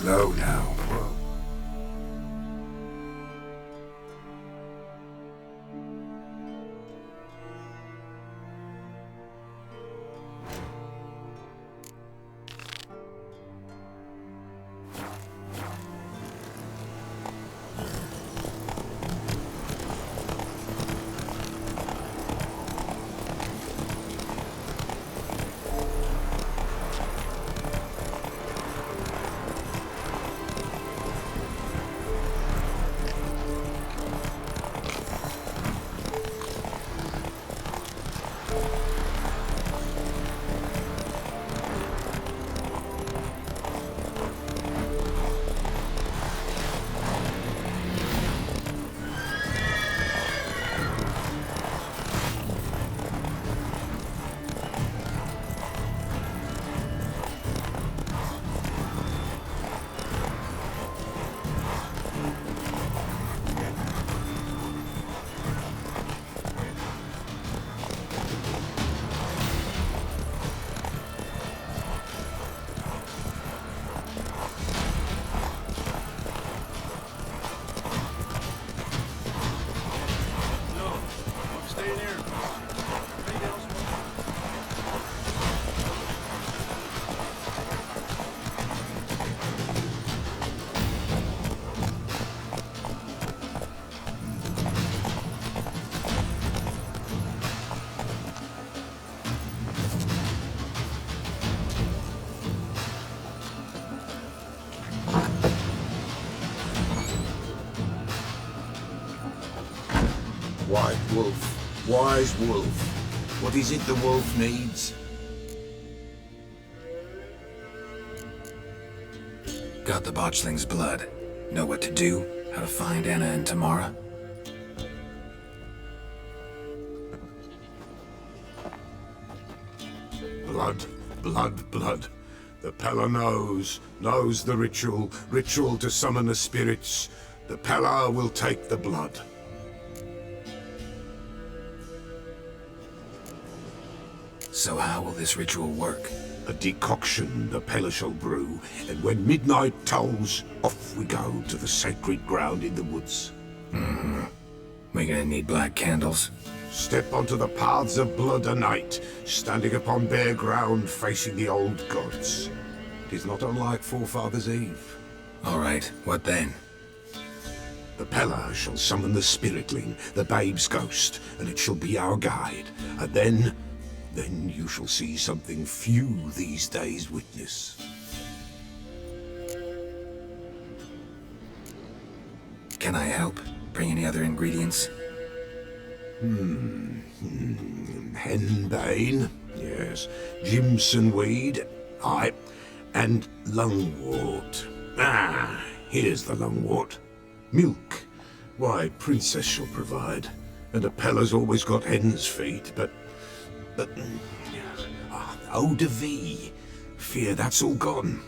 Slow now. Whoa. White wolf, wise wolf. What is it the wolf needs? Got the botchling's blood. Know what to do? How to find Anna and Tamara? Blood, blood, blood. The Pella knows the ritual to summon the spirits. The Pella will take the blood. So how will this ritual work? A decoction the Pella shall brew, and when midnight tolls, off we go to the sacred ground in the woods. We're gonna need black candles. Step onto the paths of blood a night, standing upon bare ground facing the old gods. It is not unlike Forefathers' Eve. Alright, what then? The Pella shall summon the spiritling, the babe's ghost, and it shall be our guide. And then you shall see something few these days witness. Can I help? Bring any other ingredients? Henbane, yes. Jimson weed, aye. And lungwort. Ah, here's the lungwort. Milk. Why, Princess shall provide. And a Pella's always got hen's feet, but eau de vie. Fear that's all gone.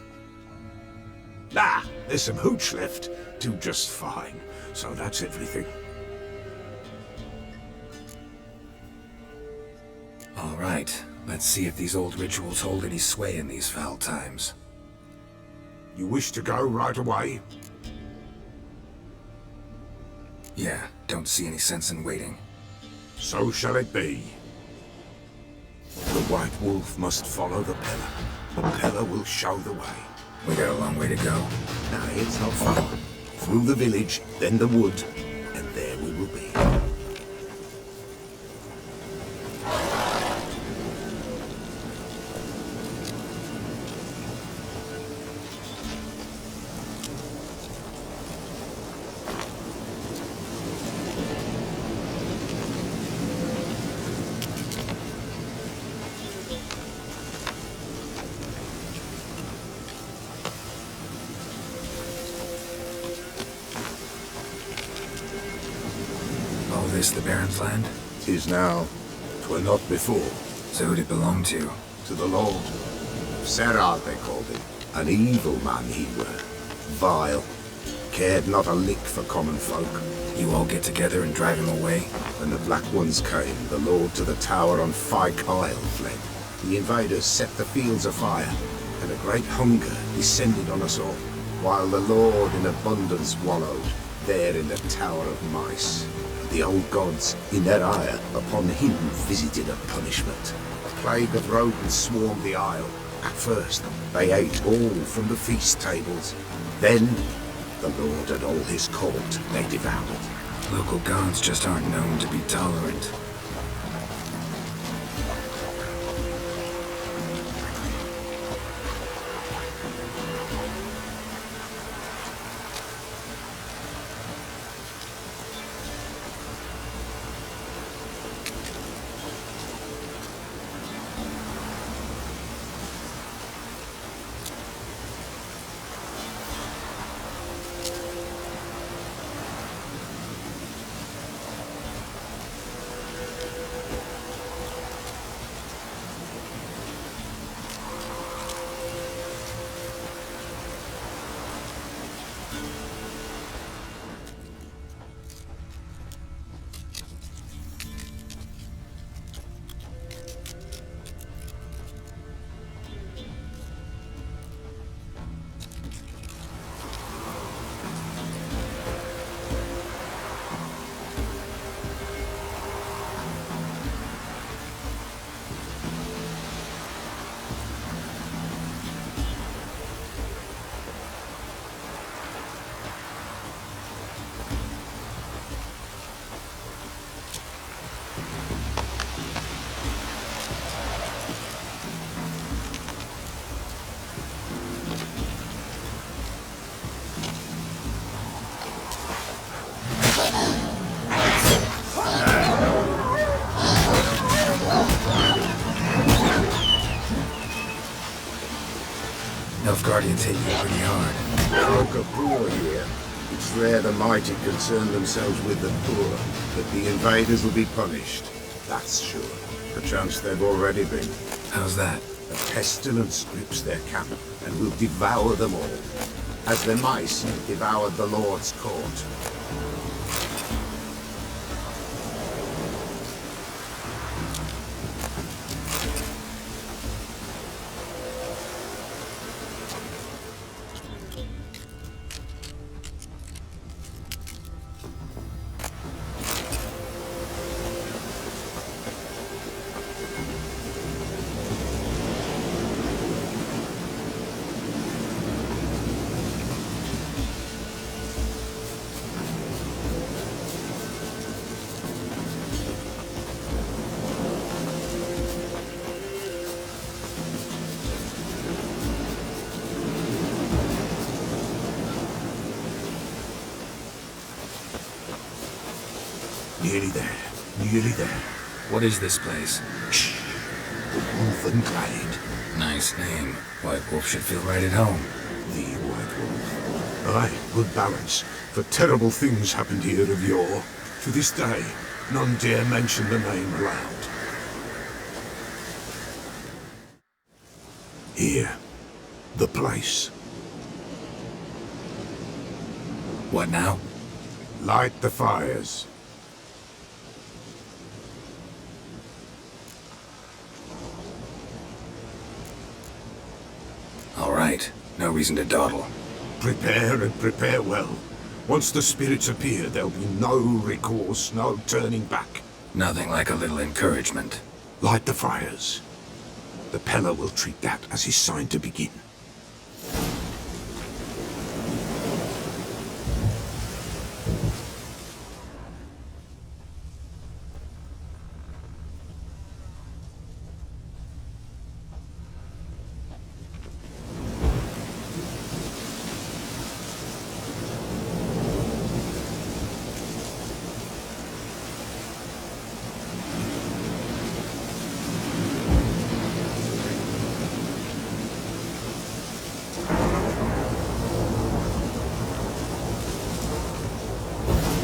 Ah, there's some hooch left. Do just fine. So that's everything. Alright, let's see if these old rituals hold any sway in these foul times. You wish to go right away? Yeah, don't see any sense in waiting. So shall it be. The White Wolf must follow the Pella. The Pella will show the way. We got a long way to go. No, it's not far. Through the village, then the wood, and there we will be. All this the Baron's land? 'Tis now. 'Twere not before. So who'd it belong to? To the Lord. Serad they called him. An evil man he were. Vile. Cared not a lick for common folk. You all get together and drive him away? When the Black Ones came, the Lord to the tower on Fyke Isle fled. The invaders set the fields afire, and a great hunger descended on us all. while the Lord in abundance wallowed there in the Tower of Mice. The old gods, in their ire, upon him visited a punishment. A plague of rodents swarmed the isle. At first, they ate all from the feast tables. Then, the Lord and all his court they devoured. Local gods just aren't known to be tolerant. Nilfgaardians hit you pretty hard. Folk are poor here. It's rare the mighty concern themselves with the poor, but the invaders will be punished. That's sure. Perchance they've already been. How's that? A pestilence grips their camp and will devour them all, as the mice devoured the Lord's court. Nearly there. Nearly there. What is this place? Shh. The Wolfen Glade. Nice name. White Wolf should feel right at home. The White Wolf. Aye, good balance. For terrible things happened here of yore. To this day, none dare mention the name aloud. Here. The place. What now? Light the fires. All right. No reason to dawdle. Prepare and prepare well. Once the spirits appear, there'll be no recourse, no turning back. Nothing like a little encouragement. Light the fires. The Peller will treat that as his sign to begin.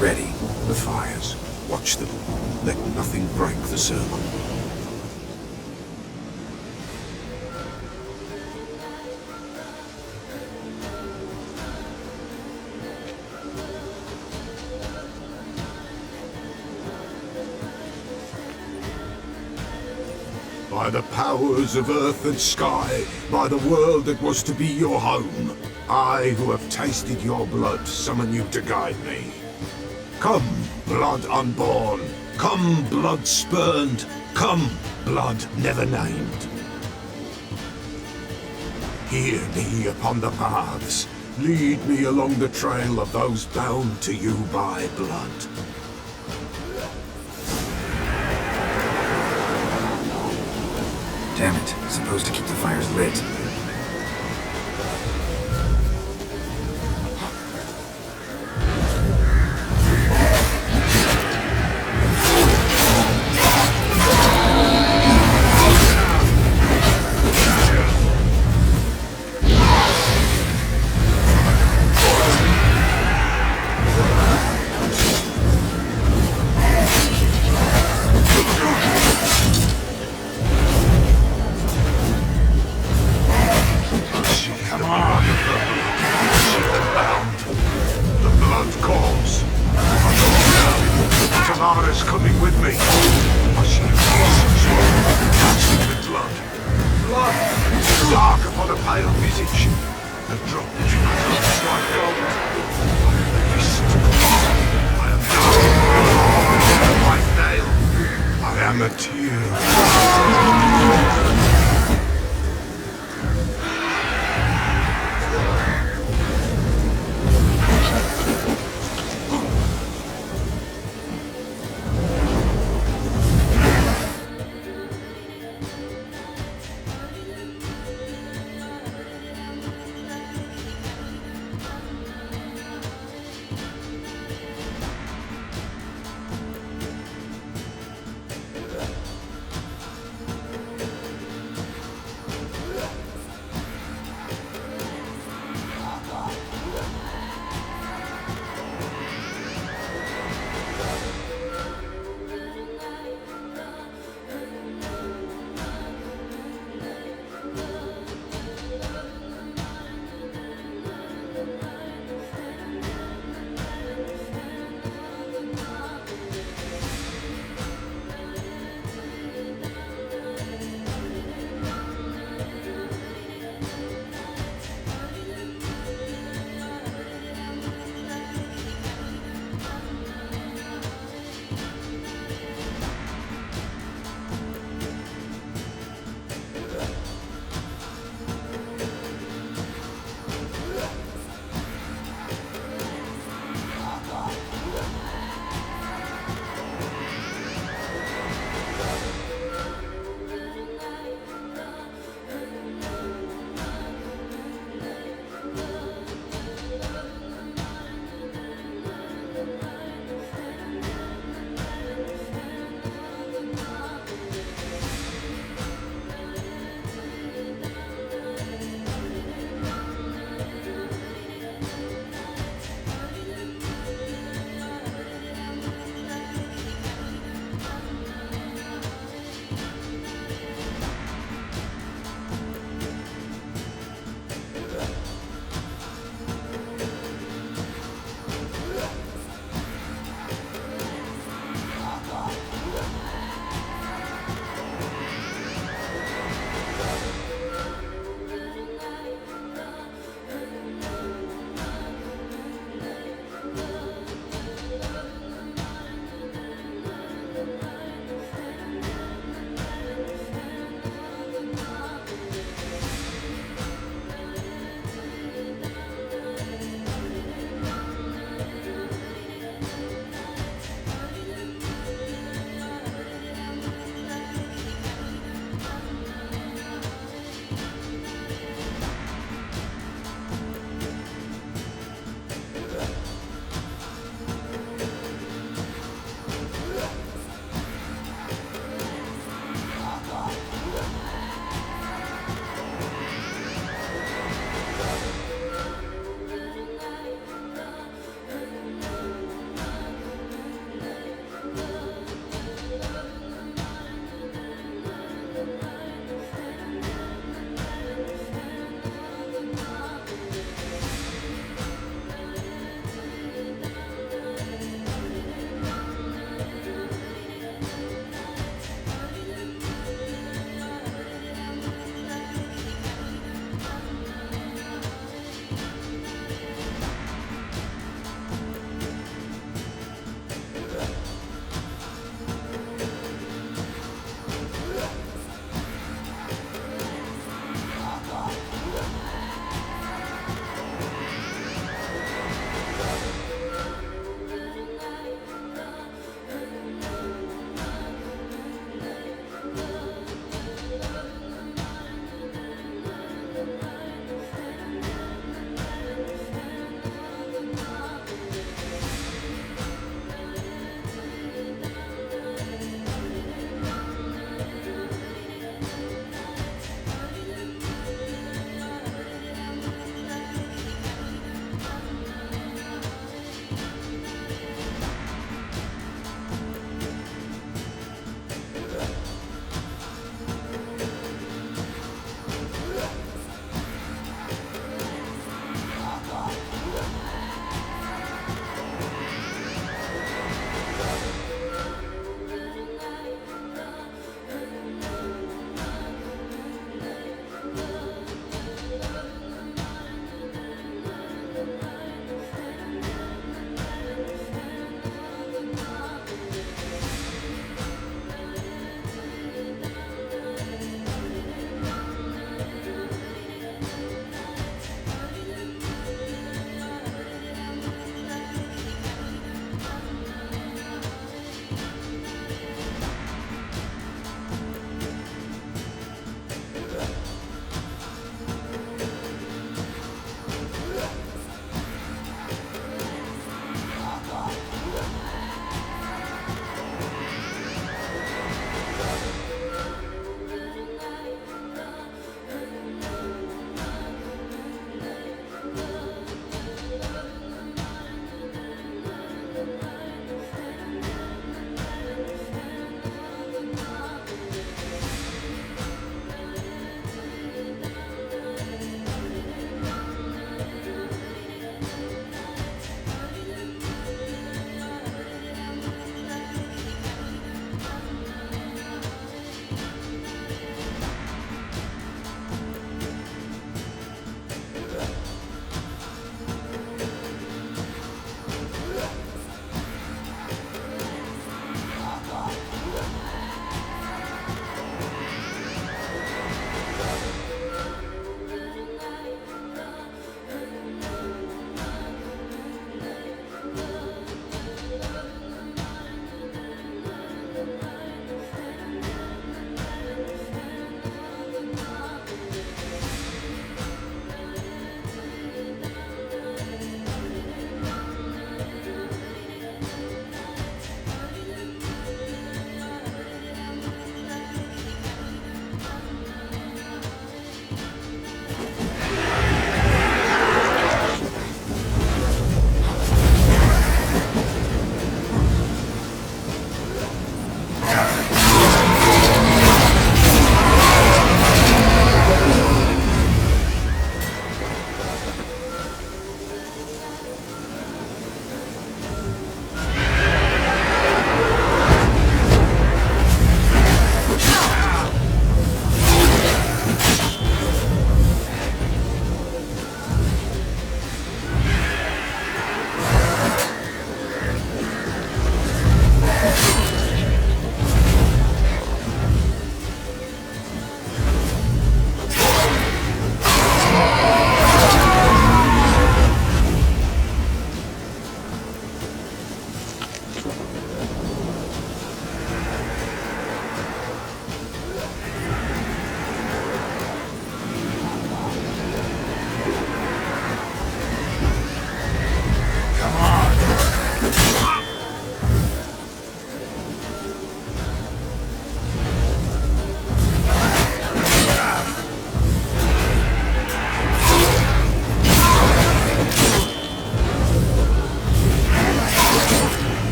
Ready. The fires. Watch them. Let nothing break the circle. By the powers of earth and sky, by the world that was to be your home, I, who have tasted your blood, summon you to guide me. Come, blood unborn. Come, blood spurned. Come, blood never named. Hear me upon the paths. Lead me along the trail of those bound to you by blood. Damn it, supposed to keep the fires lit. Tamara's coming with me. I see Jesus dancing with blood. Blood! Dark upon a pale visage. The drop which looks like gold. I am dark. I am white nail. I am a tear.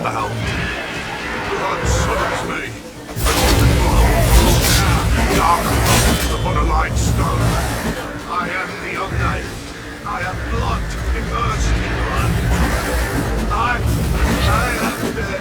bound. Blood summons me. Dark upon a light stone. I am the unnamed. I am blood immersed in blood. I am dead.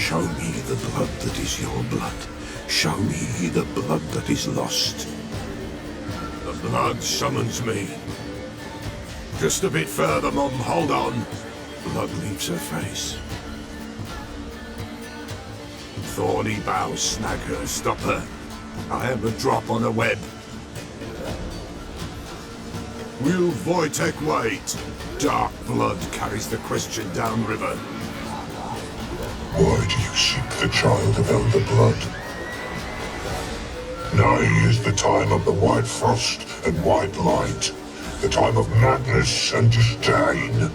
Show me the blood that is your blood. Show me the blood that is lost. The blood summons me. Just a bit further, Mum. Hold on. Blood leaves her face. Thorny boughs snag her, stop her. I am a drop on a web. Will Wojtek wait? Dark blood carries the Christian downriver. Why do you seek the child of Elder Blood? Nigh is the time of the white frost and white light, the time of madness and disdain.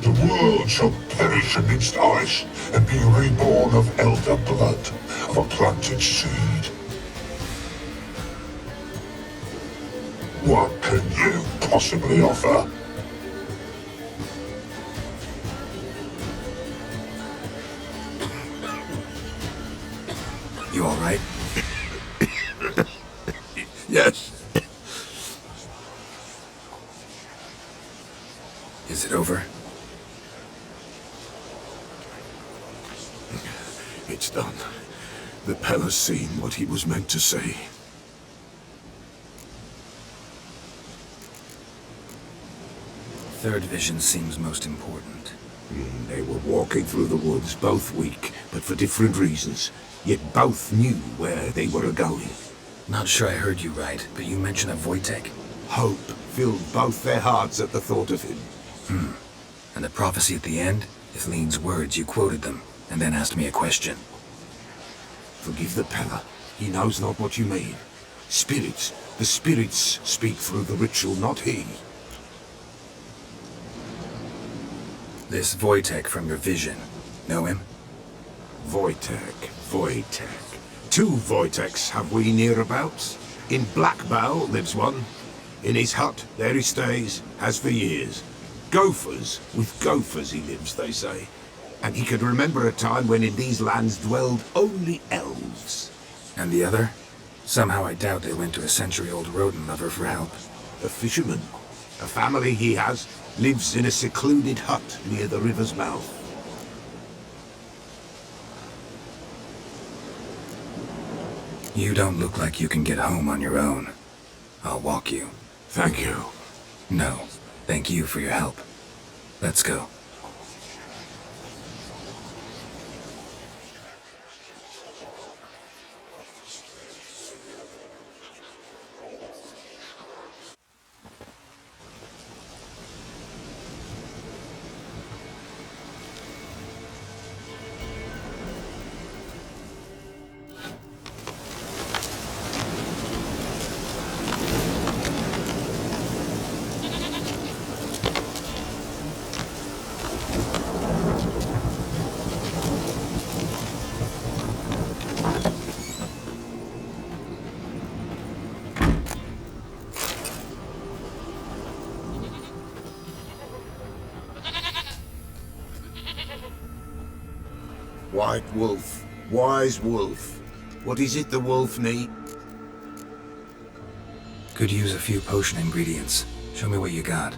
The world shall perish amidst ice and be reborn of Elder Blood, of a planted seed. What can you possibly offer? You all right? Yes. Is it over? It's done. The Pell has seen what he was meant to see. Third vision seems most important. They were walking through the woods, both weak, but for different reasons. Yet both knew where they were going. Not sure I heard you right, but you mentioned a Wojtek. Hope filled both their hearts at the thought of him. And the prophecy at the end? Ithlinne's words, you quoted them, and then asked me a question. Forgive the Pella. He knows not what you mean. Spirits. The spirits speak through the ritual, not he. This Wojtek from your vision. Know him? Wojtek. 2 Wojteks have we nearabouts. In Blackbow lives one. In his hut, there he stays, has for years. Gophers, with gophers he lives, they say. And he could remember a time when in these lands dwelled only elves. And the other? Somehow I doubt they went to a century-old rodent lover for help. A fisherman. A family he has, lives in a secluded hut near the river's mouth. You don't look like you can get home on your own. I'll walk you. Thank you. No, thank you for your help. Let's go. White wolf. Wise wolf. What is it the wolf need? Could use a few potion ingredients. Show me what you got.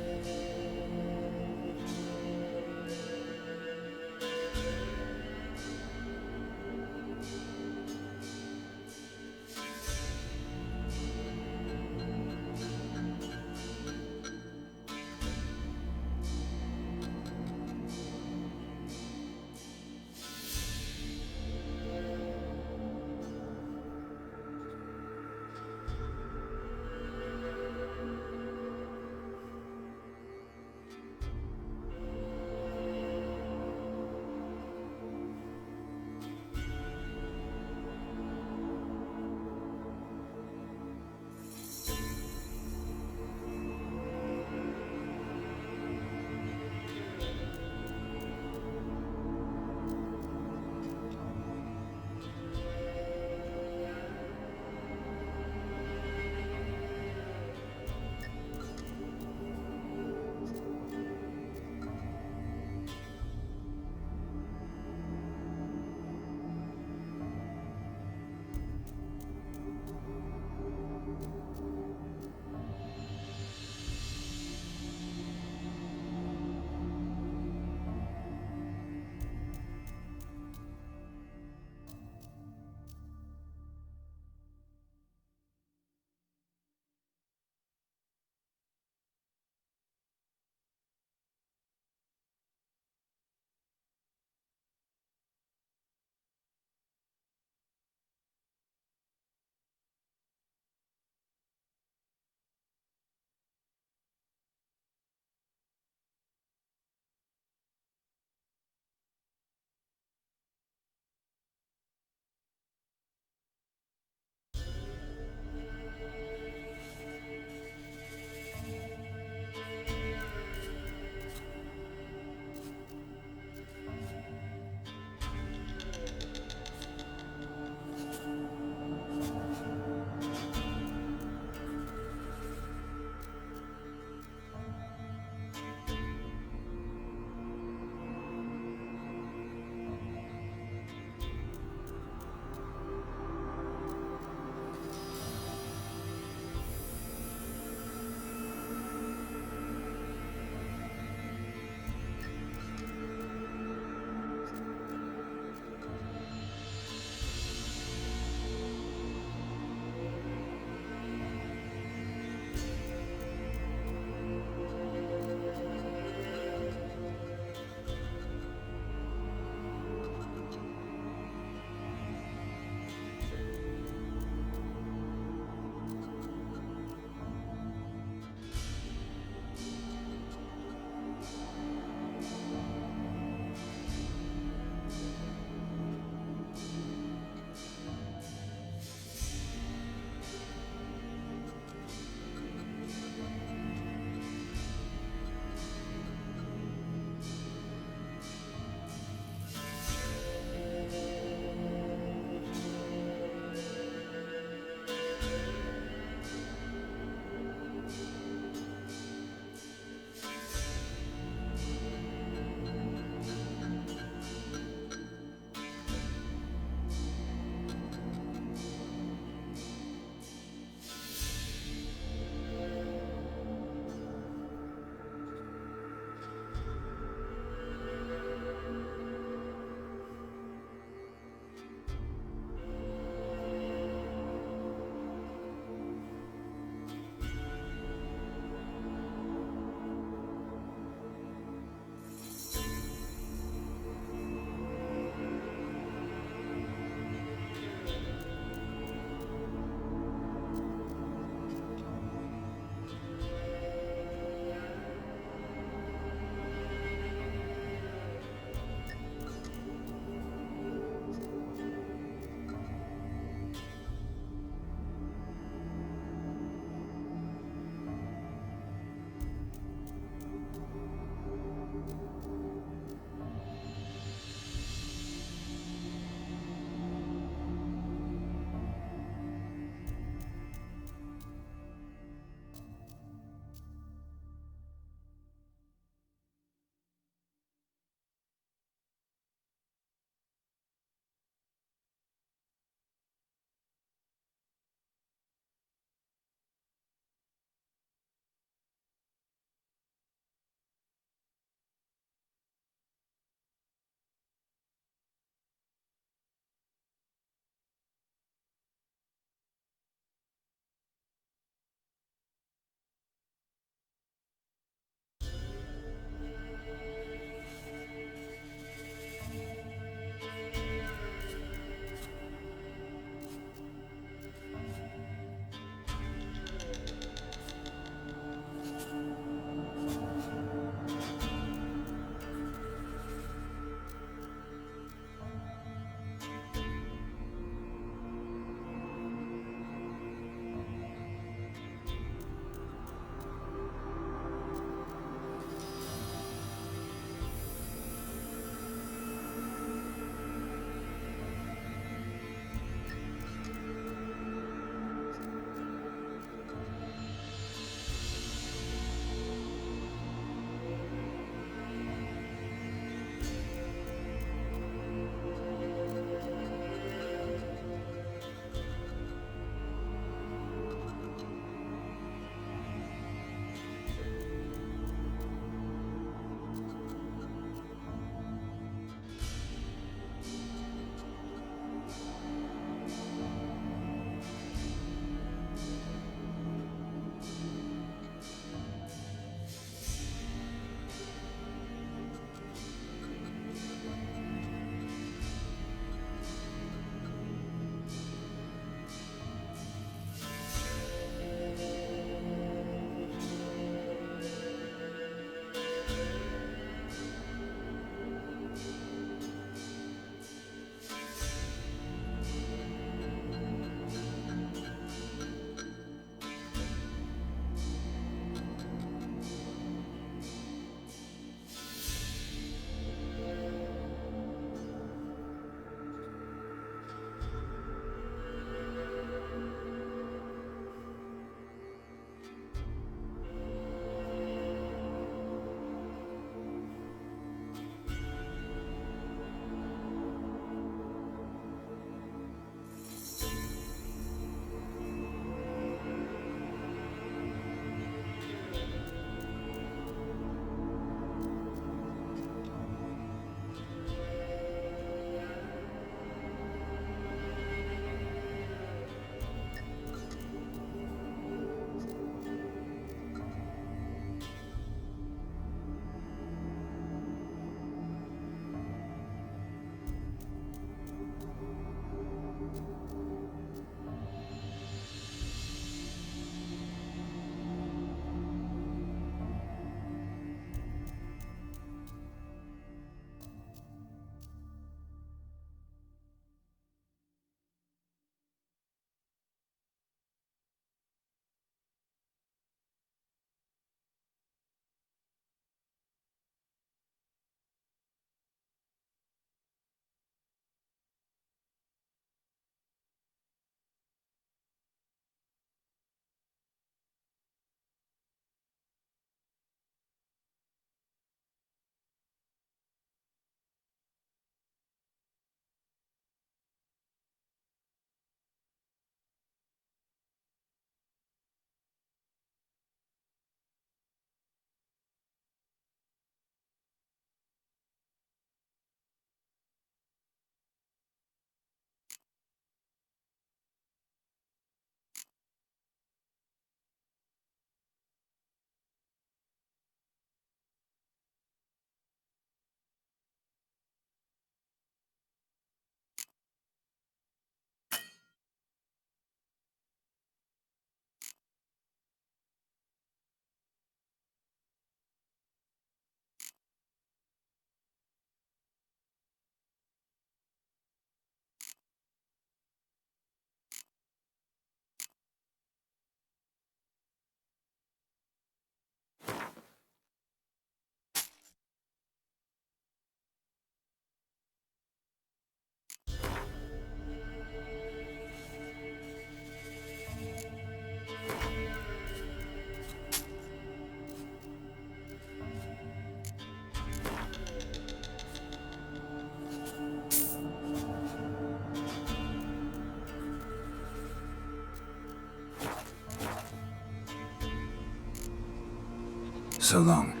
So long.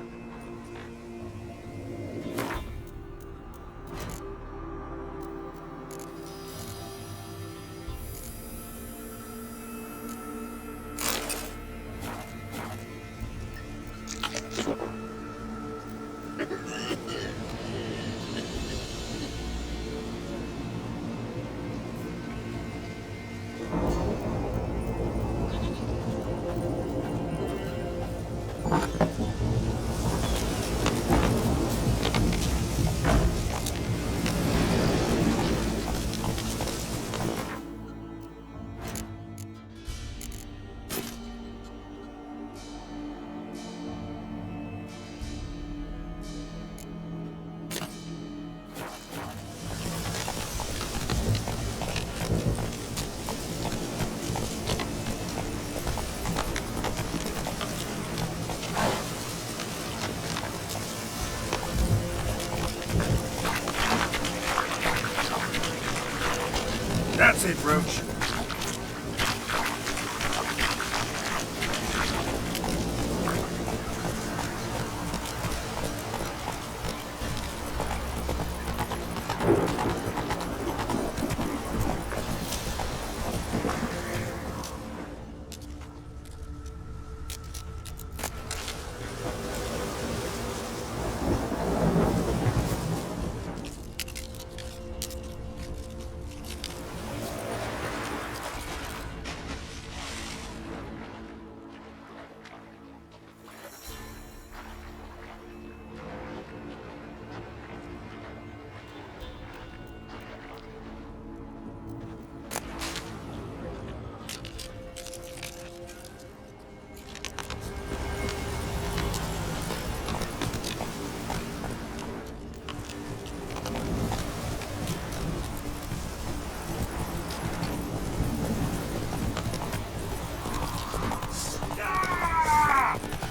That's it, Roach.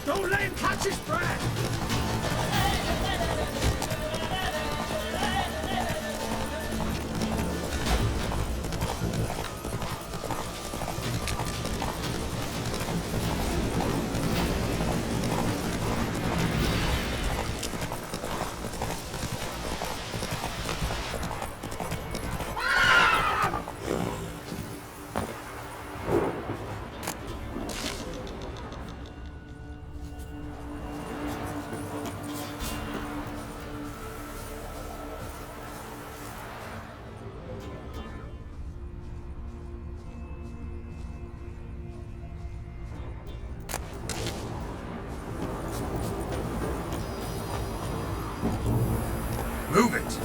Don't let him catch his breath! Move it!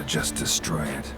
just destroy it.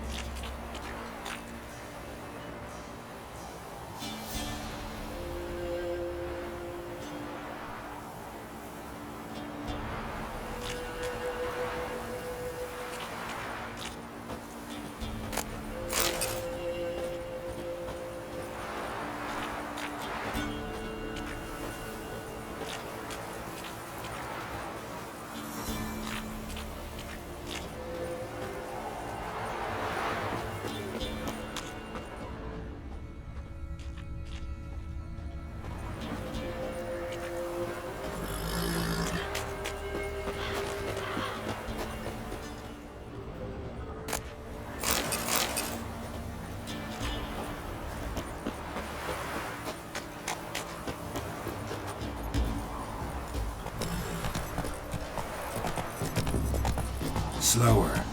Slower.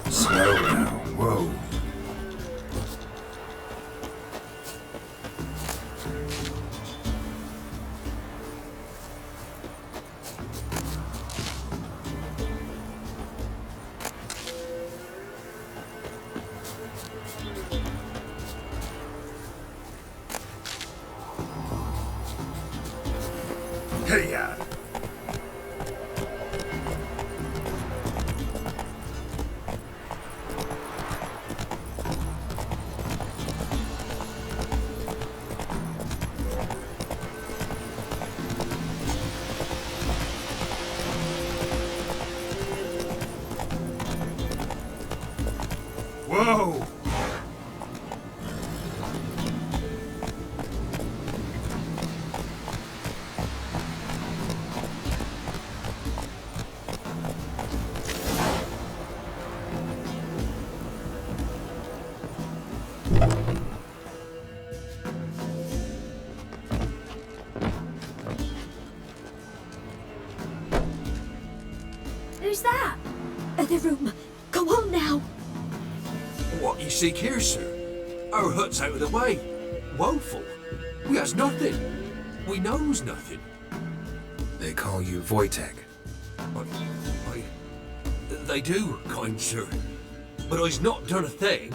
Slow now. Whoa. Hey-ya! Whoa! Who's that? Other room. Go on now. What you seek here, sir? Our hut's out of the way. Woeful. We has nothing. We knows nothing. They call you Wojtek. They do, kind sir. But I's not done a thing.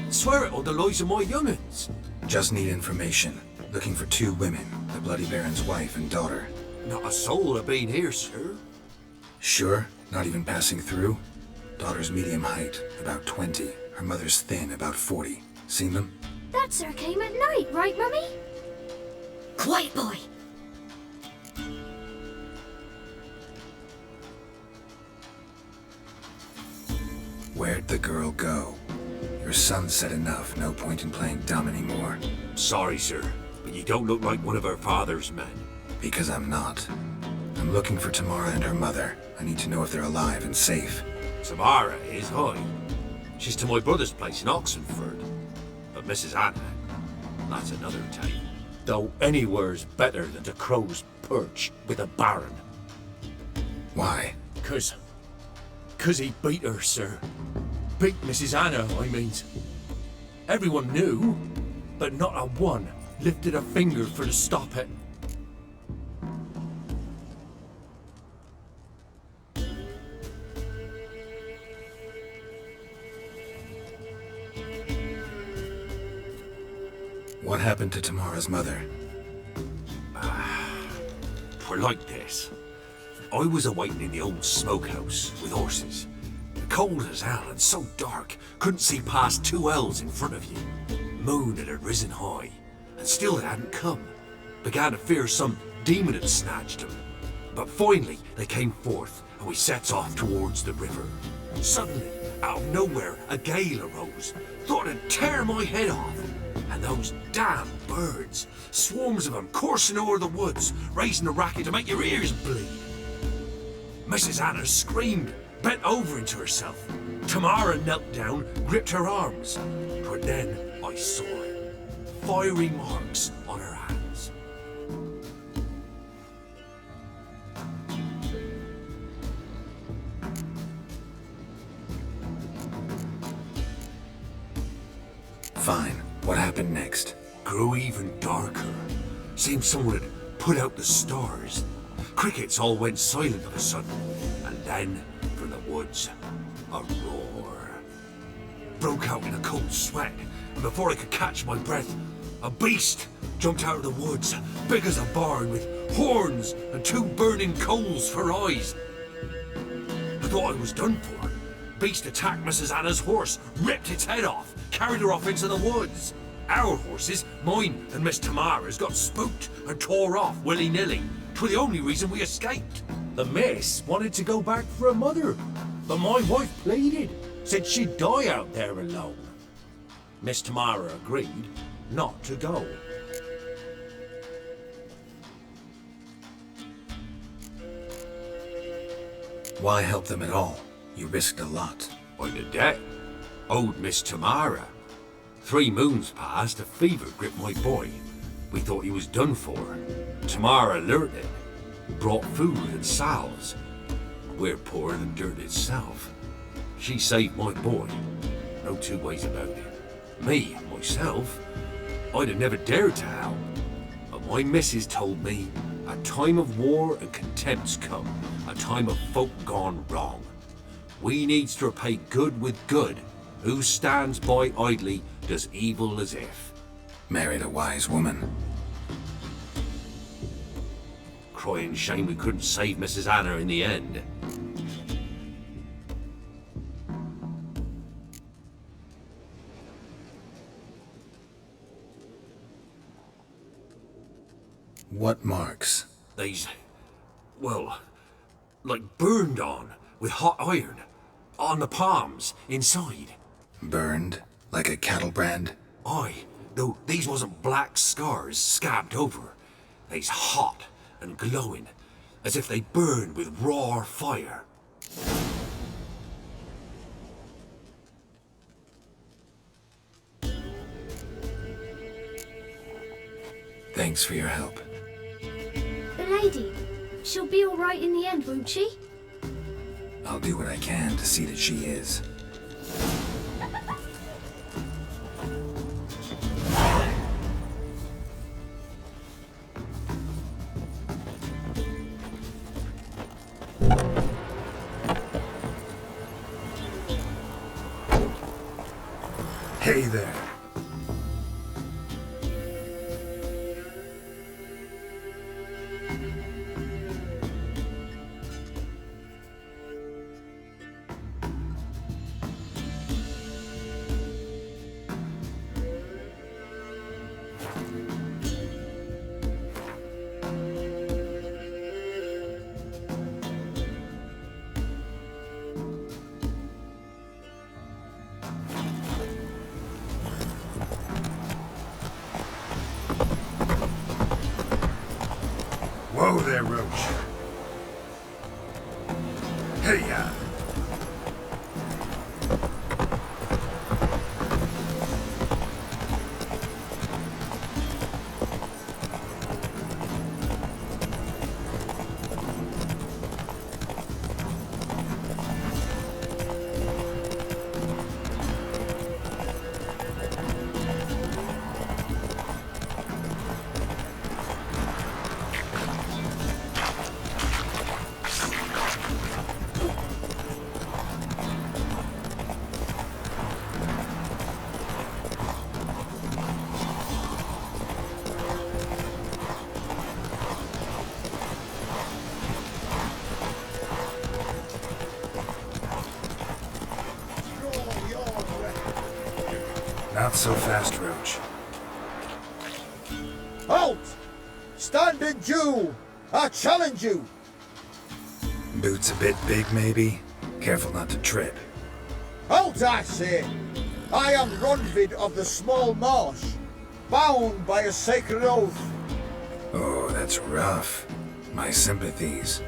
Swear it on the lives of my young'uns. Just need information. Looking for two women, the Bloody Baron's wife and daughter. Not a soul have been here, sir. Sure? Not even passing through? Daughter's medium height, about 20. Her mother's thin, about 40. Seen them? That sir came at night, right, Mummy? Quiet, boy. Where'd the girl go? Your son said enough, no point in playing dumb anymore. Sorry, sir, but you don't look like one of our father's men. Because I'm not. I'm looking for Tamara and her mother. I need to know if they're alive and safe. Tamara is, aye. She's to my brother's place in Oxenford. But Mrs. Anna, that's another tale. Though anywhere's better than the Crow's Perch with a baron. Why? Cause he beat her, sir. Beat Mrs. Anna, I means. Everyone knew, but not a one lifted a finger for to stop it. What happened to Tamara's mother? Twere like this. I was awaiting in the old smokehouse with horses. Cold as hell and so dark, couldn't see past 2 ells in front of you. Moon had risen high, and still it hadn't come. Began to fear some demon had snatched them. But finally they came forth, and we sets off towards the river. Suddenly, out of nowhere, a gale arose. Thought it'd tear my head off. And those damn birds, swarms of them coursing over the woods, raising a racket to make your ears bleed. Mrs. Anna screamed, bent over into herself. Tamara knelt down, gripped her arms. For then I saw it. Fiery marks on her hands. Fine. What happened next? Grew even darker. Seemed someone had put out the stars. Crickets all went silent of a sudden. And then, from the woods, a roar. Broke out in a cold sweat, and before I could catch my breath, a beast jumped out of the woods, big as a barn, with horns and 2 burning coals for eyes. I thought I was done for. Beast attacked Mrs. Anna's horse, ripped its head off, carried her off into the woods. Our horses, mine and Miss Tamara's, got spooked and tore off willy-nilly. 'Twas the only reason we escaped. The miss wanted to go back for her mother, but my wife pleaded, said she'd die out there alone. Miss Tamara agreed not to go. Why help them at all? You risked a lot. By the debt, owed Miss Tamara. 3 moons passed, a fever gripped my boy. We thought he was done for. Tamara lured it, brought food and salves. We're poorer than dirt itself. She saved my boy. No 2 ways about it. Me, myself, I'd have never dared to help. But my missus told me a time of war and contempt's come, a time of folk gone wrong. We needs to repay good with good. Who stands by idly does evil as if. Married a wise woman. Crying shame we couldn't save Mrs. Anna in the end. What marks? They's, well, like burned on with hot iron. On the palms, inside. Burned? Like a cattle brand? Aye, though these wasn't black scars scabbed over. They's hot and glowing, as if they burned with raw fire. Thanks for your help. The lady, she'll be all right in the end, won't she? I'll do what I can to see that she is. Hey there. Whoa there, Roach. Hey-ya! Not so fast, Roach. Halt! Standing Jew! I challenge you! Boots a bit big, maybe? Careful not to trip. Halt, I say! I am Ronvid of the Small Marsh, bound by a sacred oath. Oh, that's rough. My sympathies.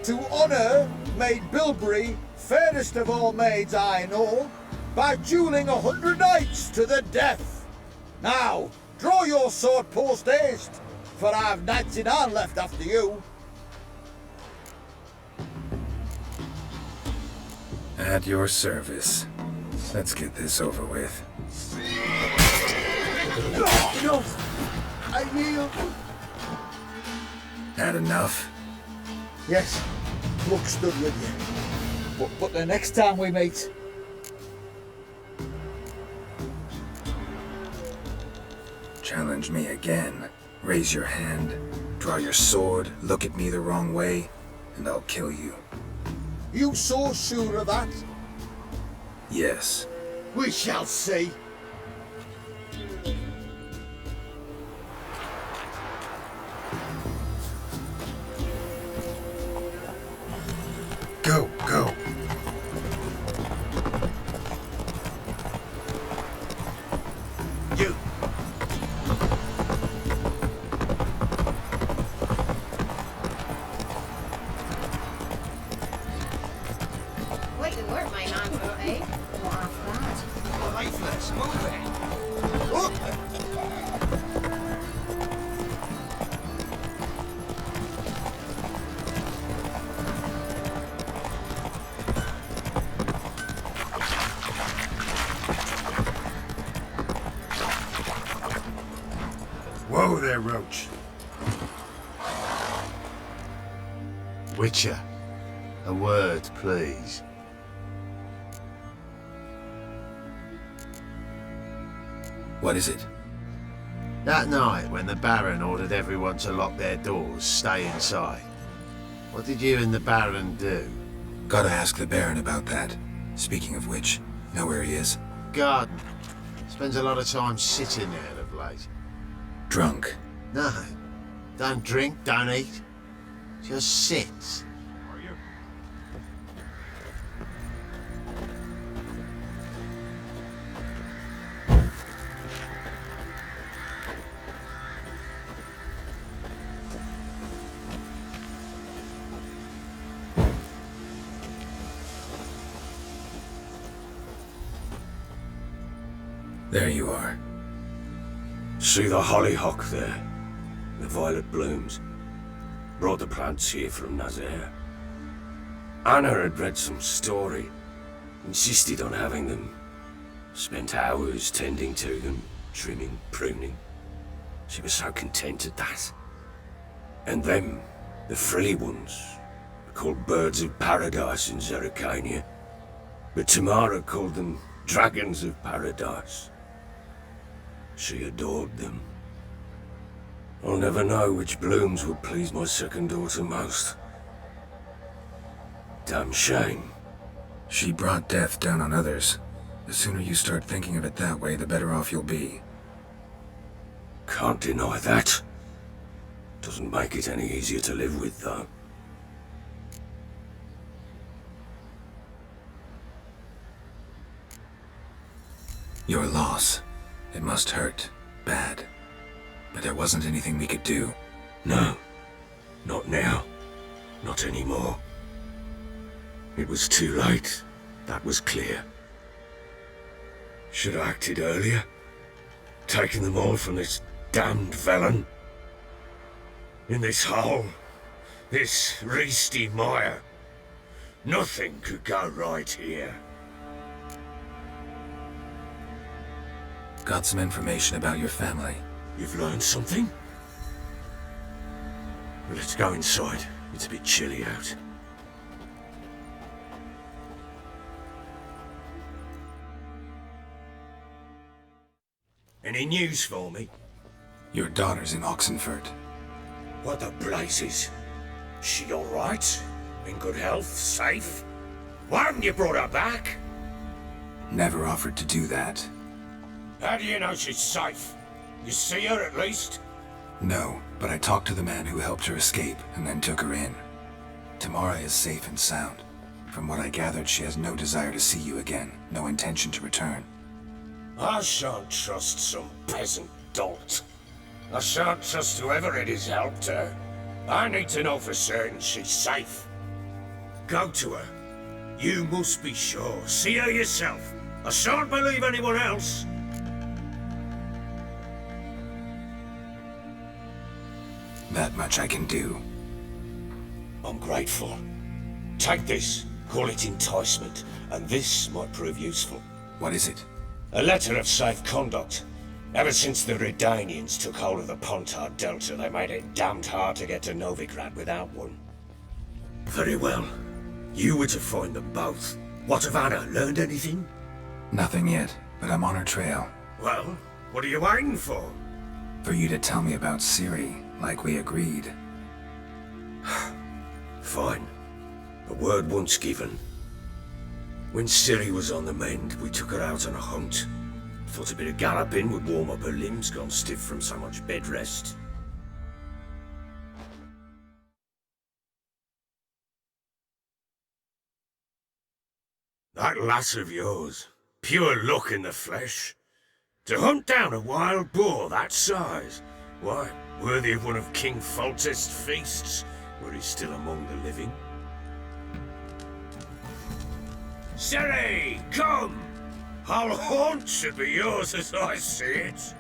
To honour Maid Bilberry, fairest of all maids I know, by duelling 100 knights to the death. Now, draw your sword post haste, for I've knights in hand left after you. At your service. Let's get this over with. Enough! I yield! Had enough? Yes, luck stood with you. But the next time we meet... Challenge me again. Raise your hand, draw your sword, look at me the wrong way, and I'll kill you. You so sure of that? Yes. We shall see. Go, go. You! Wait, you weren't my man for eh? Laugh that. Lifeless, move it! Look! Whoa there, Roach. Witcher, a word, please. What is it? That night when the Baron ordered everyone to lock their doors, stay inside. What did you and the Baron do? Gotta ask the Baron about that. Speaking of which, know where he is? Garden. Spends a lot of time sitting there of late. Drunk. No. Don't drink, don't eat. Just sits. There you are. See the hollyhock there? The violet blooms. Brought the plants here from Nazaire. Anna had read some story. Insisted on having them. Spent hours tending to them, trimming, pruning. She was so content at that. And them, the frilly ones, are called birds of paradise in Zerrikania. But Tamara called them dragons of paradise. She adored them. I'll never know which blooms would please my second daughter most. Damn shame. She brought death down on others. The sooner you start thinking of it that way, the better off you'll be. Can't deny that. Doesn't make it any easier to live with, though. Your loss. It must hurt. Bad. But there wasn't anything we could do. No. Not now. Not anymore. It was too late. That was clear. Should have acted earlier. Taken them all from this damned Velen. In this hole. This Reesty mire. Nothing could go right here. Got some information about your family. You've learned something? Let's go inside. It's a bit chilly out. Any news for me? Your daughter's in Oxenfurt. What the blazes? She all right? In good health? Safe? Why haven't you brought her back? Never offered to do that. How do you know she's safe? You see her at least? No, but I talked to the man who helped her escape and then took her in. Tamara is safe and sound. From what I gathered, she has no desire to see you again, no intention to return. I shan't trust some peasant dolt. I shan't trust whoever it is helped her. I need to know for certain she's safe. Go to her. You must be sure. See her yourself. I shan't believe anyone else. That much I can do. I'm grateful. Take this. Call it enticement. And this might prove useful. What is it? A letter of safe conduct. Ever since the Redanians took hold of the Pontard Delta, they made it damned hard to get to Novigrad without one. Very well. You were to find them both. What of Anna? Learned anything? Nothing yet, but I'm on her trail. Well, what are you waiting for? For you to tell me about Ciri, like we agreed. Fine. A word once given. When Ciri was on the mend, we took her out on a hunt. Thought a bit of galloping would warm up her limbs, gone stiff from so much bed rest. That lass of yours, pure luck in the flesh. To hunt down a wild boar that size, why, worthy of one of King Foltest's feasts, were he still among the living. Ciri, come! Our haunt should be yours as I see it.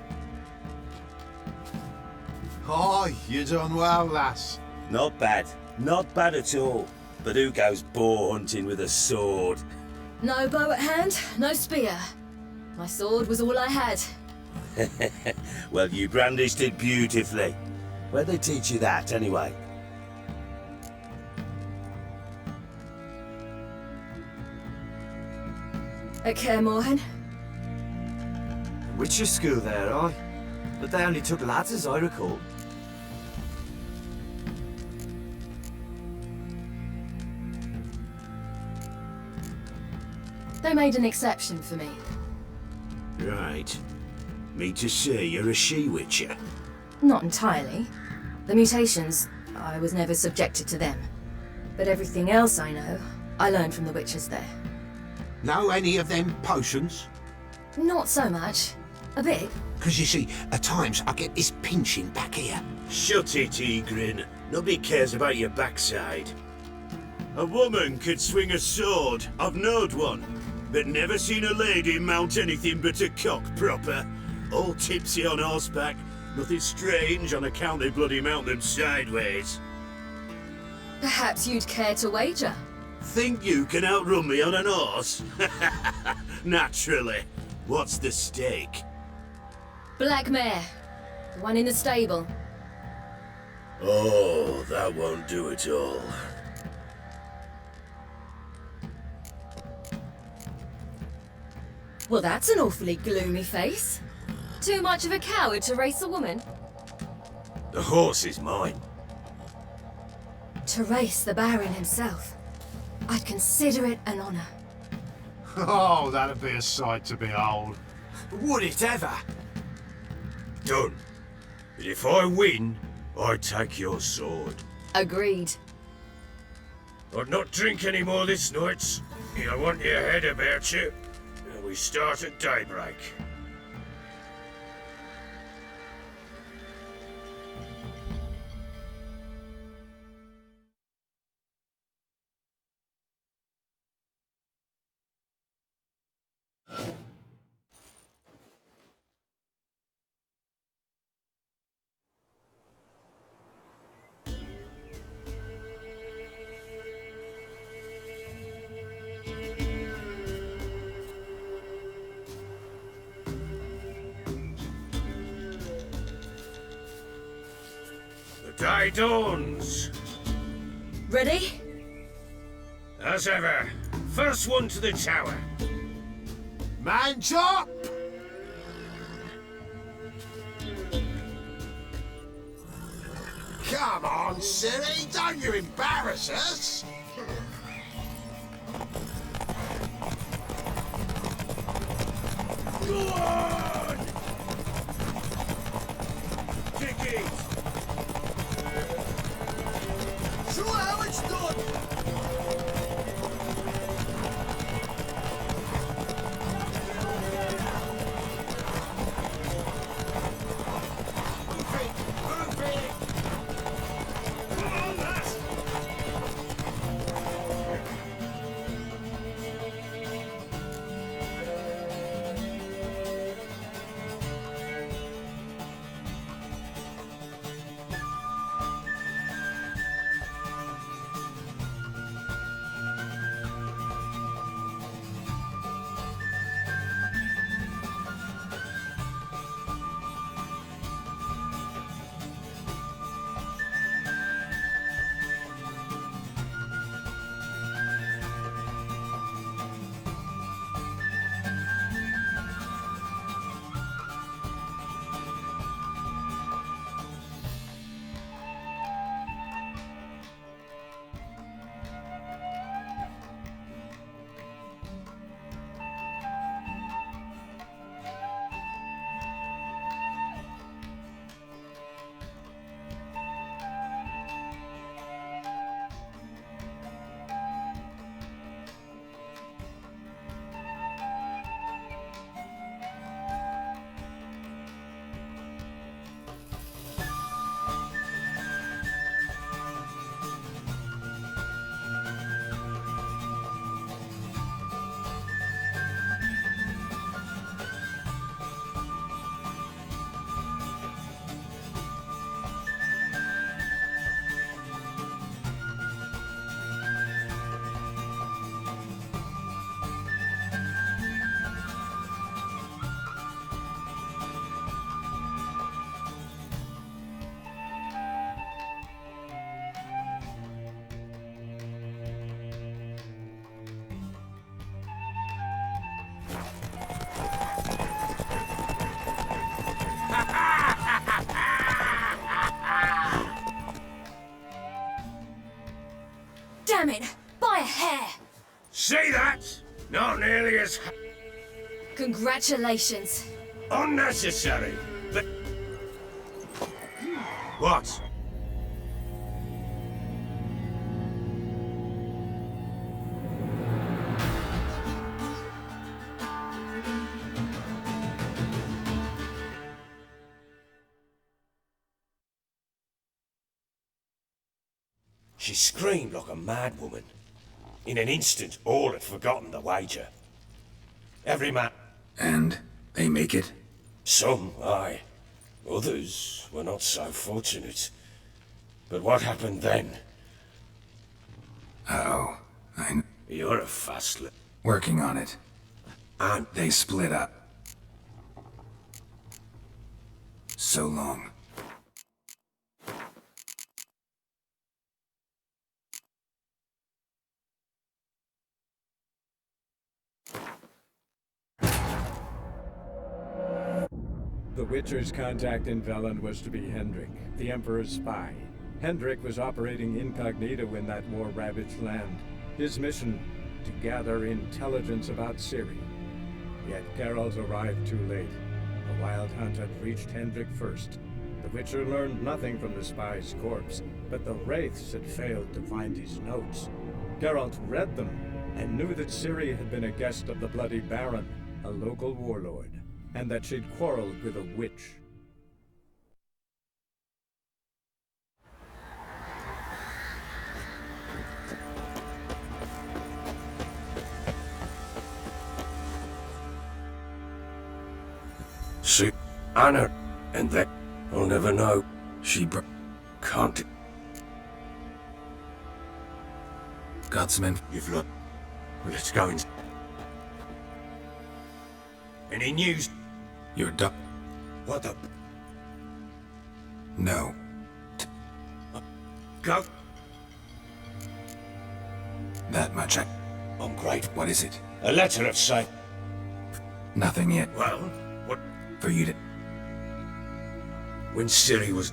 Oh, you done well, lass. Not bad. Not bad at all. But who goes boar hunting with a sword? No bow at hand, no spear. My sword was all I had. Well, you brandished it beautifully. Where'd they teach you that, anyway? At Kaer Morhen. Witcher school there, aye? But they only took lads, as I recall. They made an exception for me. Right. Me to say you're a she-witcher. Not entirely. The mutations, I was never subjected to them. But everything else I know, I learned from the witches there. Know any of them potions? Not so much. A bit. Because you see, at times I get this pinching back here. Shut it, Egrin. Nobody cares about your backside. A woman could swing a sword. I've knowed one. But never seen a lady mount anything but a cock proper. All tipsy on horseback. Nothing strange on account they bloody mount them sideways. Perhaps you'd care to wager? Think you can outrun me on an horse? Naturally. What's the stake? Black mare. The one in the stable. Oh, that won't do it all. Well, that's an awfully gloomy face. Too much of a coward to race a woman? The horse is mine. To race the Baron himself. I'd consider it an honor. Oh, that'd be a sight to behold. Would it ever? Done. But if I win, I take your sword. Agreed. I'd not drink any more this night. I want your head about you. And we start at daybreak. Day dawns. Ready? As ever, first one to the tower. Man chop! Come on, Ciri, don't you embarrass us! Go on! Kick it! Show how it's done! Come on, lass! Not nearly as Congratulations. unnecessary, but... What? She screamed like a mad woman. In an instant, all had forgotten the wager. Every man... And they make it? Some, aye. Others were not so fortunate. But what happened then? Oh, I'm You're a fast working on it. And They split up. So long. The Witcher's contact in Velen was to be Hendrik, the Emperor's spy. Hendrik was operating incognito in that war-ravaged land. His mission, to gather intelligence about Ciri. Yet Geralt arrived too late. The Wild Hunt had reached Hendrik first. The Witcher learned nothing from the spy's corpse, but the Wraiths had failed to find his notes. Geralt read them, and knew that Ciri had been a guest of the Bloody Baron, a local warlord, and that she'd quarreled with a witch. see Anna, and that I'll never know. She Can't. Gutsman. You've looked. Well, let's go in. Any news? You're duck. What the? No. Go. That much I'm great. What is it? A letter of say. Nothing yet. Well, what? For you to... When Ciri was...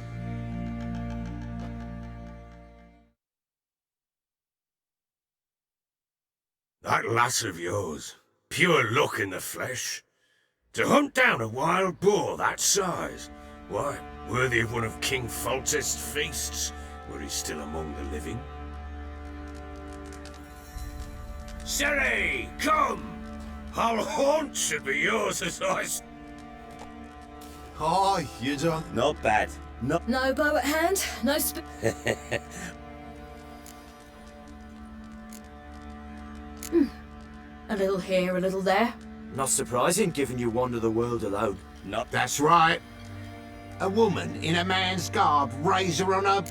That lass of yours, pure luck in the flesh. To hunt down a wild boar that size, why, worthy of one of King Foltest's feasts, were he still among the living. Ciri, come! Whole haunt should be yours as I... Oh, you don't... Not bad. No bow at hand, no A little here, a little there. Not surprising, given you wander the world alone. Not That's right. A woman in a man's garb, razor on her...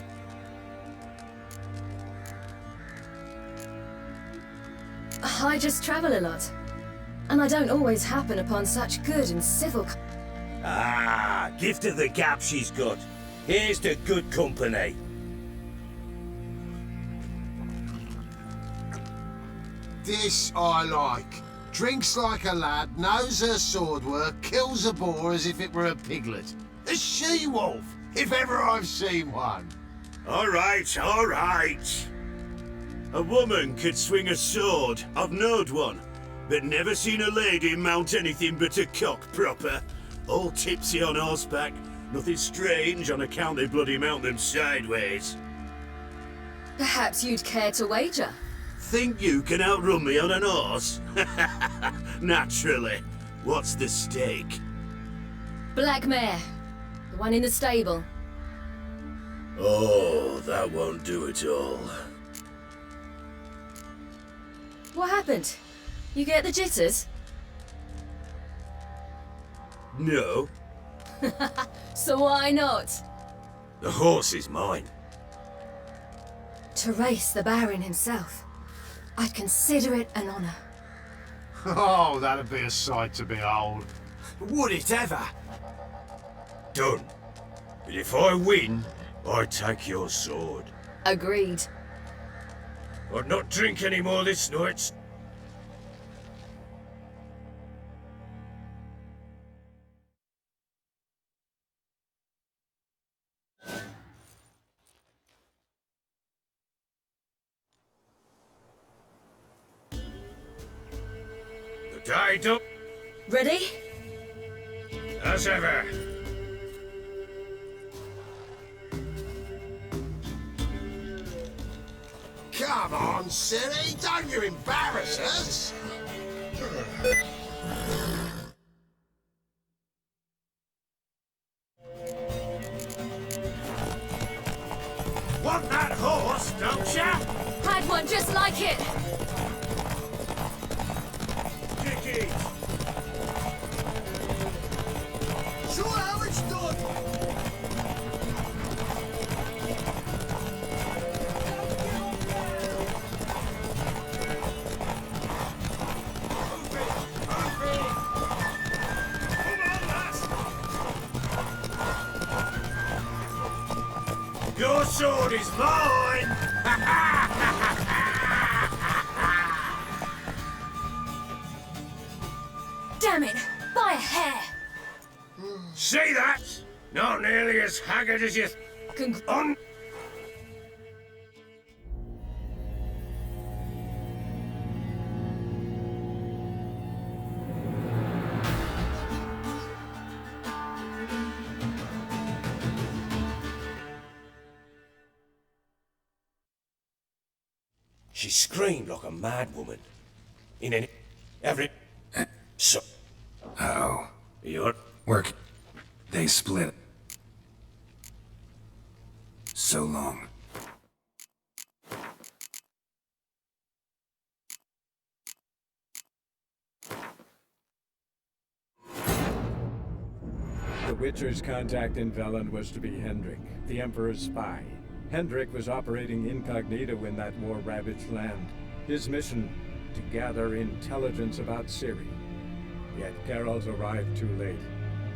I just travel a lot. And I don't always happen upon such good and civil... Ah, gift of the gab she's got. Here's to good company. This I like. Drinks like a lad, knows her sword work, kills a boar as if it were a piglet. A she-wolf, if ever I've seen one. All right, all right. A woman could swing a sword. I've knowed one, but never seen a lady mount anything but a cock proper. All tipsy on horseback. Nothing strange on account they bloody mount them sideways. Perhaps you'd care to wager? Think you can outrun me on an horse? Naturally. What's the stake? Black mare. The one in the stable. Oh, that won't do it all. What happened? You get the jitters? No. So why not? The horse is mine. To race the Baron himself. I'd consider it an honor. Oh, that'd be a sight to behold. Would it ever? Done. But if I win, I take your sword. Agreed. I'd not drink any more this night. Tied up Ready? as ever. Come on, silly, don't you embarrass us! Want that horse, don't ya? Had one just like it! Dicky! Show how it's done! Your sword is mine! Damn it! By a hair! See that? Not nearly as haggard as you on. She screamed like a mad woman. In an every so. Uh-oh. You're Work. They split. So long. The Witcher's contact in Velen was to be Hendrik, the Emperor's spy. Hendrik was operating incognito in that war-ravaged land. His mission, to gather intelligence about Ciri. Yet Geralt arrived too late.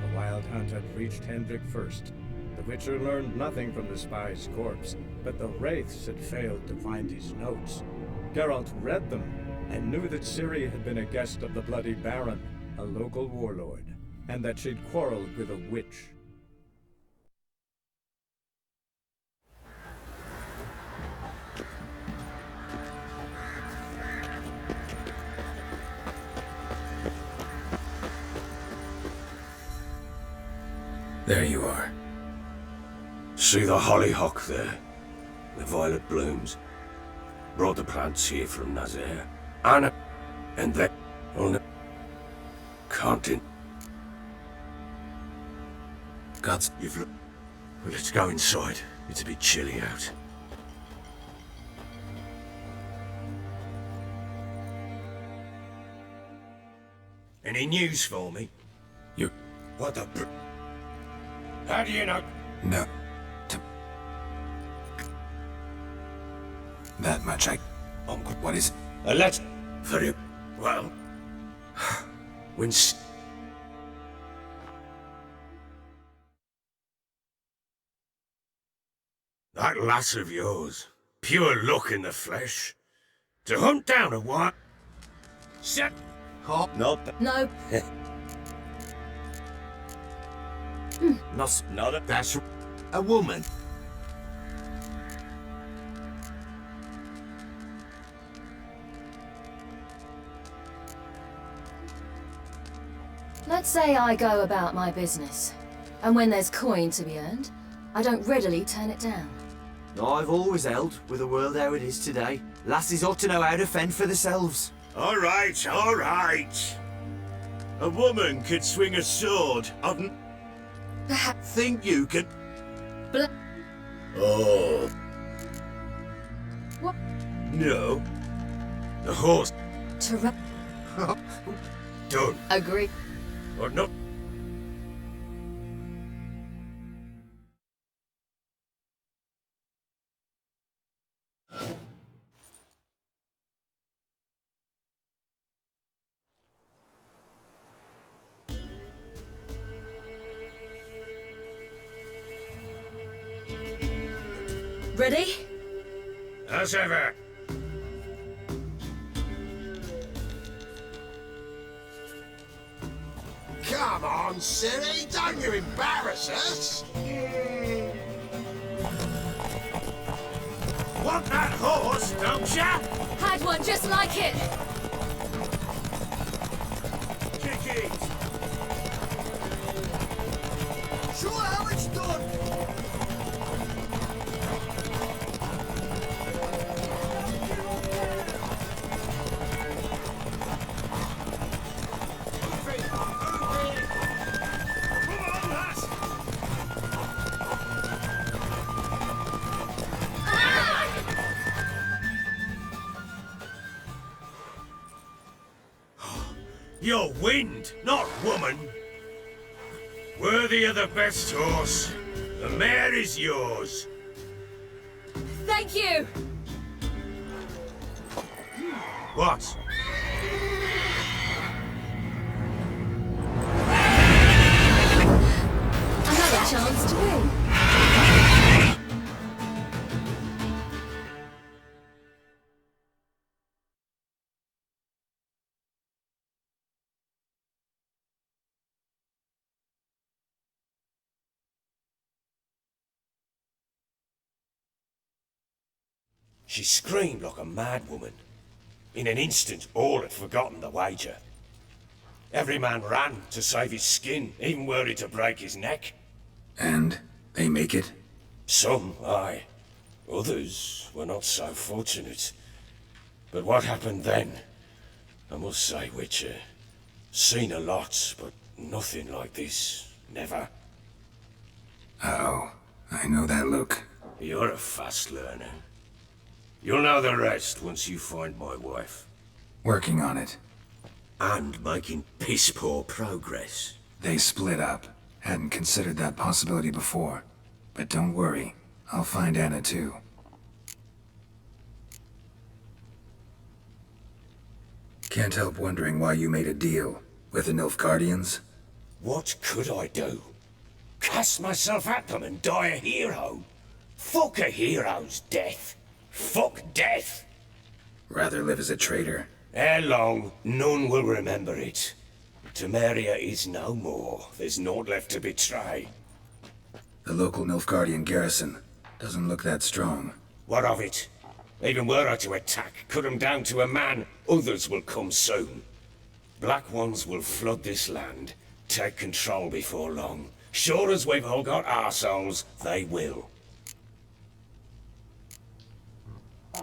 The Wild Hunt had reached Hendrik first. The Witcher learned nothing from the spy's corpse, but the Wraiths had failed to find his notes. Geralt read them, and knew that Ciri had been a guest of the Bloody Baron, a local warlord, and that she'd quarreled with a witch. There you are. see the hollyhock there, the violet blooms. Brought the plants here from Nazaire. Anna, and then on can't in. Gods. You've looked. Well, let's go inside. It's a bit chilly out. Any news for me? You. What the How do you know? No. That much I. What is it? A letter. Very well. When. That lass of yours, pure luck in the flesh. To hunt down a what? Set. Hop. Not. No. Not. That's a woman. Let's say I go about my business, and when there's coin to be earned, I don't readily turn it down. I've always held, with the world how it is today, lasses ought to know how to fend for themselves. All right, all right. A woman could swing a sword. I'd Perhaps. think you could. Oh. What? No. The horse. Done. Agree. Or not. Ready? As ever. Come on, silly, don't you embarrass us! Want that horse, don't ya? Had one just like it! You're wind, not woman. Worthy of the best horse. The mare is yours. Thank you! What? Another chance to win. She screamed like a mad woman. In an instant, all had forgotten the wager. Every man ran to save his skin, even were it to break his neck. And they make it? Some, aye. Others were not so fortunate. But what happened then? I must say, Witcher, seen a lot, but nothing like this. Never. Uh-oh. I know that look. You're a fast learner. You'll know the rest once you find my wife. Working on it. And making piss-poor progress. They split up. Hadn't considered that possibility before. But don't worry. I'll find Anna too. Can't help wondering why you made a deal with the Nilfgaardians. What could I do? Cast myself at them and die a hero? Fuck a hero's death. Fuck death. Rather live as a traitor. Ere long, none will remember it. Temeria is no more. There's naught left to betray. The local Nilfgaardian garrison doesn't look that strong. What of it? Even were I to attack, cut them down to a man, others will come soon. Black Ones will flood this land, take control before long. Sure as we've all got arseholes, they will.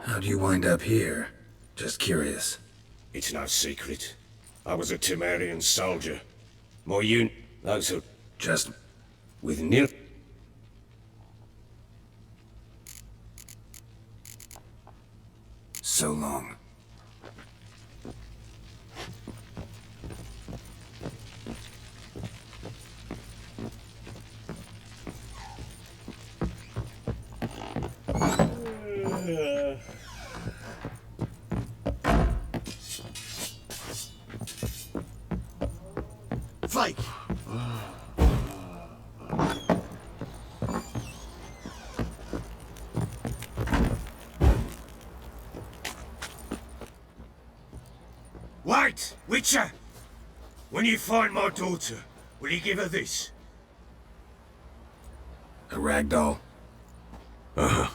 How'd you wind up here? Just curious. It's no secret. I was a Temerian soldier. My those who... Just... with Nil... So long. Flake! Wait! Witcher! When you find my daughter, will you give her this? A ragdoll? Uh-huh.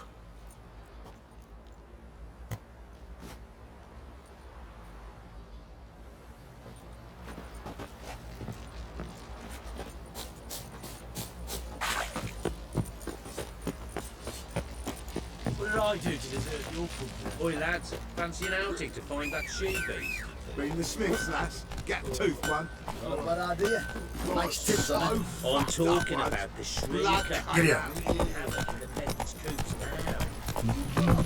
What did I do to deserve your company? Oi, lads, fancy an outing to find that she-beast? Bring the Smiths, lads. Get a tooth one. Not a bad idea. Nice tips on it. I'm talking about the shrieker. Giddy up. Havoc in the peasants' coops now.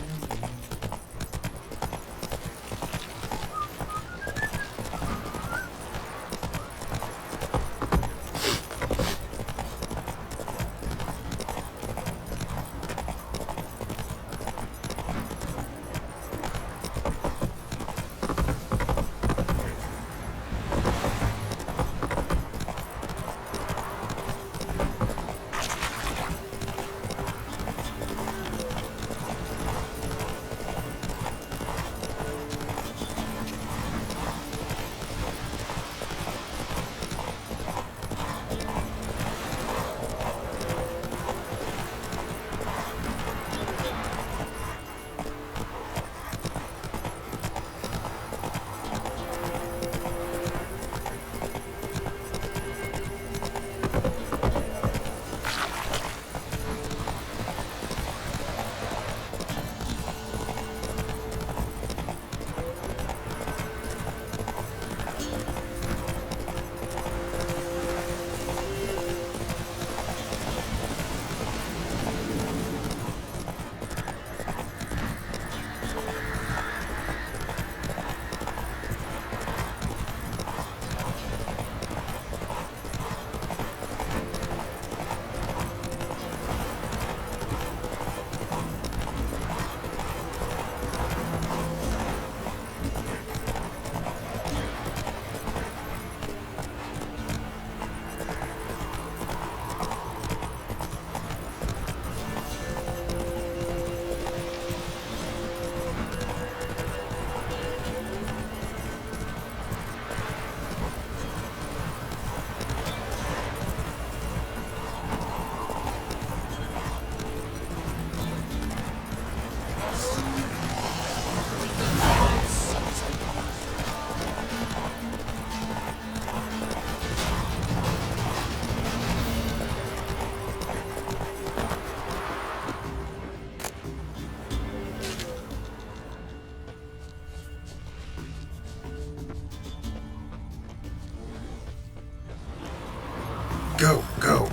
Go, go.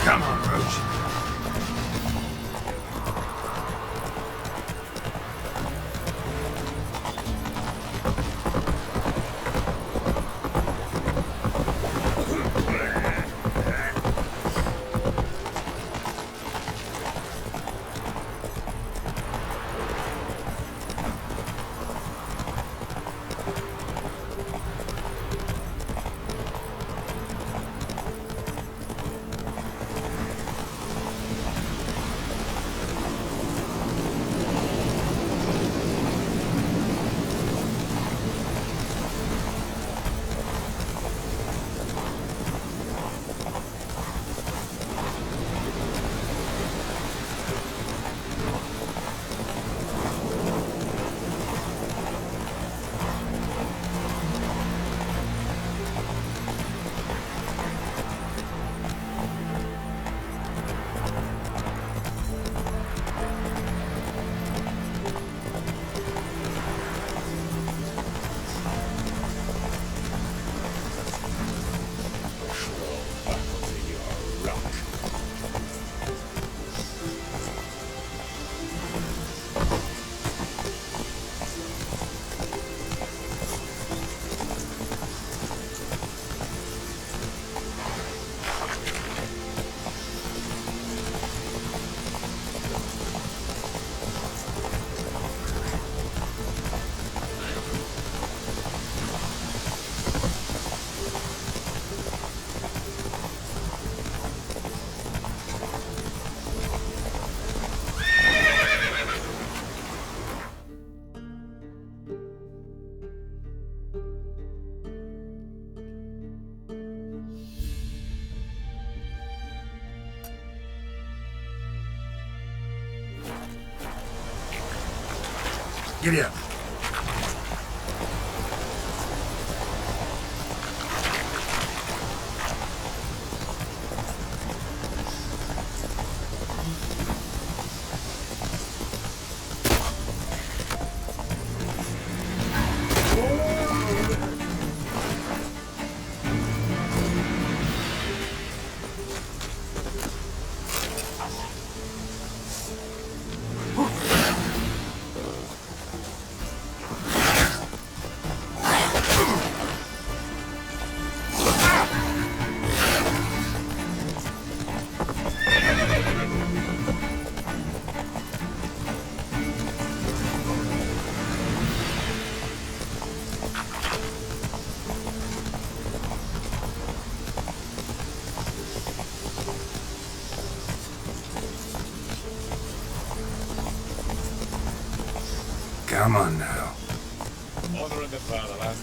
Come on, Roach. Giddy up. Come on now. Honouring the fatherland.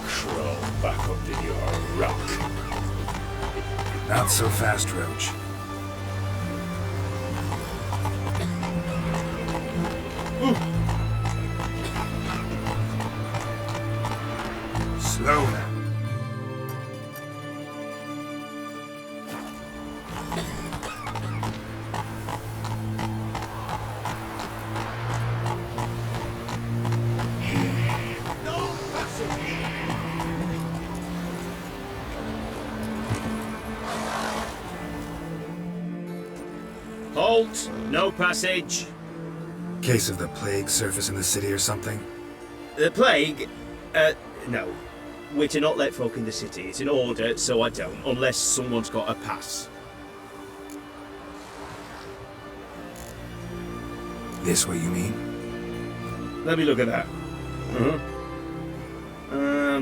Crawl back under your rock. Not so fast, Roach. Slow now. Halt! No passage. Case of the plague surface in the city or something? The plague? No. We're to not let folk in the city. It's an order, so I don't, unless someone's got a pass. This what you mean? Let me look at that.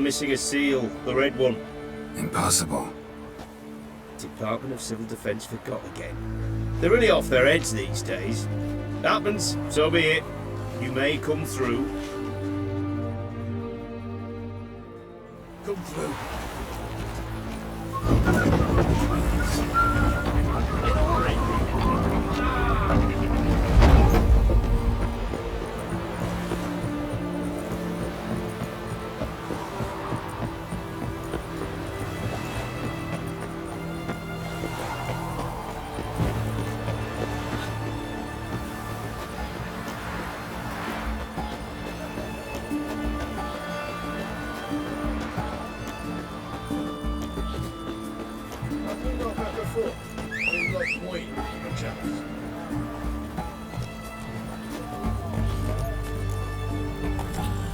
Missing a seal, the red one. Impossible. Department of Civil Defence forgot again. They're really off their heads these days. Happens, so be it. You may come through. Come through.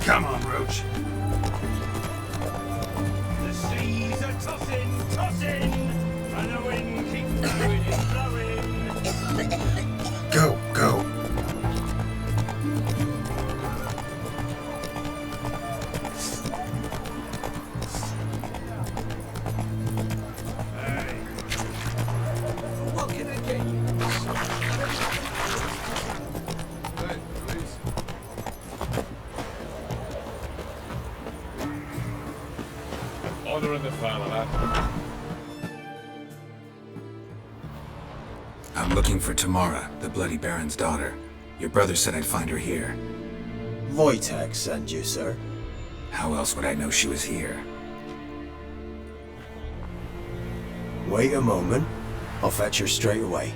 Come on, Roach. The seas are tossing, tossing, and the wind keeps blowing and blowing. Go, go. What can I get you? Order in the file, lad. I'm looking for Tamara, the Bloody Baron's daughter. Your brother said I'd find her here. Wojtek sent you, sir. How else would I know she was here? Wait a moment. I'll fetch her straight away.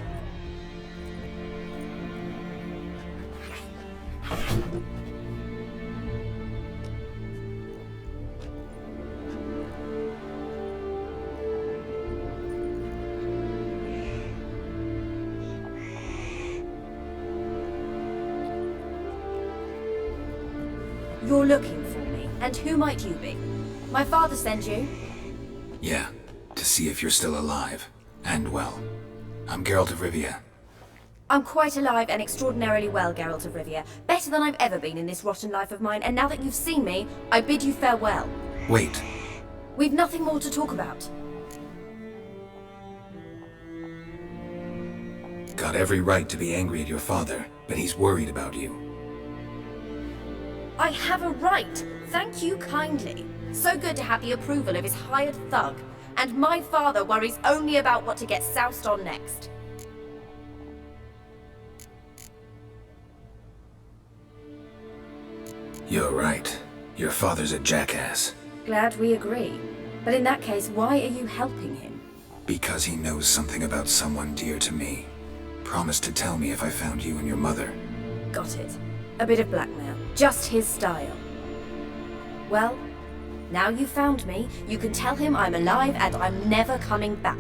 You're looking for me, and who might you be? My father sent you? Yeah, to see if you're still alive. And well. I'm Geralt of Rivia. I'm quite alive and extraordinarily well, Geralt of Rivia. Better than I've ever been in this rotten life of mine, and now that you've seen me, I bid you farewell. Wait. We've nothing more to talk about. Got every right to be angry at your father, but he's worried about you. I have a right. Thank you kindly. So good to have the approval of his hired thug. And my father worries only about what to get soused on next. You're right. Your father's a jackass. Glad we agree. But in that case, why are you helping him? Because he knows something about someone dear to me. Promised to tell me if I found you and your mother. Got it. A bit of blackmail. Just his style. Well, now you found me, you can tell him I'm alive and I'm never coming back.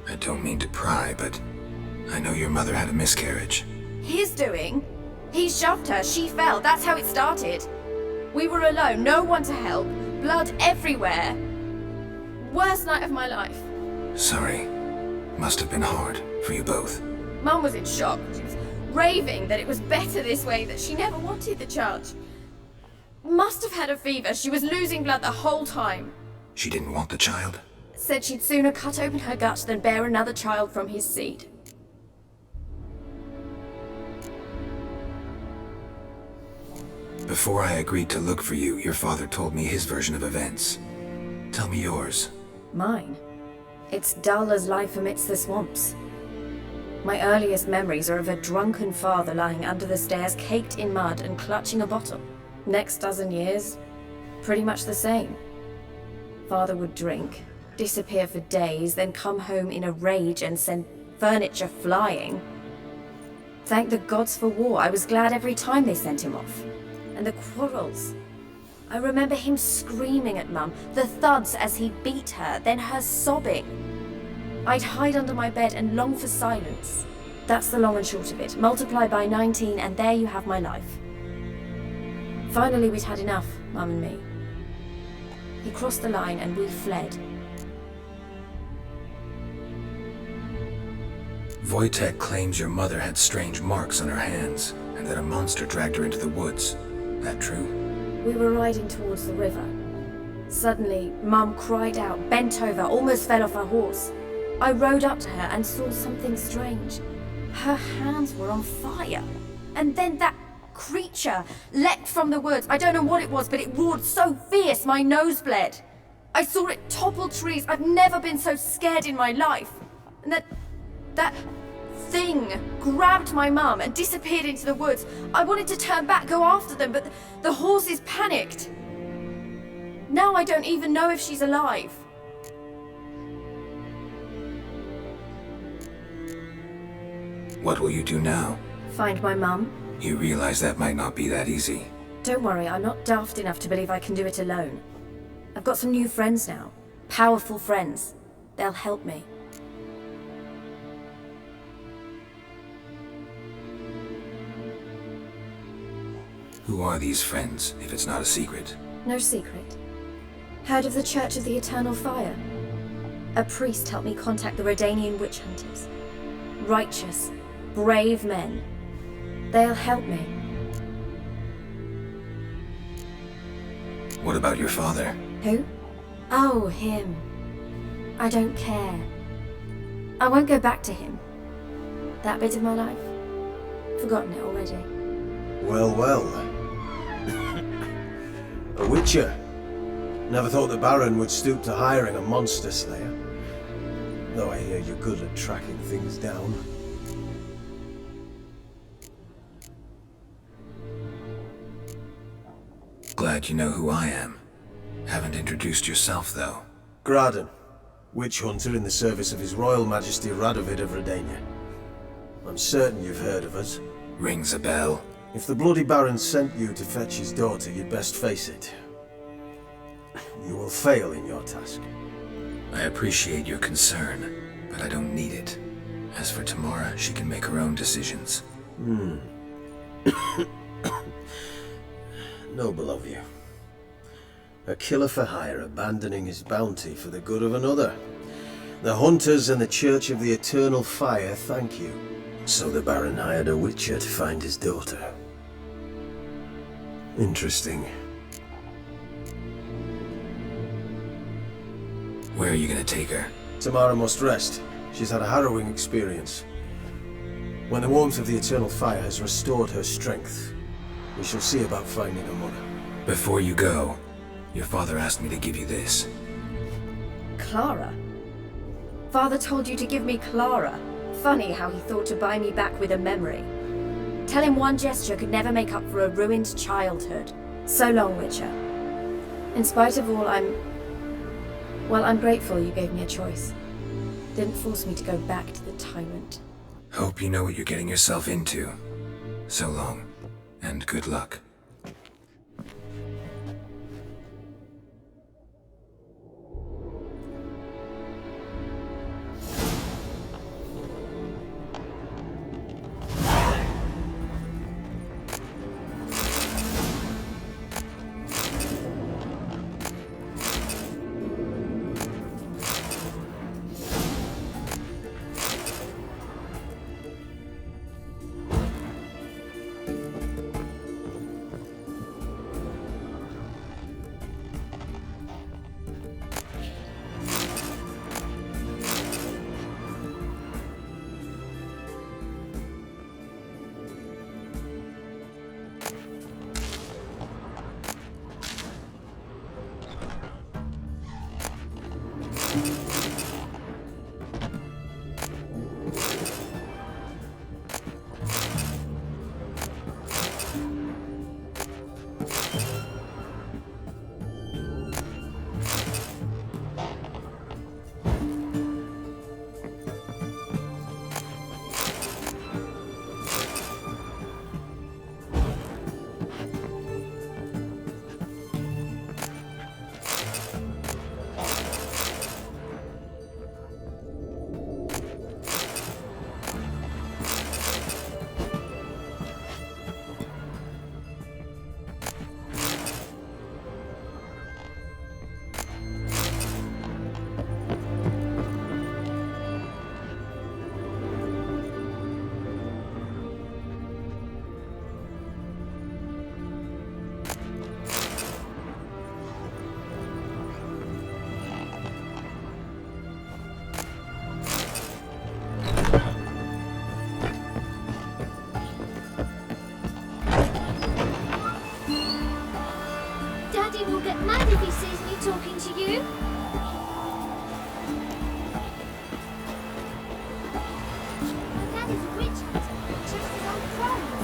I don't mean to pry, but I know your mother had a miscarriage. His doing? He shoved her, she fell, that's how it started. We were alone, no one to help, blood everywhere. Worst night of my life. Sorry. Must have been hard for you both. Mum was in shock. She was raving that it was better this way, that she never wanted the child. Must have had a fever. She was losing blood the whole time. She didn't want the child? Said she'd sooner cut open her gut than bear another child from his seed. Before I agreed to look for you, your father told me his version of events. Tell me yours. Mine? It's dull as life amidst the swamps. My earliest memories are of a drunken father lying under the stairs, caked in mud and clutching a bottle. Next dozen years, pretty much the same. Father would drink, disappear for days, then come home in a rage and send furniture flying. Thank the gods for war. I was glad every time they sent him off. And the quarrels. I remember him screaming at Mum, the thuds as he beat her, then her sobbing. I'd hide under my bed and long for silence. That's the long and short of it. Multiply by 19 and there you have my life. Finally we'd had enough, Mum and me. He crossed the line and we fled. Wojtek claims your mother had strange marks on her hands, and that a monster dragged her into the woods. That true? We were riding towards the river. Suddenly, Mum cried out, bent over, almost fell off her horse. I rode up to her and saw something strange. Her hands were on fire. And then that creature leapt from the woods. I don't know what it was, but it roared so fierce my nose bled. I saw it topple trees. I've never been so scared in my life. And that thing grabbed my mum and disappeared into the woods. I wanted to turn back, go after them, but the horses panicked. Now I don't even know if she's alive. What will you do now? Find my mum? You realize that might not be that easy. Don't worry, I'm not daft enough to believe I can do it alone. I've got some new friends now. Powerful friends. They'll help me. Who are these friends, if it's not a secret? No secret. Heard of the Church of the Eternal Fire? A priest helped me contact the Redanian witch hunters. Righteous, brave men. They'll help me. What about your father? Who? Oh, him. I don't care. I won't go back to him. That bit of my life? Forgotten it already. Well, well. A witcher. Never thought the Baron would stoop to hiring a monster slayer. Though I hear you're good at tracking things down. Glad you know who I am. Haven't introduced yourself, though. Graden, witch hunter in the service of His Royal Majesty Radovid of Redania. I'm certain you've heard of us. Rings a bell. If the Bloody Baron sent you to fetch his daughter, you'd best face it. You will fail in your task. I appreciate your concern, but I don't need it. As for Tamara, she can make her own decisions. Noble of you. A killer for hire abandoning his bounty for the good of another. The hunters and the Church of the Eternal Fire thank you. So the Baron hired a witcher to find his daughter. Interesting. Where are you gonna take her? Tamara must rest. She's had a harrowing experience. When the warmth of the Eternal Fire has restored her strength, we shall see about finding her mother. Before you go, your father asked me to give you this. Clara? Father told you to give me Clara. Funny how he thought to buy me back with a memory. Tell him one gesture could never make up for a ruined childhood. So long, Witcher. In spite of all, I'm grateful you gave me a choice. Didn't force me to go back to the tyrant. Hope you know what you're getting yourself into. So long, and good luck. He's a witch hunter, just his old friends.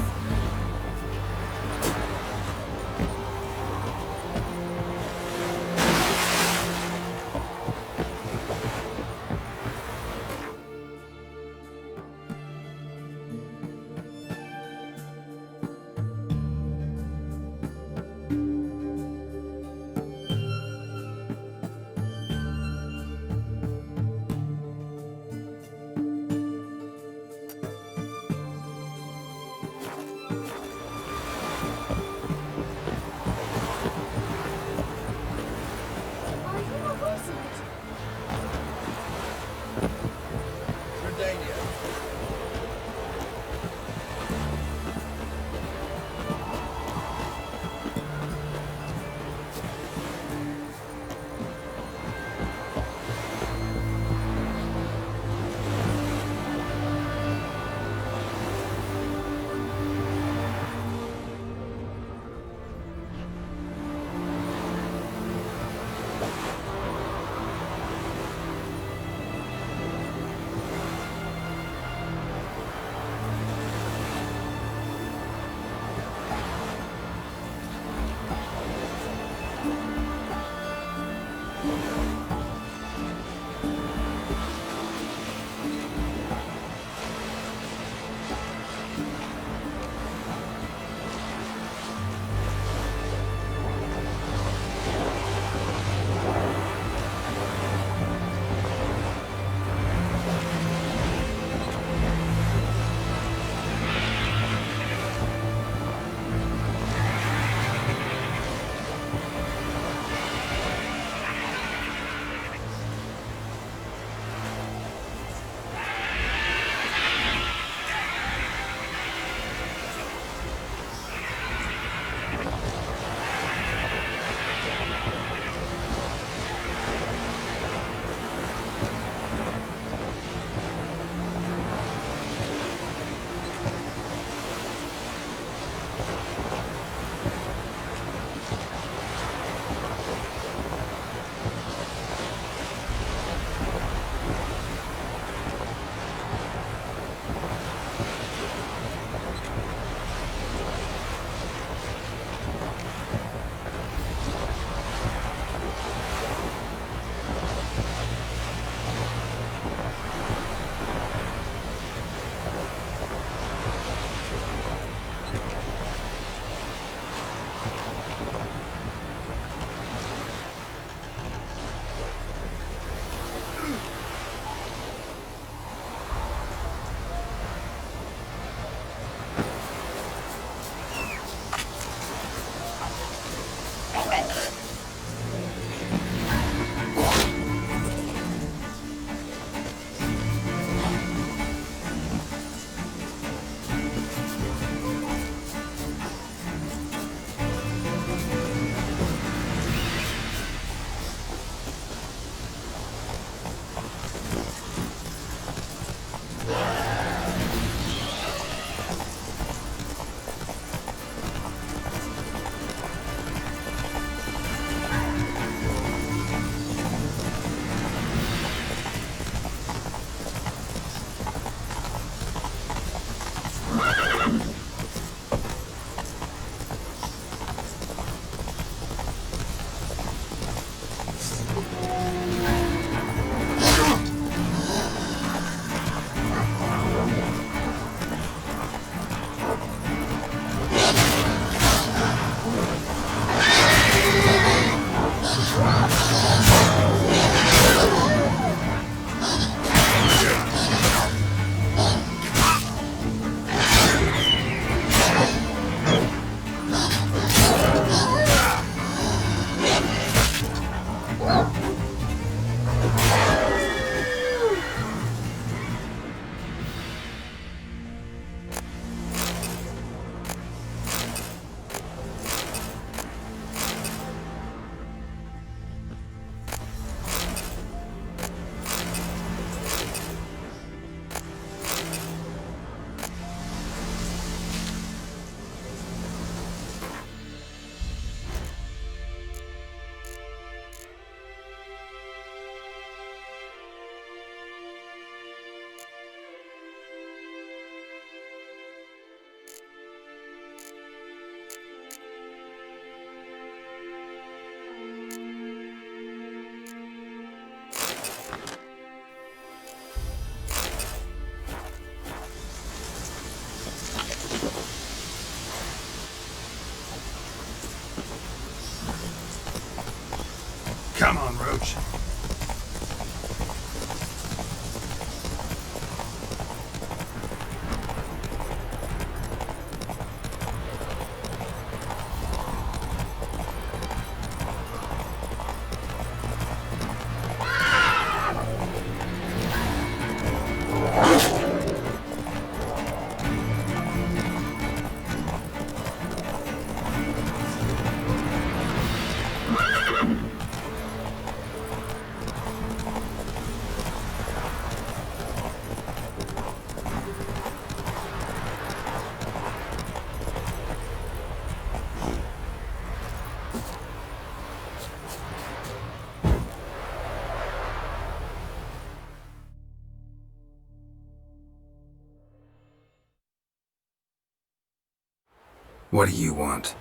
What do you want?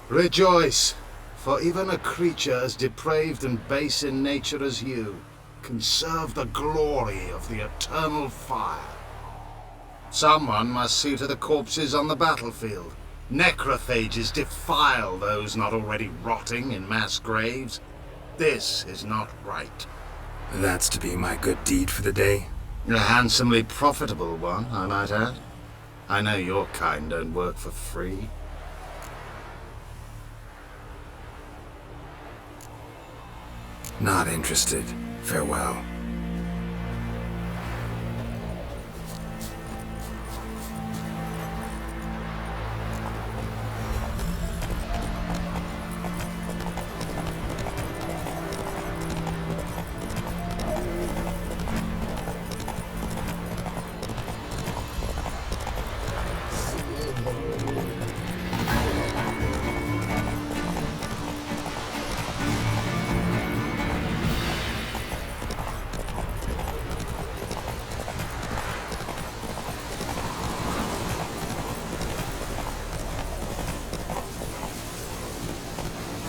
Rejoice, for even a creature as depraved and base in nature as you can serve the glory of the eternal fire. Someone must see to the corpses on the battlefield. Necrophages defile those not already rotting in mass graves. This is not right. That's to be my good deed for the day? A handsomely profitable one, I might add. I know your kind don't work for free. Not interested. Farewell.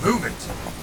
Move it!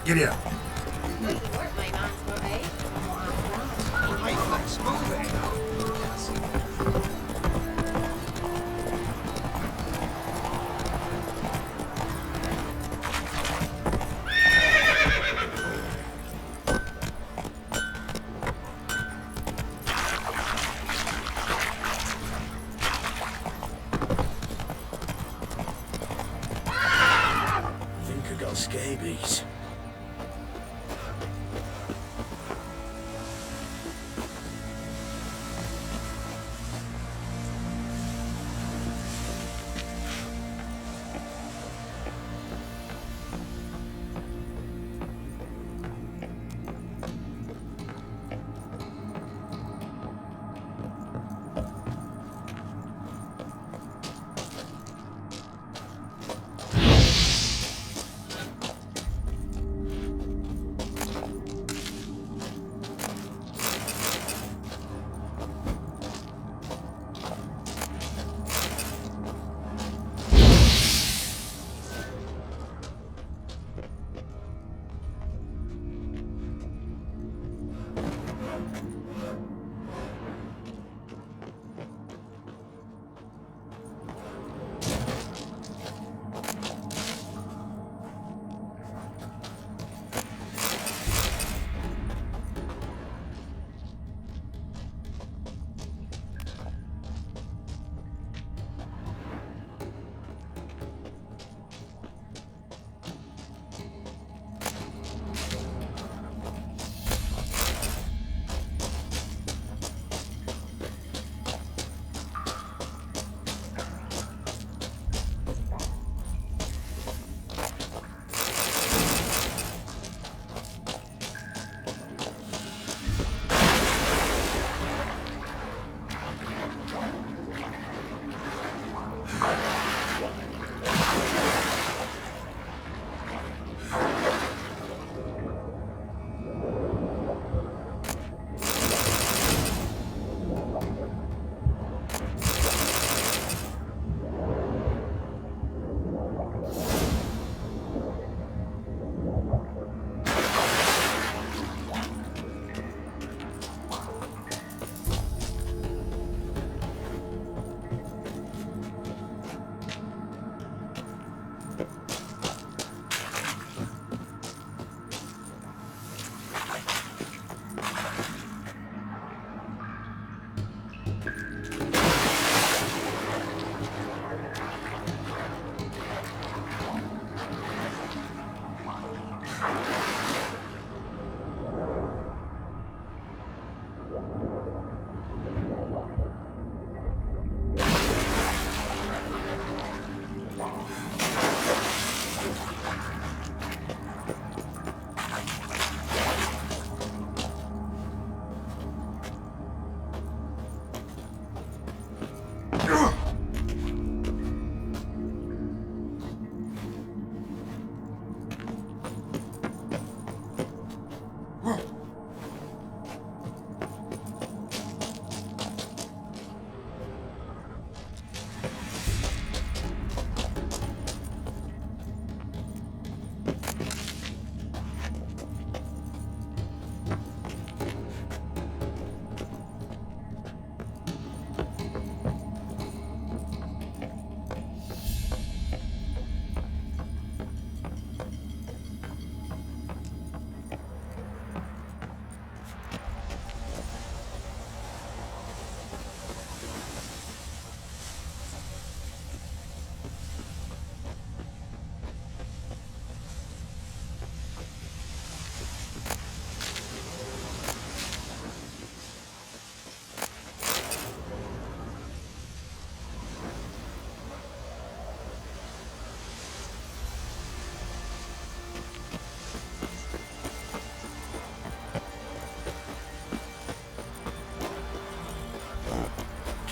Giddy up. Think I got scabies.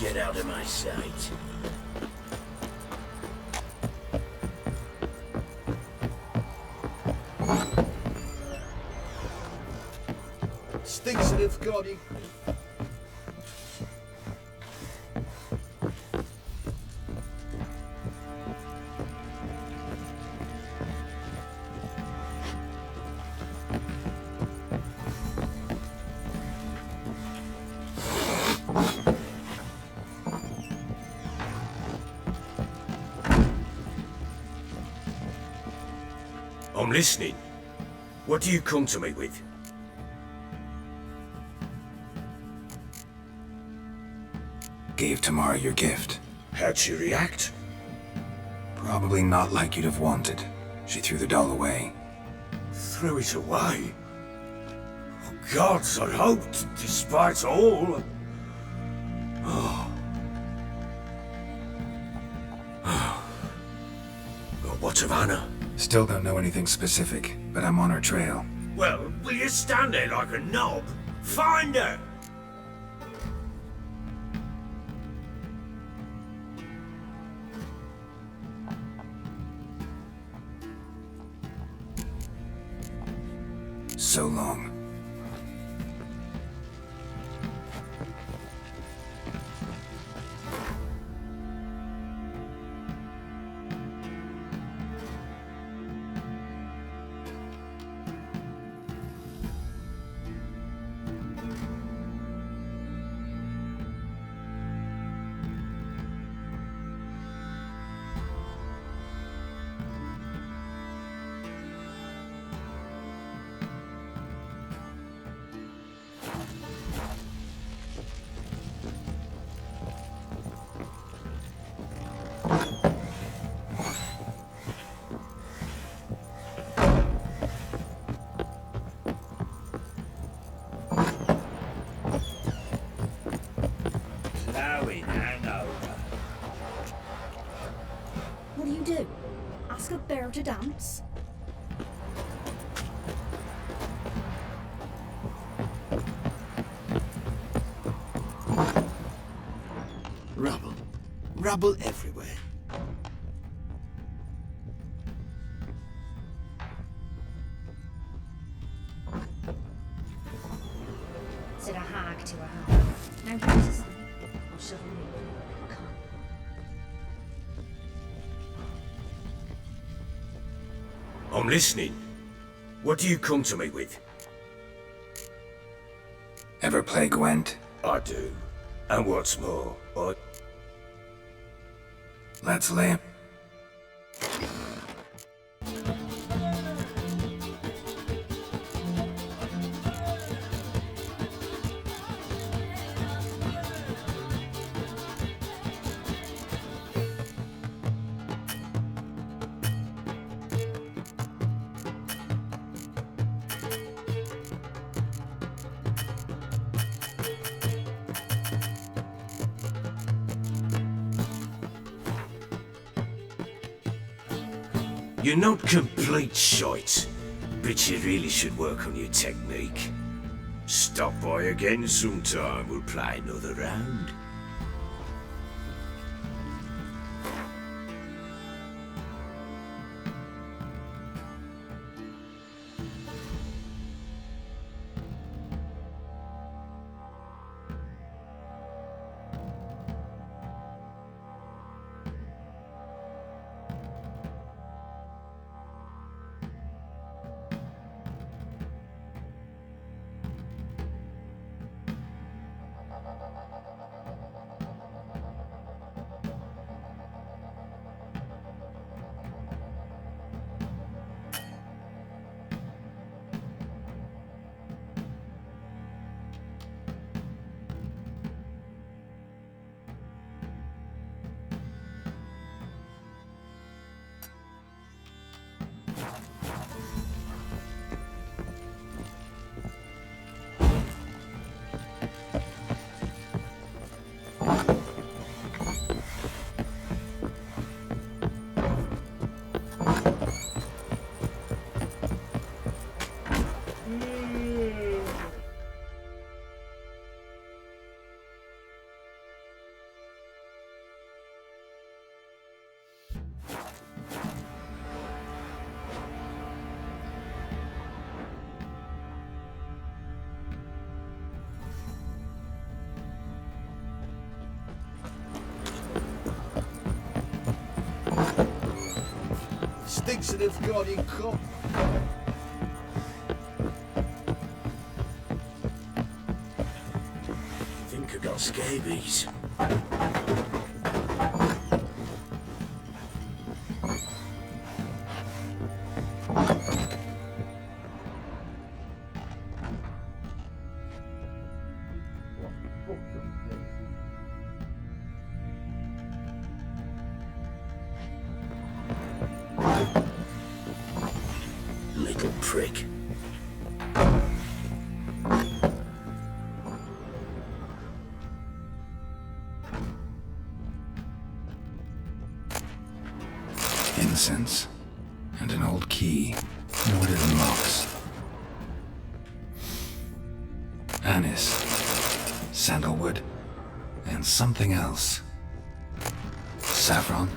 Get out of my sight. Stinks it if God. I'm listening. What do you come to me with? Gave Tamara your gift. How'd she react? Probably not like you'd have wanted. She threw the doll away. Threw it away? Oh, gods, I hoped, despite all. Oh. Well, what of Anna? Still don't know anything specific, but I'm on her trail. Well, will you stand there like a knob? Find her! So long. Plowing hangover. What do you do? Ask a bear to dance? Rubble. Rubble everywhere. Said a hag to a hag. Now give us a sign. I'll shovel you. Come. I'm listening. What do you come to me with? Ever play Gwent? I do. And what's more, Let's lay him. You're not complete shite, but you really should work on your technique. Stop by again sometime, we'll play another round. elixir of God in cup. Think I got scabies. Little prick. Incense and an old key. And what it unlocks. Anise, sandalwood, and something else. Saffron.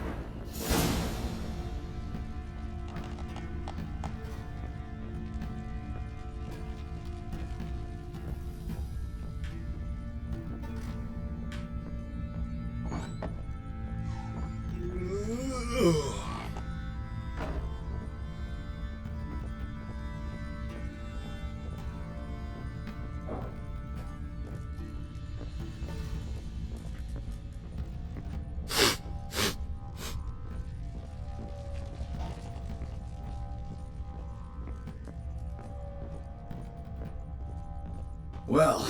Well,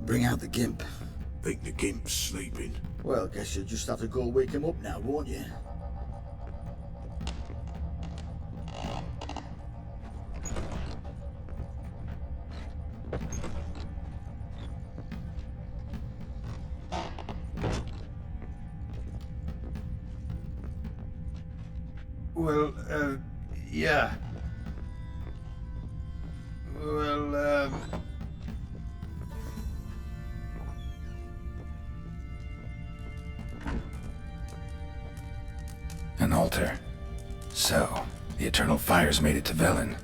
bring out the gimp. Think the gimp's sleeping. Well, guess you'll just have to go wake him up now, won't you? Well, yeah. Well, An altar. So, the Eternal Fire's made it to Velen.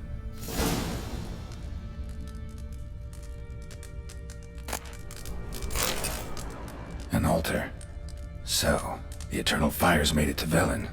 An altar. So, the Eternal Fire's made it to Velen.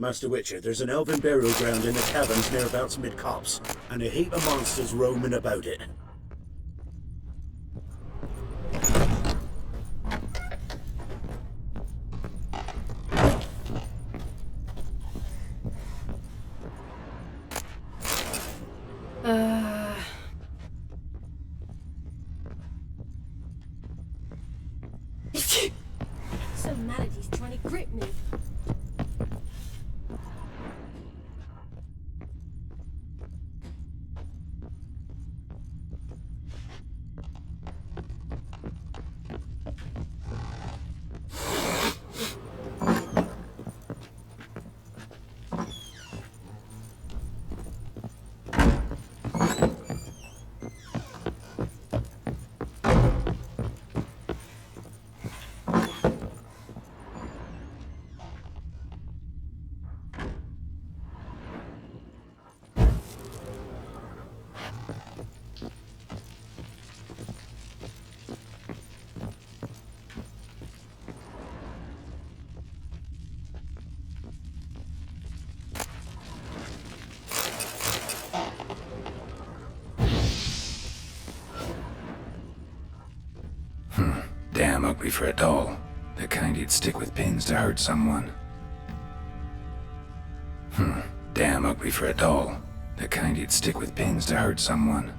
Master Witcher, there's an elven burial ground in the caverns nearabouts mid-copse, and a heap of monsters roaming about it. Some malady's trying to grip me. Damn ugly for a doll. The kind you'd stick with pins to hurt someone. Damn ugly for a doll. The kind you'd stick with pins to hurt someone.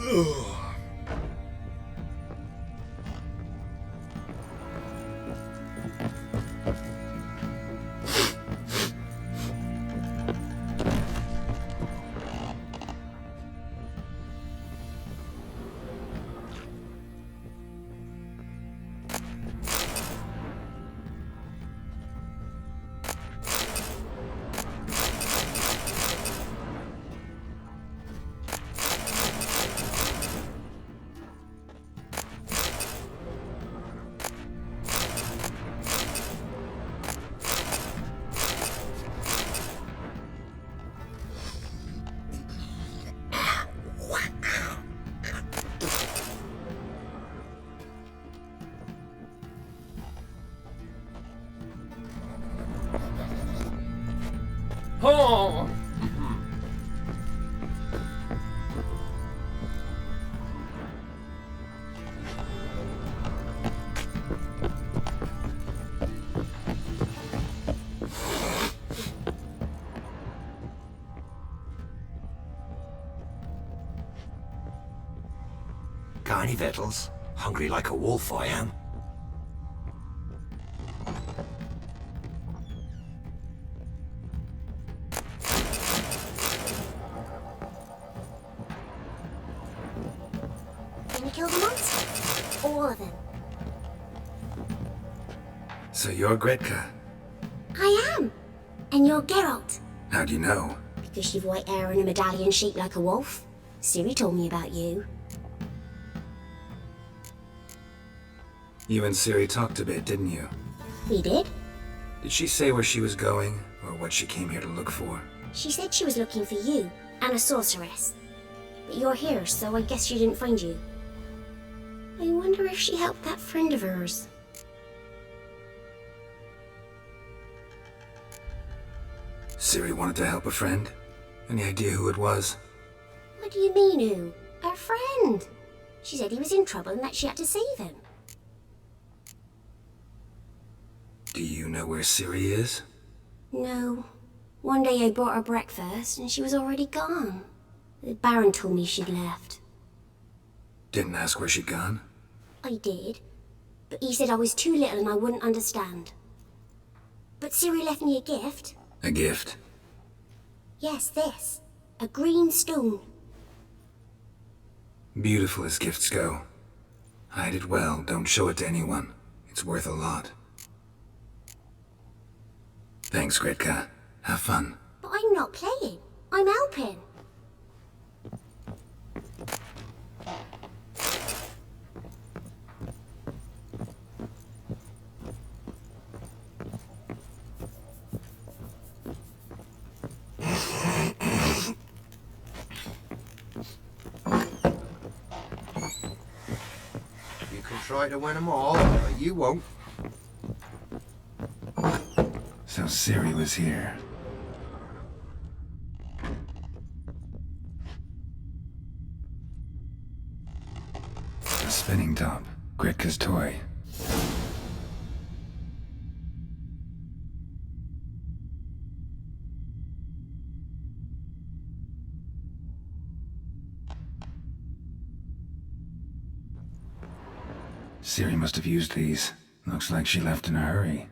Oh! Got any victuals? Hungry like a wolf, I am. Can you kill the monster? All of them. So you're Gretka. I am. And you're Geralt. How do you know? Because you've white hair and a medallion shaped like a wolf. Ciri told me about you. You and Ciri talked a bit, didn't you? We did. Did she say where she was going, or what she came here to look for? She said she was looking for you and a sorceress. But you're here, so I guess she didn't find you. I wonder if she helped that friend of hers. Ciri wanted to help a friend? Any idea who it was? What do you mean, who? Our friend. She said he was in trouble and that she had to save him. Do you know where Ciri is? No. One day I bought her breakfast and she was already gone. The Baron told me she'd left. Didn't ask where she'd gone? I did. But he said I was too little and I wouldn't understand. But Ciri left me a gift. A gift? Yes, this. A green stone. Beautiful as gifts go. Hide it well, don't show it to anyone. It's worth a lot. Thanks, Gretka. Have fun. But I'm not playing. I'm helping. You can try to win them all, but you won't. So Ciri was here. A spinning top. Gretka's toy. Ciri must have used these. Looks like she left in a hurry.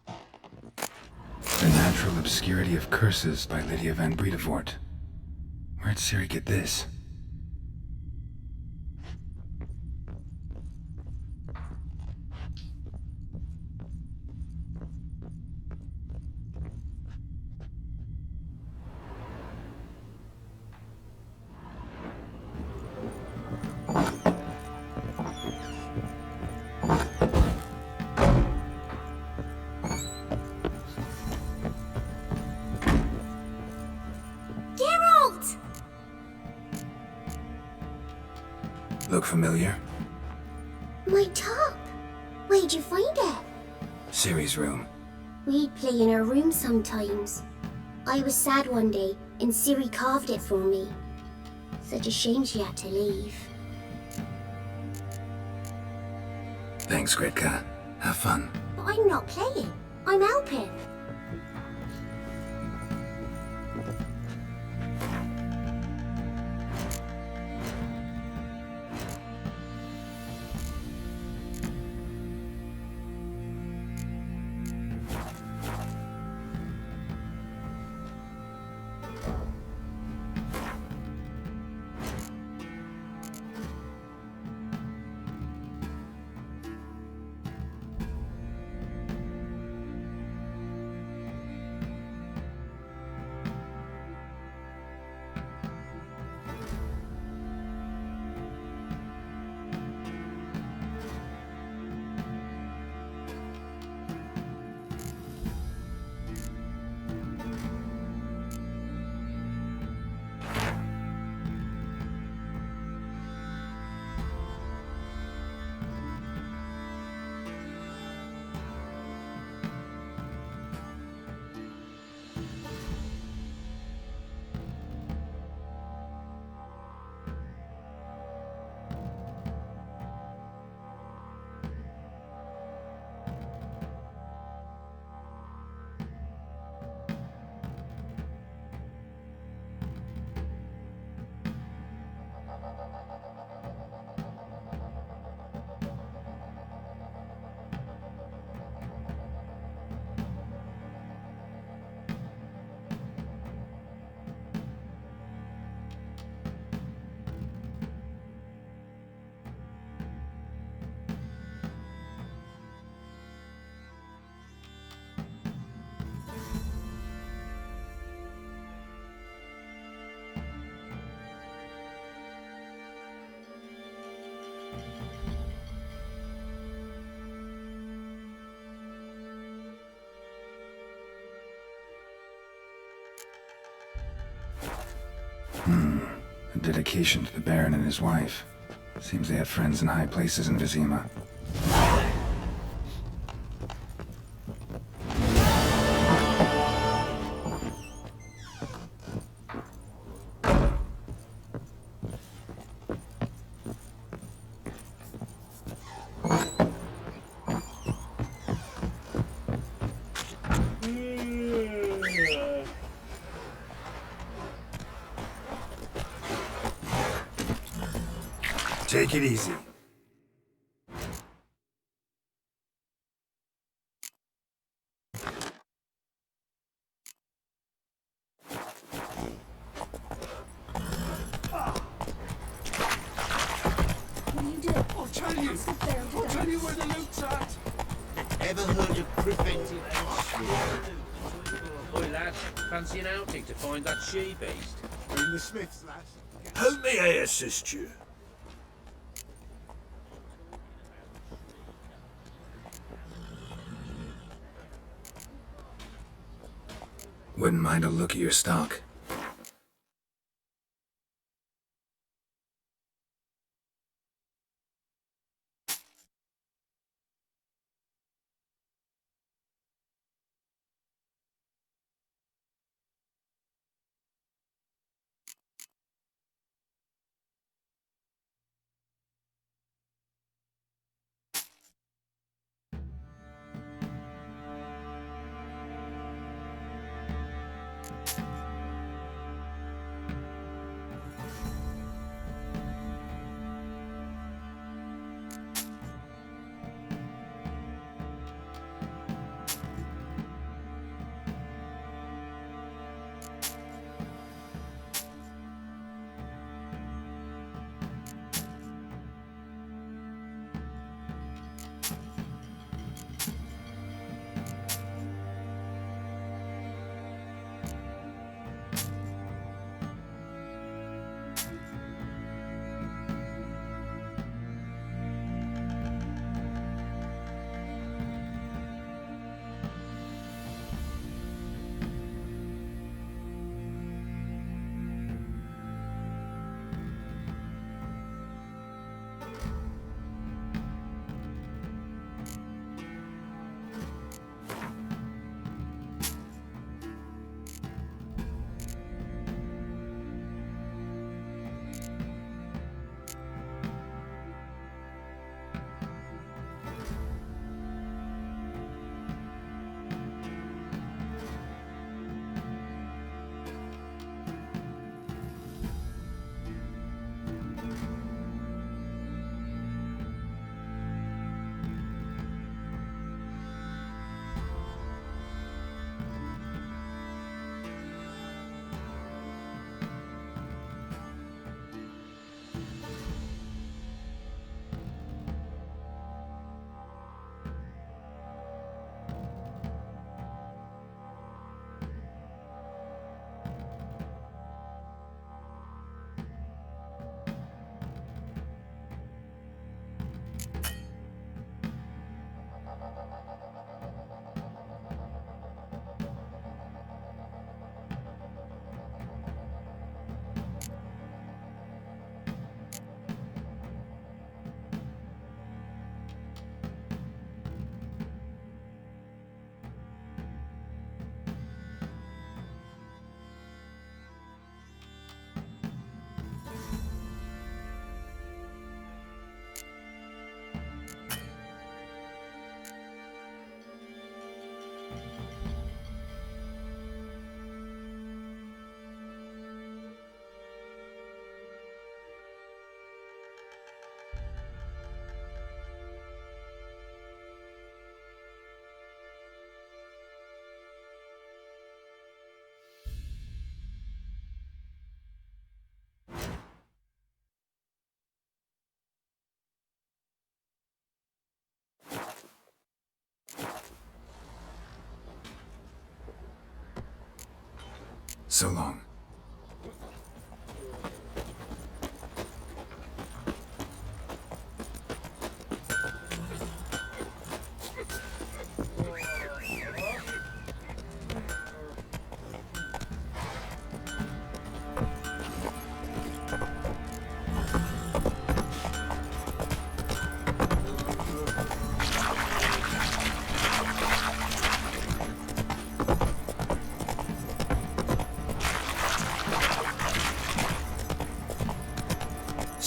The Natural Obscurity of Curses by Lydia van Bredevoort. Where'd Ciri get this? Geralt! Look familiar? My top. Where'd you find it? Ciri's room. We'd play in her room sometimes. I was sad one day, and Ciri carved it for me. Such a shame she had to leave. Thanks, Gretka. Have fun. But I'm not playing. I'm helping. A dedication to the Baron and his wife. Seems they had friends in high places in Vizima. Take it easy. What are you doing? I'll tell you. I'll tell you where the loot's at. Ever heard of preventive Boy, lad, fancy an outing to find that she-beast? We're in the Smiths, lads. How may I assist you? Wouldn't mind a look at your stock. So long.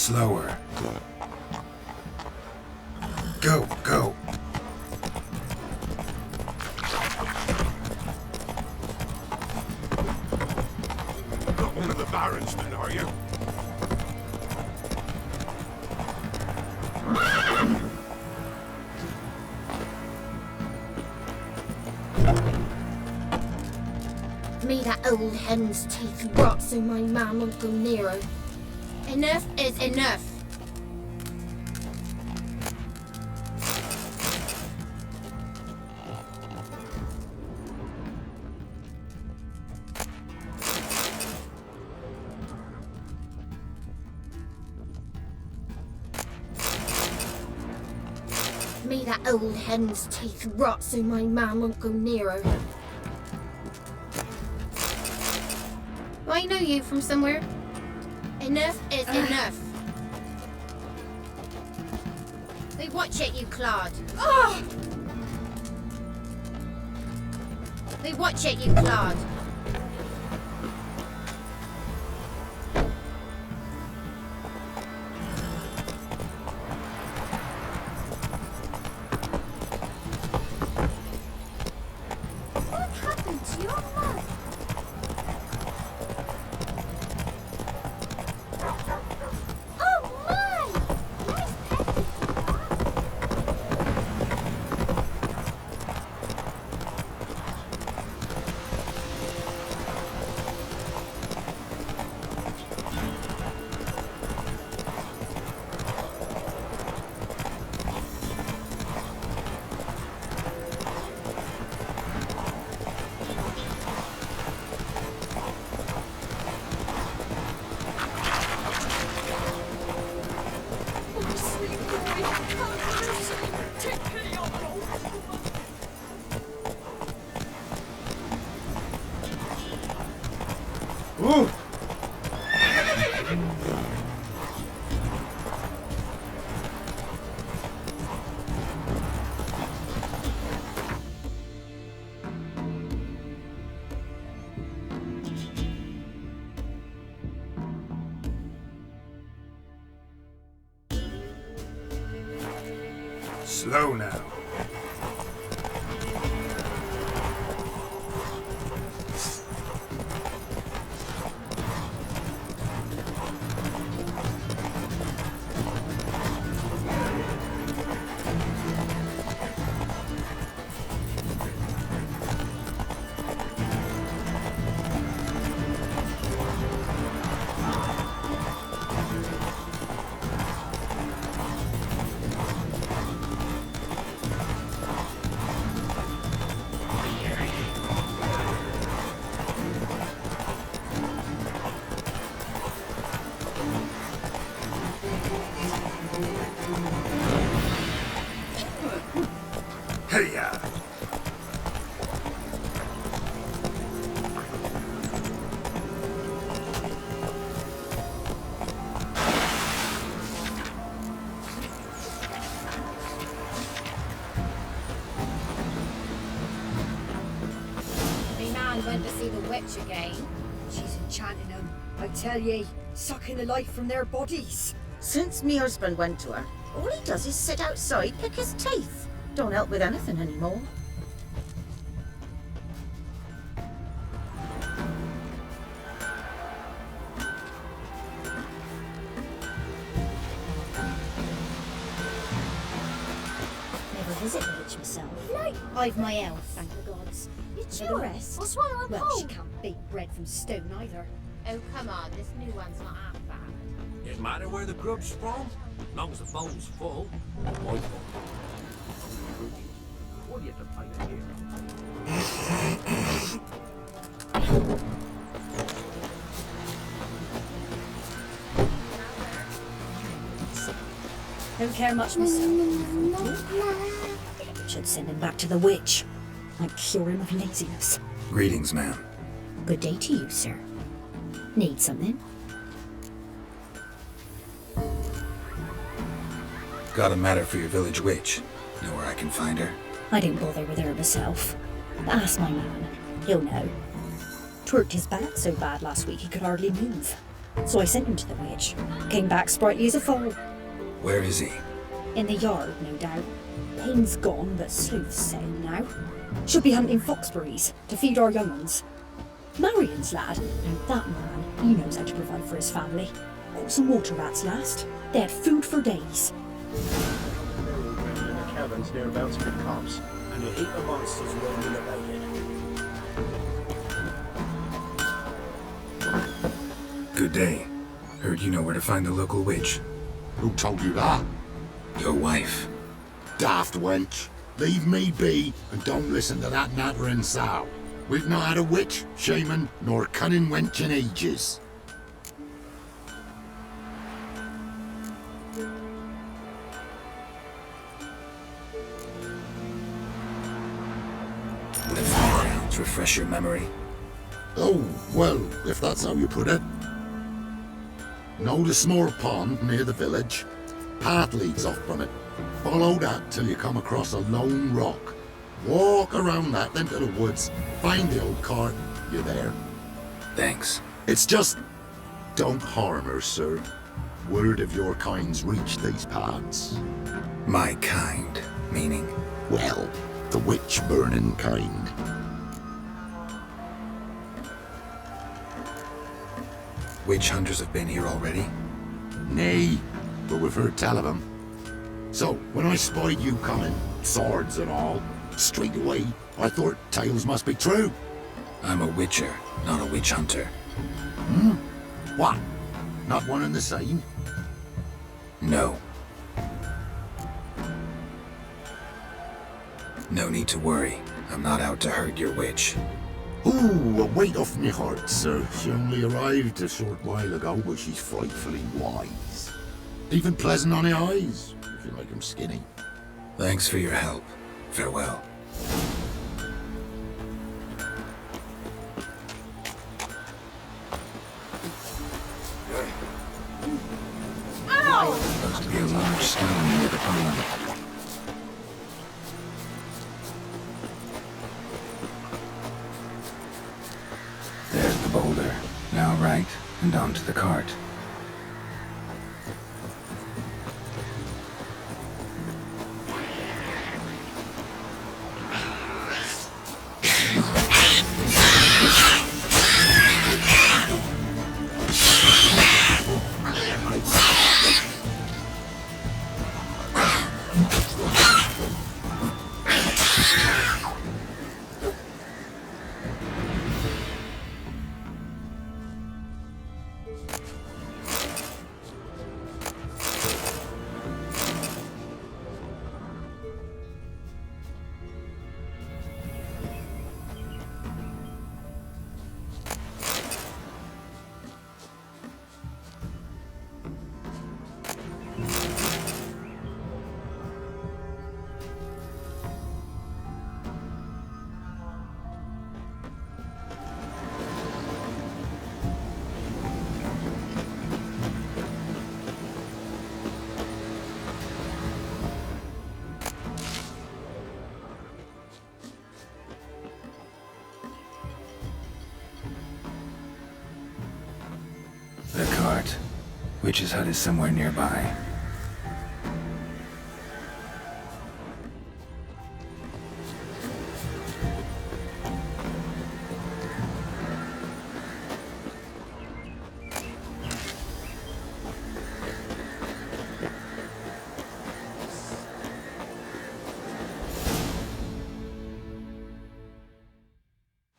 Slower. Go, go. Not one of the Baron's men, are you? May that old hen's teeth rot so my man won't go near her. Enough is enough. May that old hen's teeth rot so my man won't go near her. I know you from somewhere. Enough is enough. Hey, watch it, you clod. Oh! Hey, watch it, you clod. What happened to your mouth? Ooh! Slow now. Hey-ya! Me man went to see the witch again. She's enchanting them. I tell ye, sucking the life from their bodies. Since me husband went to her, all he does is sit outside, pick his teeth. Don't help with anything anymore. Never visit the witch myself. No. I've my elf, thank the gods. You For the rest, I'll swallow a well, pole. she can't bake bread from stone either. Oh, come on, this new one's not half bad. Doesn't matter where the grub's from, as long as the bowl's full. My fault. What do you have to pay here? Don't care much myself. Should send him back to the witch. Might cure him of laziness. Greetings, ma'am. Good day to you, sir. Need something? Got a matter for your village witch. Know where I can find her? I didn't bother with her myself. Ask my man. He'll know. Twerked his back so bad last week he could hardly move. So I sent him to the witch. Came back sprightly as a foal. Where is he? In the yard, no doubt. Pain's gone, but Sleuth's setting now. Should be hunting foxberries to feed our young ones. Marion's lad, now that man, he knows how to provide for his family. Caught some water rats last. They had food for days. In the caverns nearabouts with cops, and a heap of monsters roaming about it. Good day. Heard you know where to find the local witch. Who told you that? Your wife. Daft wench. Leave me be and don't listen to that nattering sow. We've not had a witch, shaman, nor cunning wench in ages. Live backgrounds refresh your memory. Oh, well, if that's how you put it. Know the small pond near the village? Path leads off from it. Follow that till you come across a lone rock. Walk around that, then to the woods. Find the old cart. You're there. Thanks. It's just... don't harm her, sir. Word of your kind's reached these paths. My kind, meaning? Well, the witch-burning kind. Witch hunters have been here already? Nay, but we've heard tell of them. So, when I spied you coming, swords and all, straight away, I thought tales must be true. I'm a witcher, not a witch hunter. Hmm? What? Not one and the same? No. No need to worry. I'm not out to hurt your witch. Ooh, a weight off me heart, sir. She only arrived a short while ago, but she's frightfully wise. Even pleasant on the eyes, if you like 'em skinny. Thanks for your help. Farewell. Must be a large stone near the pond. There's the boulder. Now right, and onto the cart. The cart. Witch's hut is somewhere nearby.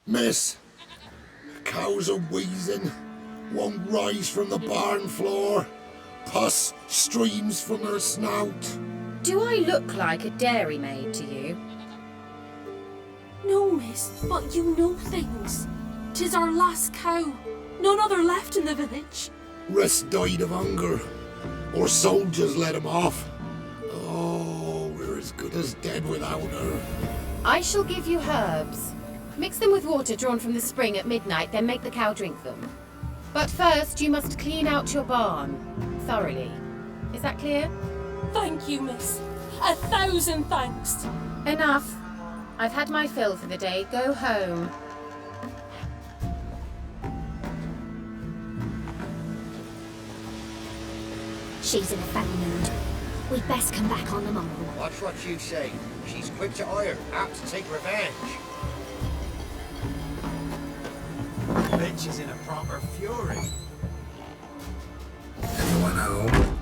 Miss, cows are wheezing. Won't rise from the barn floor. Pus streams from her snout. Do I look like a dairymaid to you? No, miss, but you know things. 'Tis our last cow. None other left in the village. Rest died of hunger. Or soldiers let him off. Oh, we're as good as dead without her. I shall give you herbs. Mix them with water drawn from the spring at midnight, then make the cow drink them. But first, you must clean out your barn. Thoroughly. Is that clear? Thank you, miss. 1,000 thanks. Enough. I've had my fill for the day. Go home. She's in a foul mood. We'd best come back on the morrow. Watch what you say. She's quick to ire, apt to take revenge. The bitch is in a proper fury. Anyone home?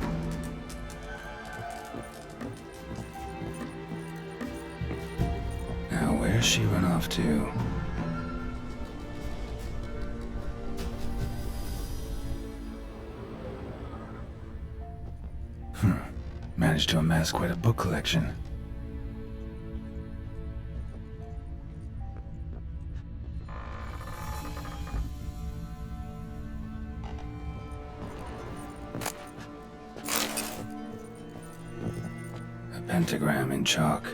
Now, where's she run off to? Managed to amass quite a book collection. A pentagram in chalk.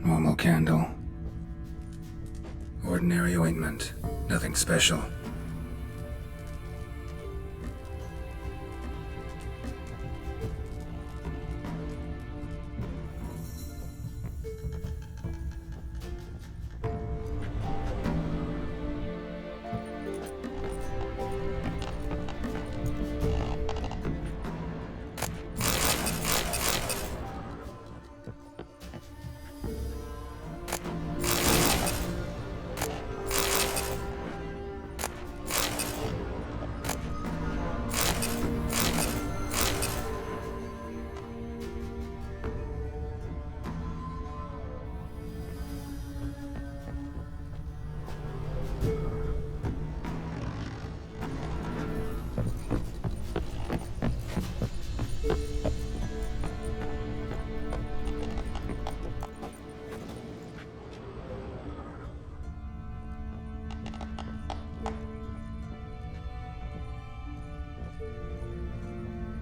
Normal candle. Ordinary ointment. Nothing special.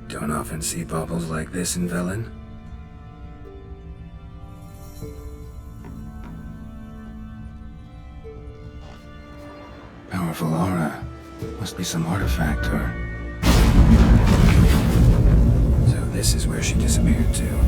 Don't often see baubles like this in Velen. Powerful aura. Must be some artifact or... So this is where she disappeared to.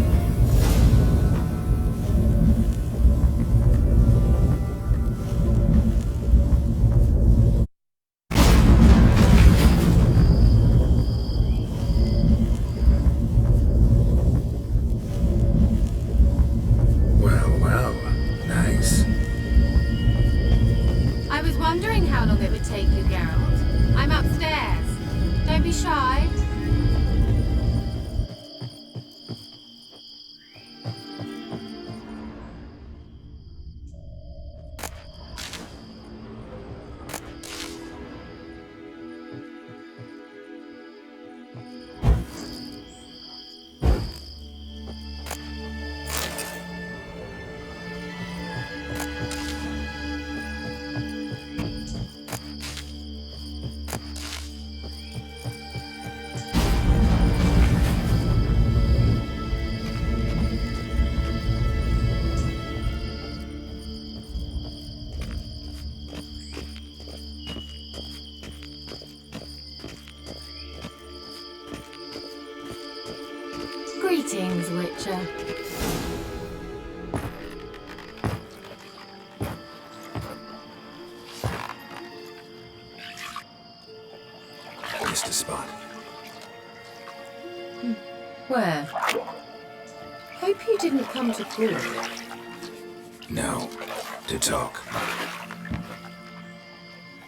Greetings, Witcher. Missed a spot. Where? Hope you didn't come to court. No. To talk.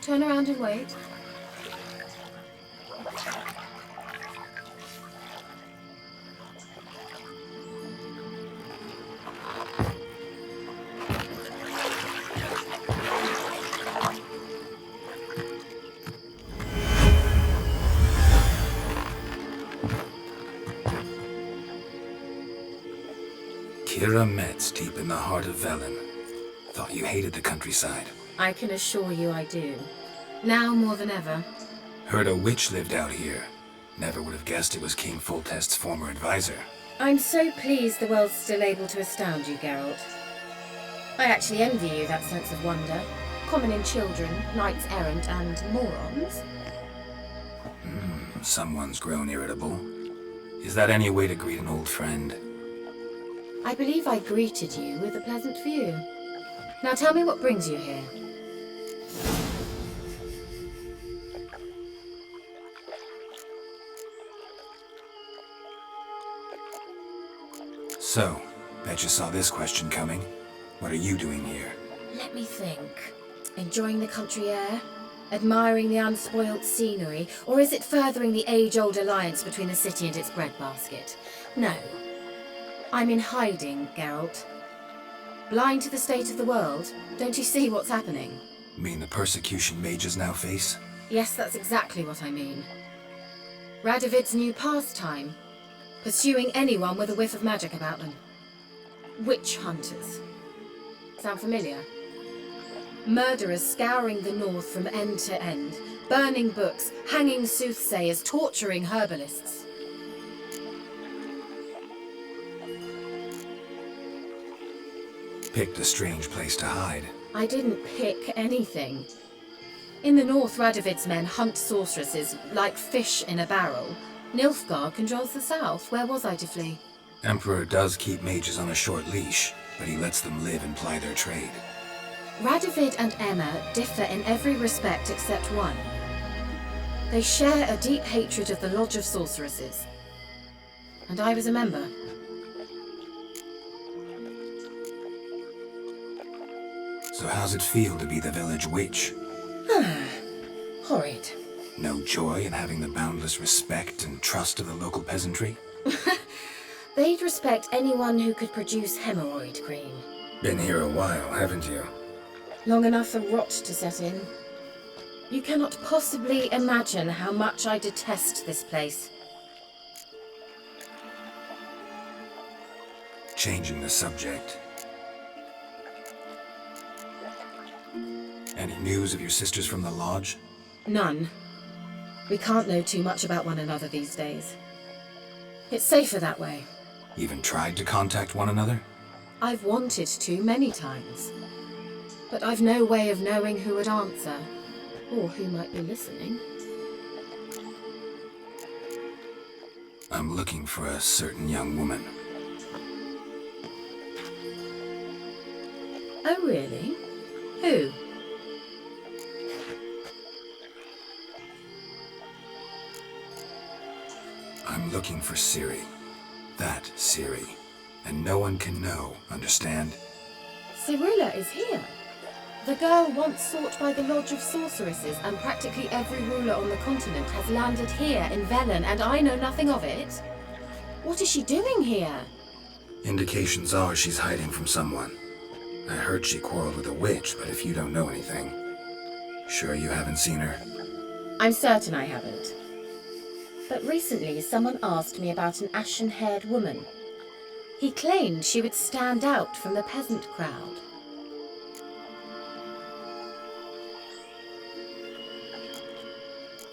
Turn around and wait. Kira Metz, deep in the heart of Velen. Thought you hated the countryside. I can assure you I do. Now more than ever. Heard a witch lived out here. Never would have guessed it was King Foltest's former advisor. I'm so pleased the world's still able to astound you, Geralt. I actually envy you that sense of wonder. Common in children, knights errant, and morons. Someone's grown irritable. Is that any way to greet an old friend? I believe I greeted you with a pleasant view. Now tell me what brings you here. So, bet you saw this question coming. What are you doing here? Let me think. Enjoying the country air? Admiring the unspoilt scenery? Or is it furthering the age-old alliance between the city and its breadbasket? No. I'm in hiding, Geralt. Blind to the state of the world? Don't you see what's happening? Mean the persecution mages now face? Yes, that's exactly what I mean. Radovid's new pastime. Pursuing anyone with a whiff of magic about them. Witch hunters. Sound familiar? Murderers scouring the north from end to end, burning books, hanging soothsayers, torturing herbalists. Picked a strange place to hide. I didn't pick anything. In the north, Radovid's men hunt sorceresses like fish in a barrel. Nilfgaard controls the south. Where was I to flee? Emperor does keep mages on a short leash, but he lets them live and ply their trade. Radovid and Emma differ in every respect except one. They share a deep hatred of the Lodge of Sorceresses. And I was a member. So how's it feel to be the village witch? Horrid. No joy in having the boundless respect and trust of the local peasantry? They'd respect anyone who could produce hemorrhoid cream. Been here a while, haven't you? Long enough for rot to set in. You cannot possibly imagine how much I detest this place. Changing the subject. Any news of your sisters from the lodge? None. We can't know too much about one another these days. It's safer that way. Even tried to contact one another? I've wanted to many times. But I've no way of knowing who would answer, or who might be listening. I'm looking for a certain young woman. Oh, really? Who? I'm looking for Ciri. That Ciri. And no one can know, understand? Cirilla is here. The girl once sought by the Lodge of Sorceresses, and practically every ruler on the continent has landed here in Velen, and I know nothing of it. What is she doing here? Indications are she's hiding from someone. I heard she quarreled with a witch, but if you don't know anything, sure you haven't seen her? I'm certain I haven't. But recently someone asked me about an ashen-haired woman. He claimed she would stand out from the peasant crowd.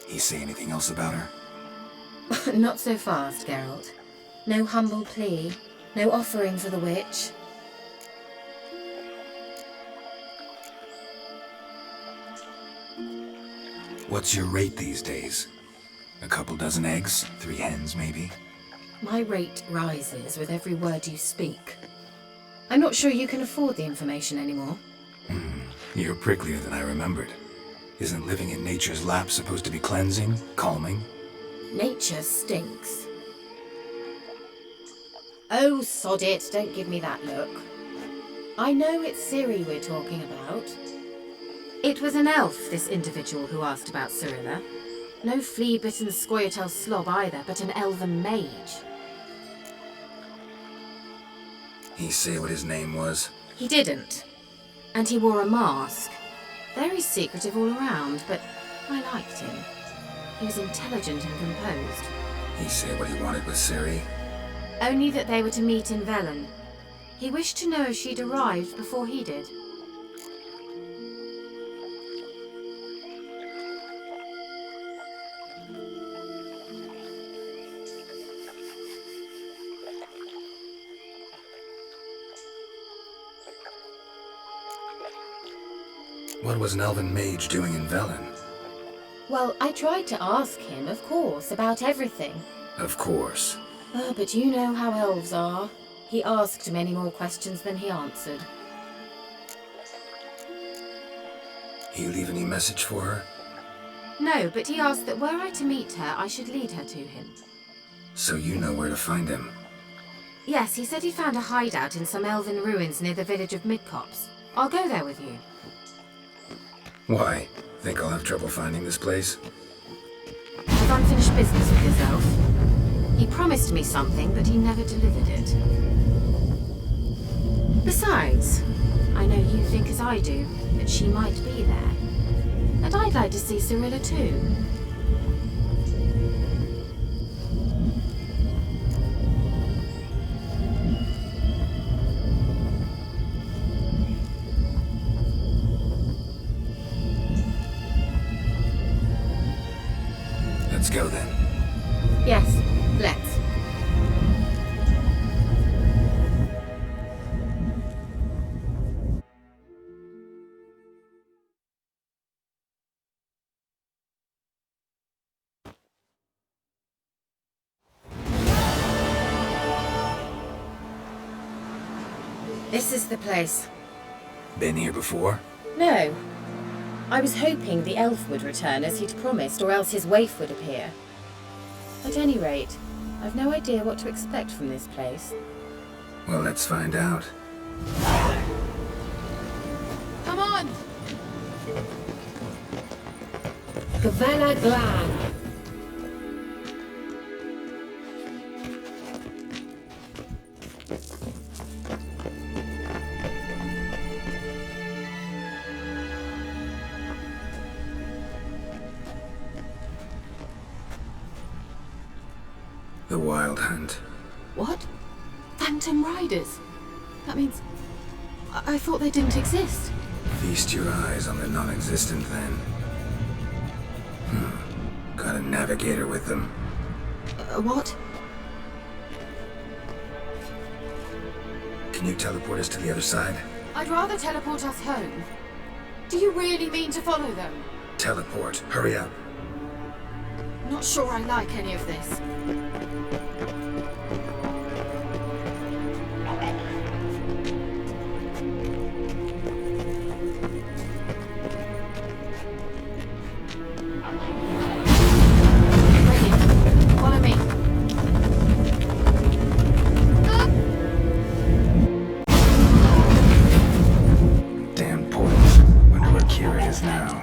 He say anything else about her? Not so fast, Geralt. No humble plea, no offering for the witch. What's your rate these days? A couple dozen eggs? 3 hens, maybe? My rate rises with every word you speak. I'm not sure you can afford the information anymore. You're pricklier than I remembered. Isn't living in nature's lap supposed to be cleansing, calming? Nature stinks. Oh, sod it, don't give me that look. I know it's Ciri we're talking about. It was an elf, this individual who asked about Cirilla. No flea-bitten Scoia'tael slob either, but an elven mage. He say what his name was? He didn't. And he wore a mask. Very secretive all around, but I liked him. He was intelligent and composed. He say what he wanted with Ciri? Only that they were to meet in Velen. He wished to know if she'd arrived before he did. What was an elven mage doing in Velen? Well, I tried to ask him, of course, about everything. Of course. Oh, but you know how elves are. He asked many more questions than he answered. You leave any message for her? No, but he asked that were I to meet her, I should lead her to him. So you know where to find him. Yes, he said he found a hideout in some elven ruins near the village of Midcopse. I'll go there with you. Why? Think I'll have trouble finding this place? I've unfinished business with this elf. He promised me something, but he never delivered it. Besides, I know you think as I do, that she might be there. And I'd like to see Cyrilla too. Let's go then. Yes, let's. This is the place. Been here before? No. I was hoping the elf would return as he'd promised, or else his waif would appear. At any rate, I've no idea what to expect from this place. Well, let's find out. Come on! Gavanna Glan. The Wild Hunt. What? Phantom Riders? That means... I thought they didn't exist. Feast your eyes on the non-existent then. Got a navigator with them. What? Can you teleport us to the other side? I'd rather teleport us home. Do you really mean to follow them? Teleport. Hurry up. Not sure I like any of this. Follow me. Damn portals. Wonder where Kira is now.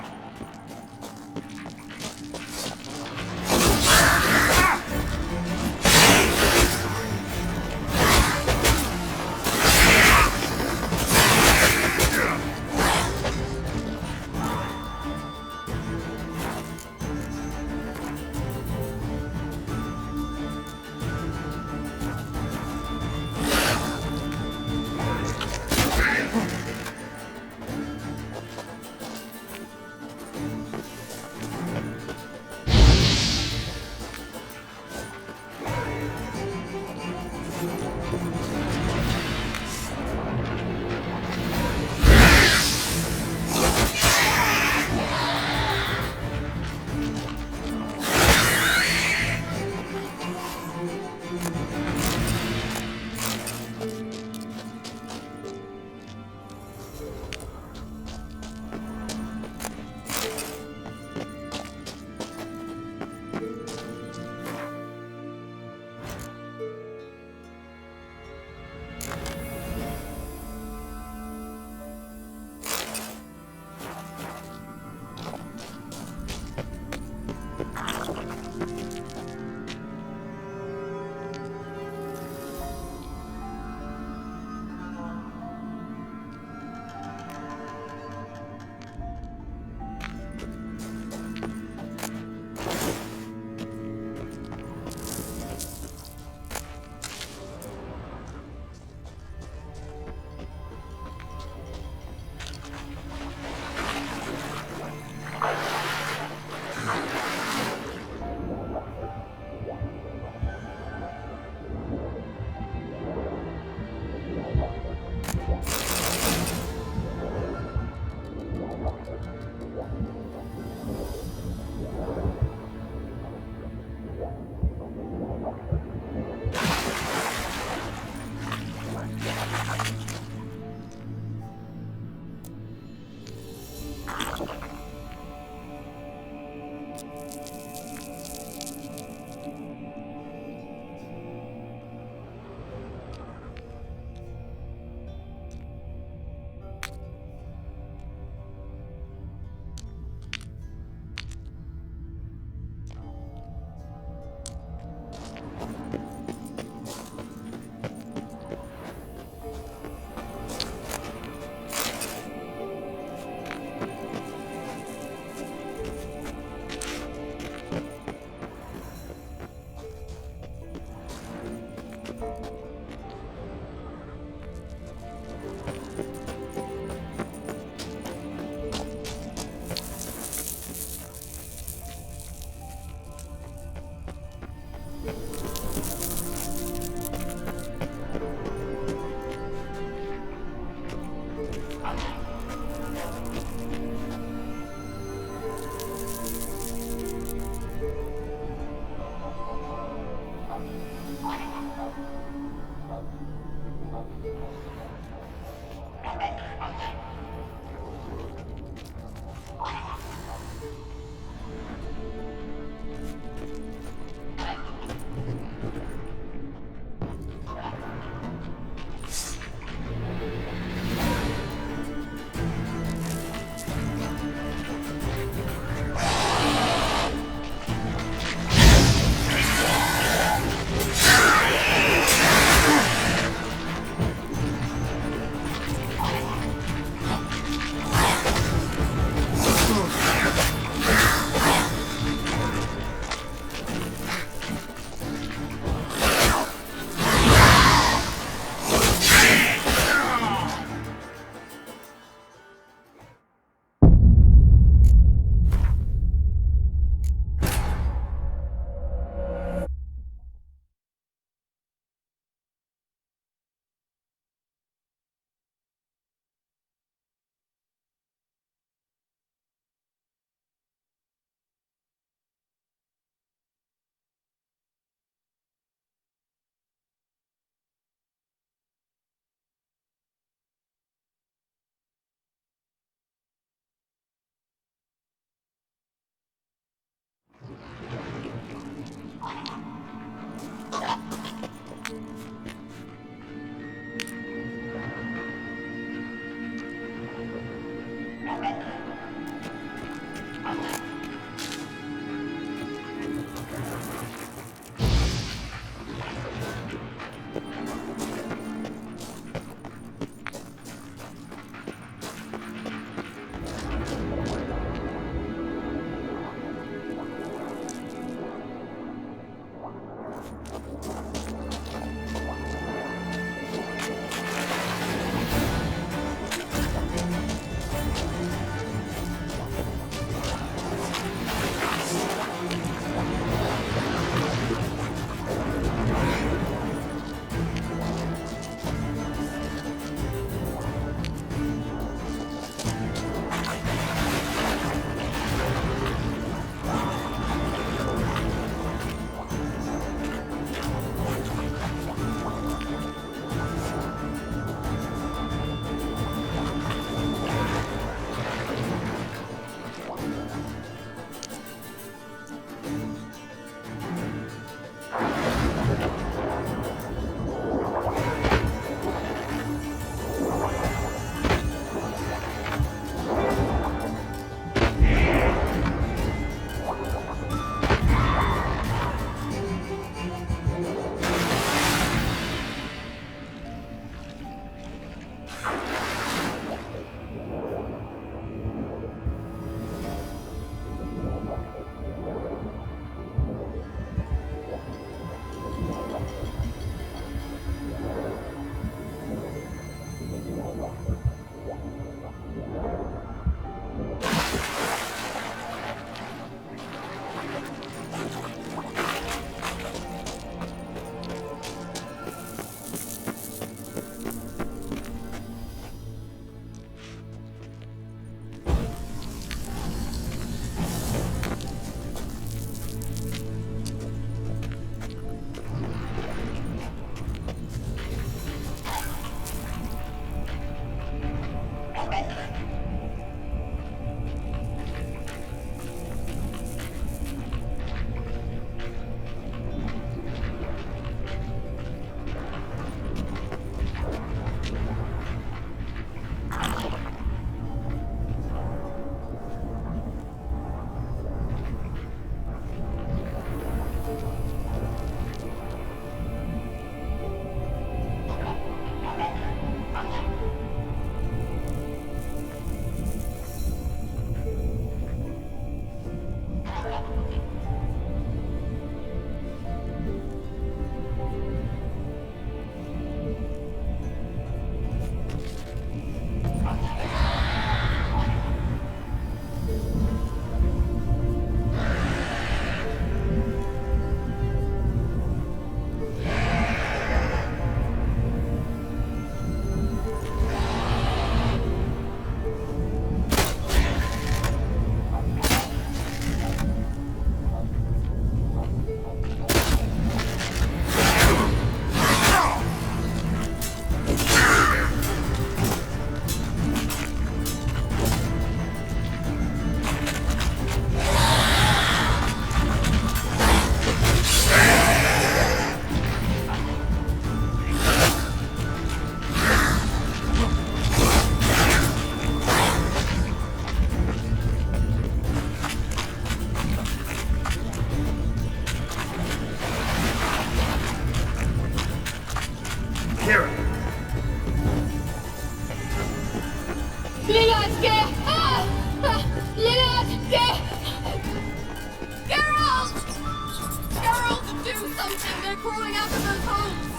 crawling out of those holes!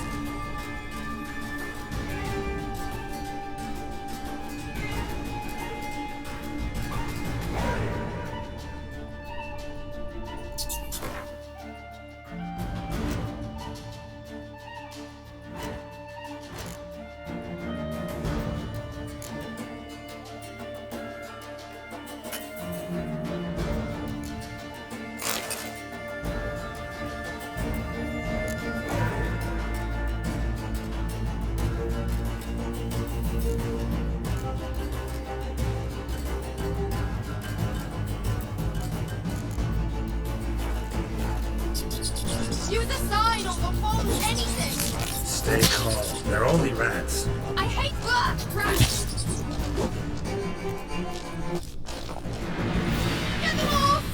Use a sign or the phone, anything! Stay calm. They're only rats. I hate rats! Get them off!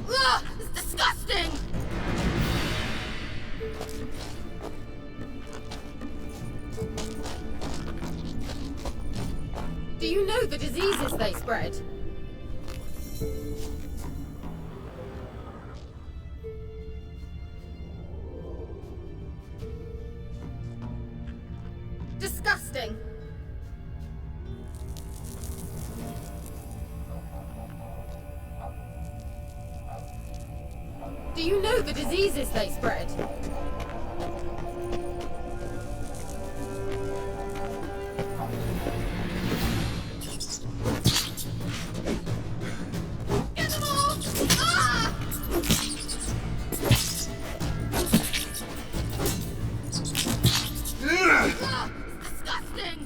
Ugh, it's disgusting! Do you know the diseases they spread? Disgusting! Do you know the diseases they spread? Get them off! Ah! Ugh, disgusting!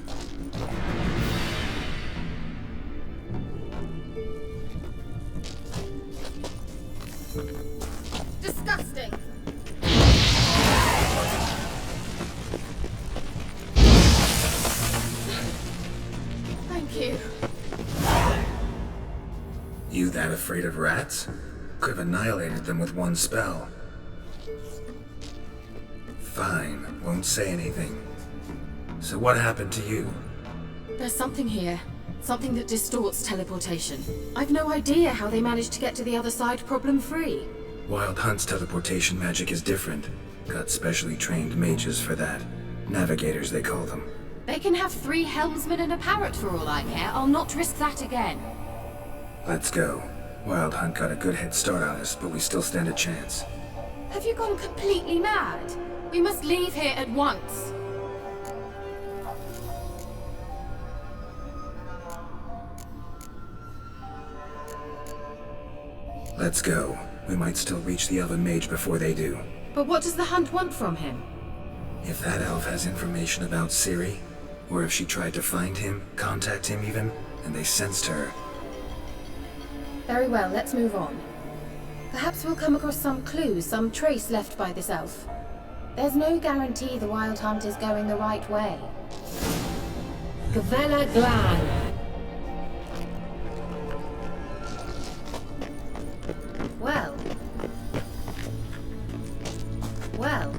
Disgusting! Thank you. You that afraid of rats? Could have annihilated them with one spell. Fine, won't say anything. So what happened to you? There's something here. Something that distorts teleportation. I've no idea how they managed to get to the other side problem-free. Wild Hunt's teleportation magic is different. Got specially trained mages for that. Navigators, they call them. They can have 3 helmsmen and a parrot for all I care. I'll not risk that again. Let's go. Wild Hunt got a good head start on us, but we still stand a chance. Have you gone completely mad? We must leave here at once. Let's go. We might still reach the Elven Mage before they do. But what does the Hunt want from him? If that elf has information about Ciri, or if she tried to find him, contact him even, and they sensed her. Very well, let's move on. Perhaps we'll come across some clues, some trace left by this elf. There's no guarantee the Wild Hunt is going the right way. Gavella Glan. Well. Well.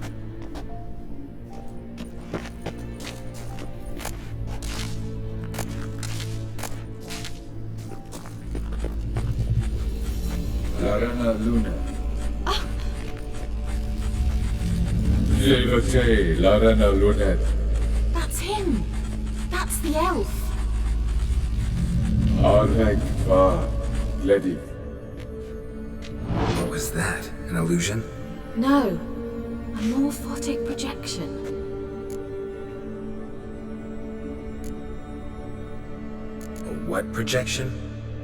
Larana Luna. Silvete, Larana Lunet. That's him! That's the elf! Arheg Va Gledi. What was that? An illusion? No. A morphotic projection. A what projection?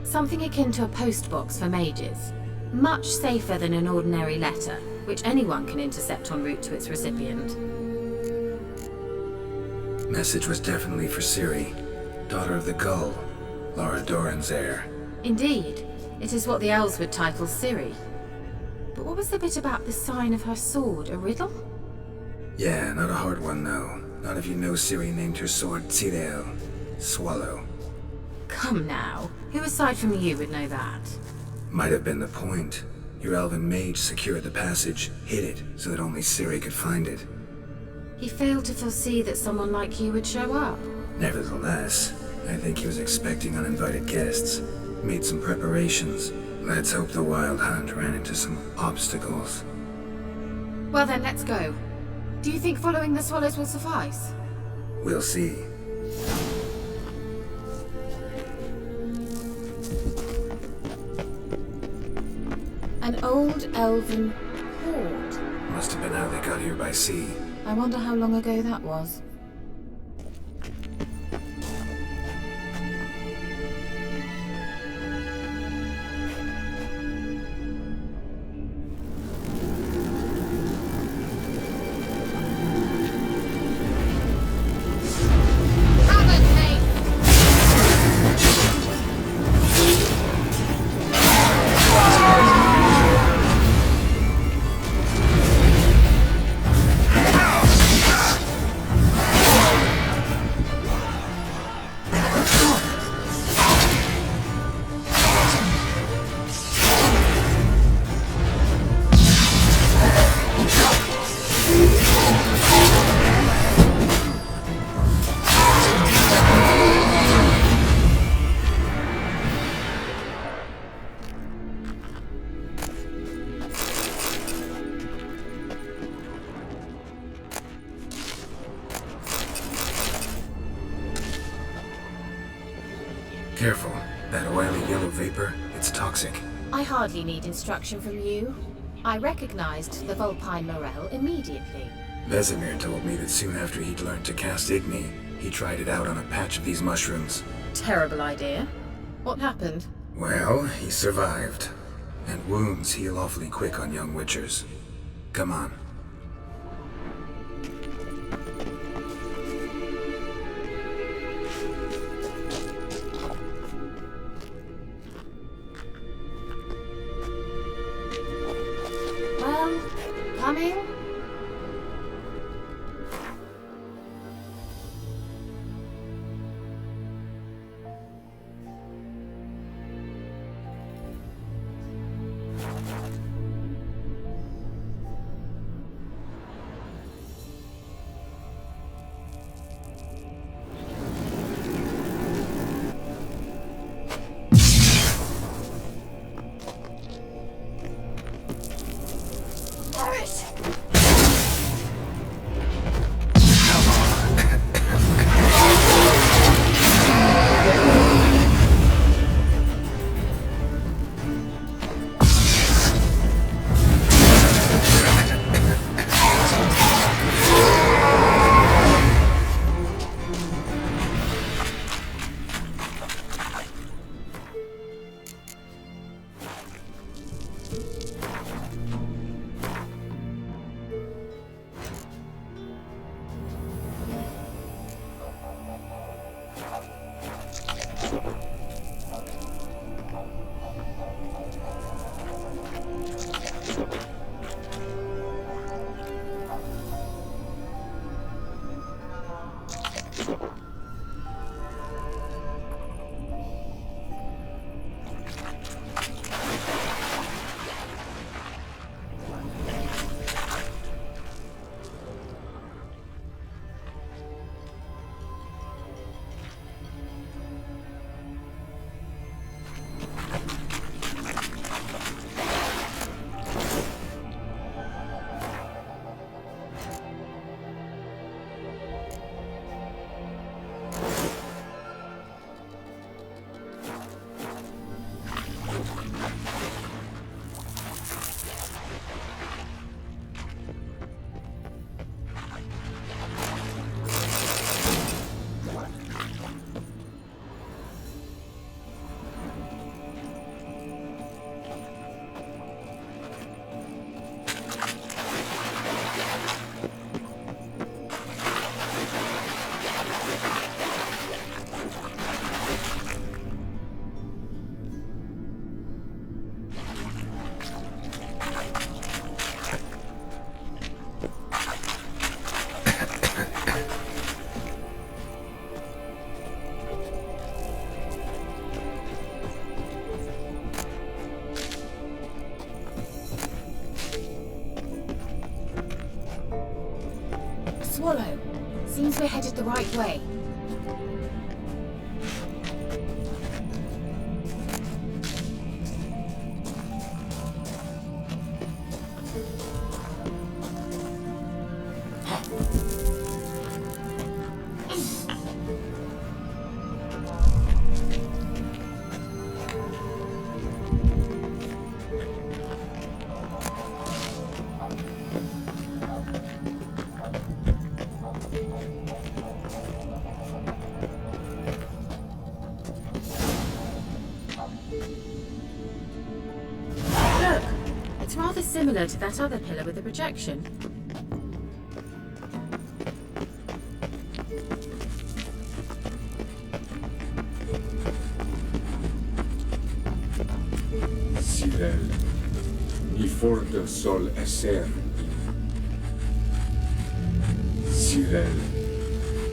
Something akin to a postbox for mages. Much safer than an ordinary letter, which anyone can intercept en route to its recipient. Message was definitely for Ciri, daughter of the Gull, Lara Doran's heir. Indeed. It is what the elves would title Ciri. But what was the bit about the sign of her sword? A riddle? Yeah, not a hard one though. Not if you know Ciri named her sword Tirel, Swallow. Come now. Who aside from you would know that? Might have been the point. Your elven mage secured the passage, hid it, so that only Ciri could find it. He failed to foresee that someone like you would show up. Nevertheless, I think he was expecting uninvited guests. Made some preparations. Let's hope the Wild Hunt ran into some obstacles. Well then, let's go. Do you think following the swallows will suffice? We'll see. An old elven hoard. Must have been how they got here by sea. I wonder how long ago that was. Careful. That oily yellow vapor, it's toxic. I hardly need instruction from you. I recognized the Vulpine Morel immediately. Vesemir told me that soon after he'd learned to cast Igni, he tried it out on a patch of these mushrooms. Terrible idea. What happened? Well, he survived. And wounds heal awfully quick on young witchers. Come on. Well, coming? Swallow. Seems we're headed the right way. similar to that other pillar with the projection. Sirel, ni forte sol esser. Sirel,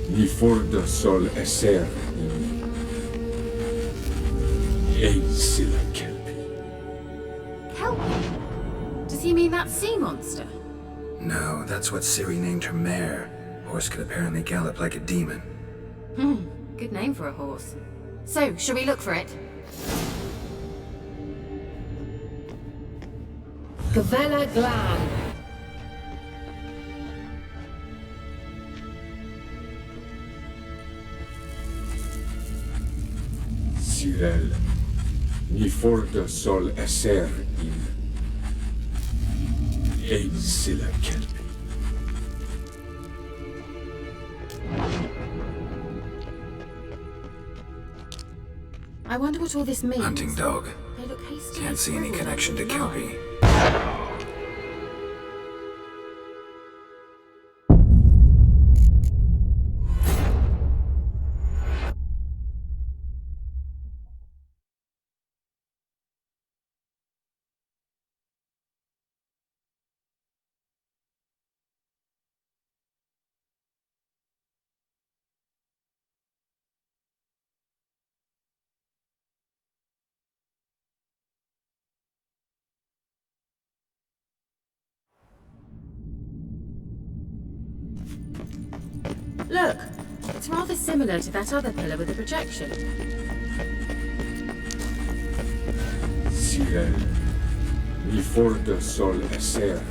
ni forte sol esser. Ei silla kelpi. Kelpie? Does he mean that sea monster? No, that's what Ciri named her mare. Horse could apparently gallop like a demon. Good name for a horse. So, shall we look for it? Gavella Glan. Sirel, ni forte sol esser in. Ei silla kelpi. I wonder what all this means. Hunting dog. They look hastily Can't see any scribbled connection to on Kelpie. Look, it's rather similar to that other pillar with the projection. Sirel, ni forte sol esser.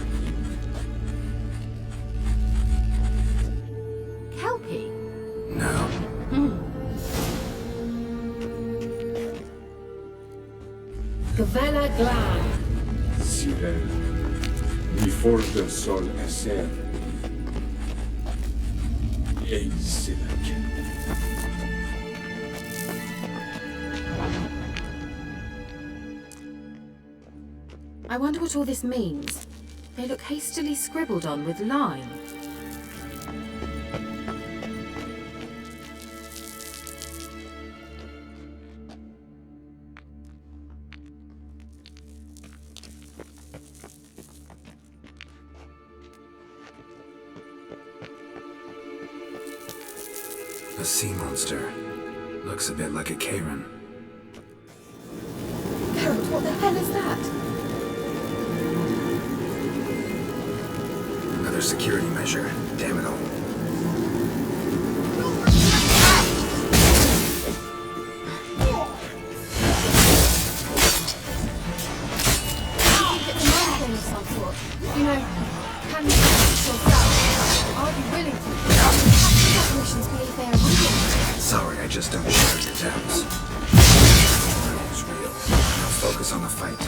Kelpie? No. Gavella Glan. Sirel, ni forte sol esser. Ei silla kelpi. I wonder what all this means. They look hastily scribbled on with lime. A sea monster. Looks a bit like a Karen. Geralt, what the hell is that? Another security measure. Damn it all. It's a mind thing of some sort. You know, can you fix yourself? Are you willing to? Definitions believe they are real. Sorry, I just don't share your doubts. It's real. Now focus on the fight.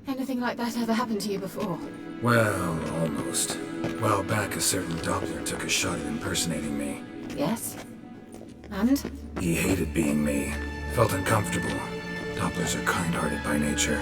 Anything like that ever happened to you before? Well, almost. A while back, a certain Doppler took a shot at impersonating me. Yes. And? He hated being me. Felt uncomfortable. Dopplers are kind-hearted by nature.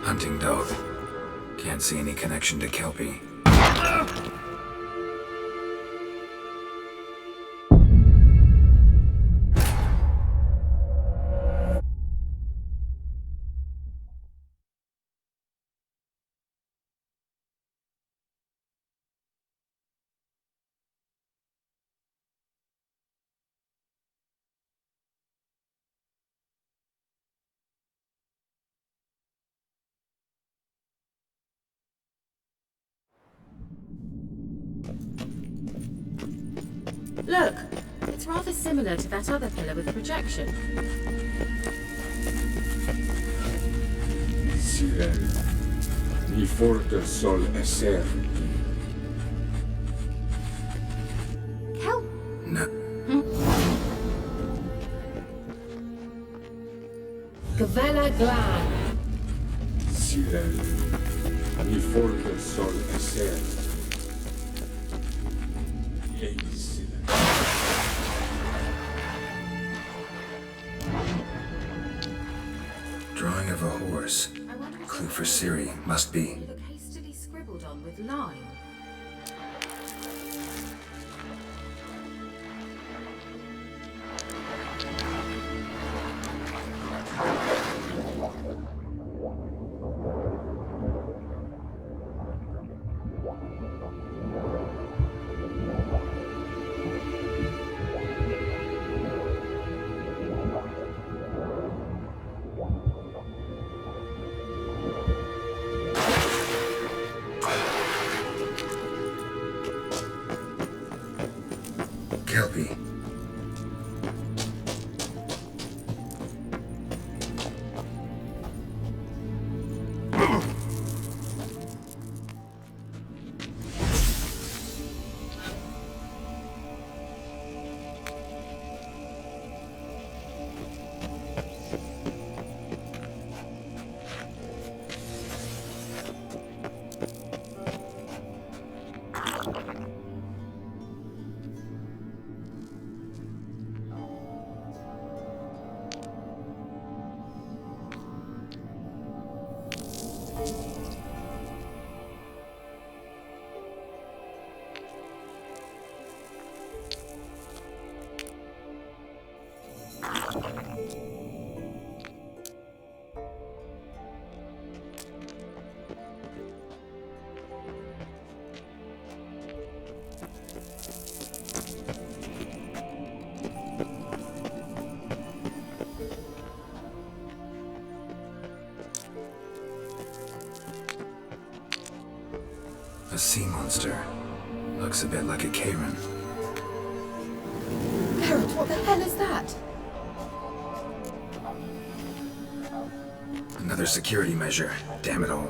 Hunting dog. Can't see any connection to Kelpie. Look, it's rather similar to that other pillar with projection. Sirel, mi forte sol esser. Help! No. Gavella Glan. Sirel, mi forte sol esser. Drawing of a horse. Clue for Ciri must be. Look hastily scribbled on with lime. Kelpie. A sea monster. Looks a bit like a Karen. Geralt, what the hell is that? Another security measure. Damn it all. A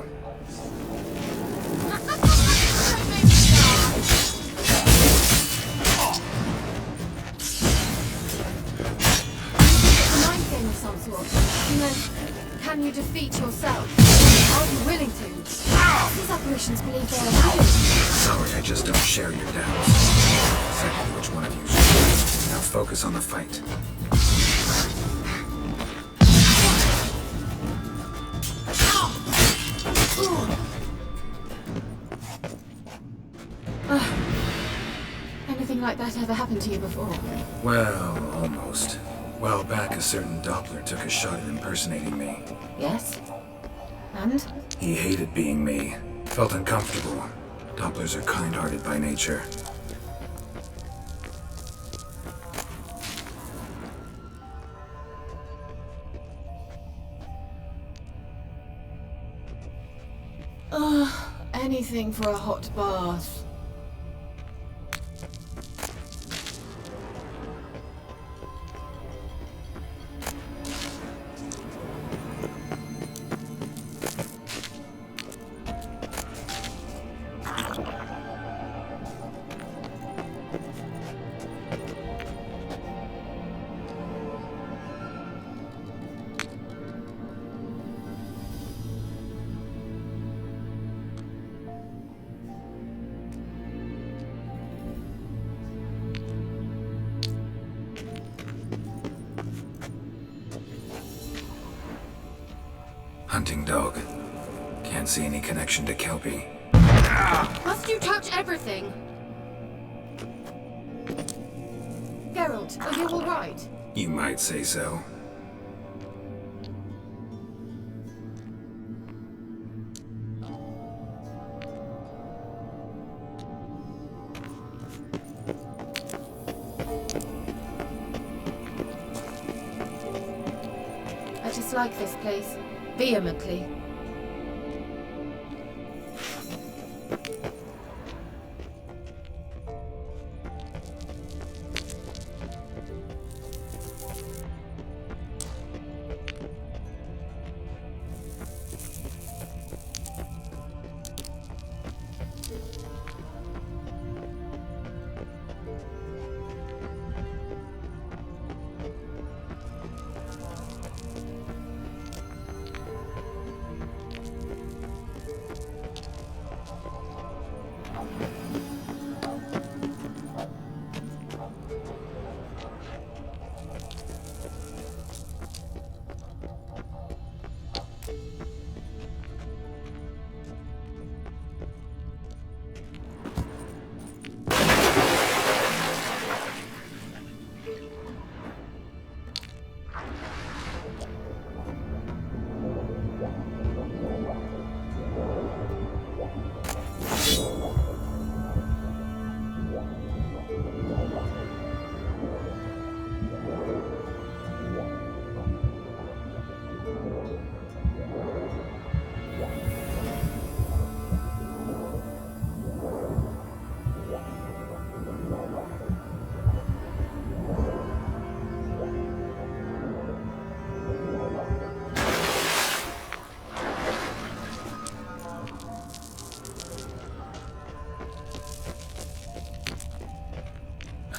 mind game of some sort. And then, can you defeat yourself? Are you willing to? These apparitions believe they are magic. Sorry, I just don't share your doubts. Exactly which one of you should. Now focus on the fight. Anything like that ever happened to you before? Well, almost. A while back, a certain Doppler took a shot at impersonating me. Yes? And? He hated being me. Felt uncomfortable. Dopplers are kind-hearted by nature. Anything for a hot bath. Hunting dog. Can't see any connection to Kelpie. Must you touch everything? Geralt, are you alright? You might say so. I dislike this place. Vehemently.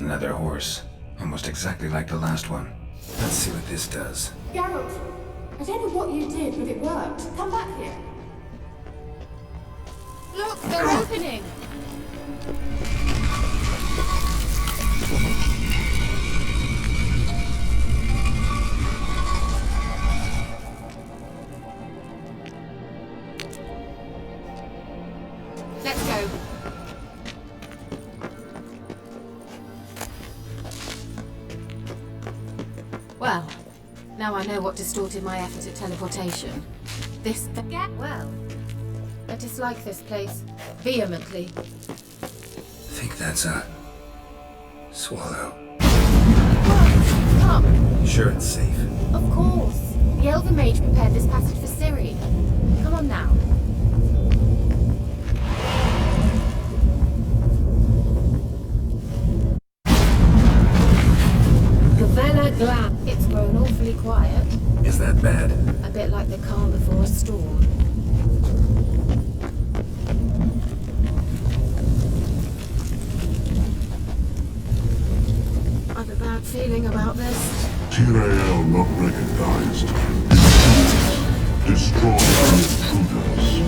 Another horse. Almost exactly like the last one. Let's see what this does. Geralt, I don't know what you did, but it worked. Come back here. Look, they're opening! Let's go. Well, now I know what distorted my effort at teleportation. This... Get well. I dislike this place. Vehemently. Think that's a... swallow. Come. Sure it's safe. Of course. The Elven Mage prepared this passage for Ciri. Come on now. Gavella Glam. It's grown awfully quiet. Is that bad? A bit like the calm before a storm. I've a bad feeling about this. Tyrael not recognized. Destroy the intruders.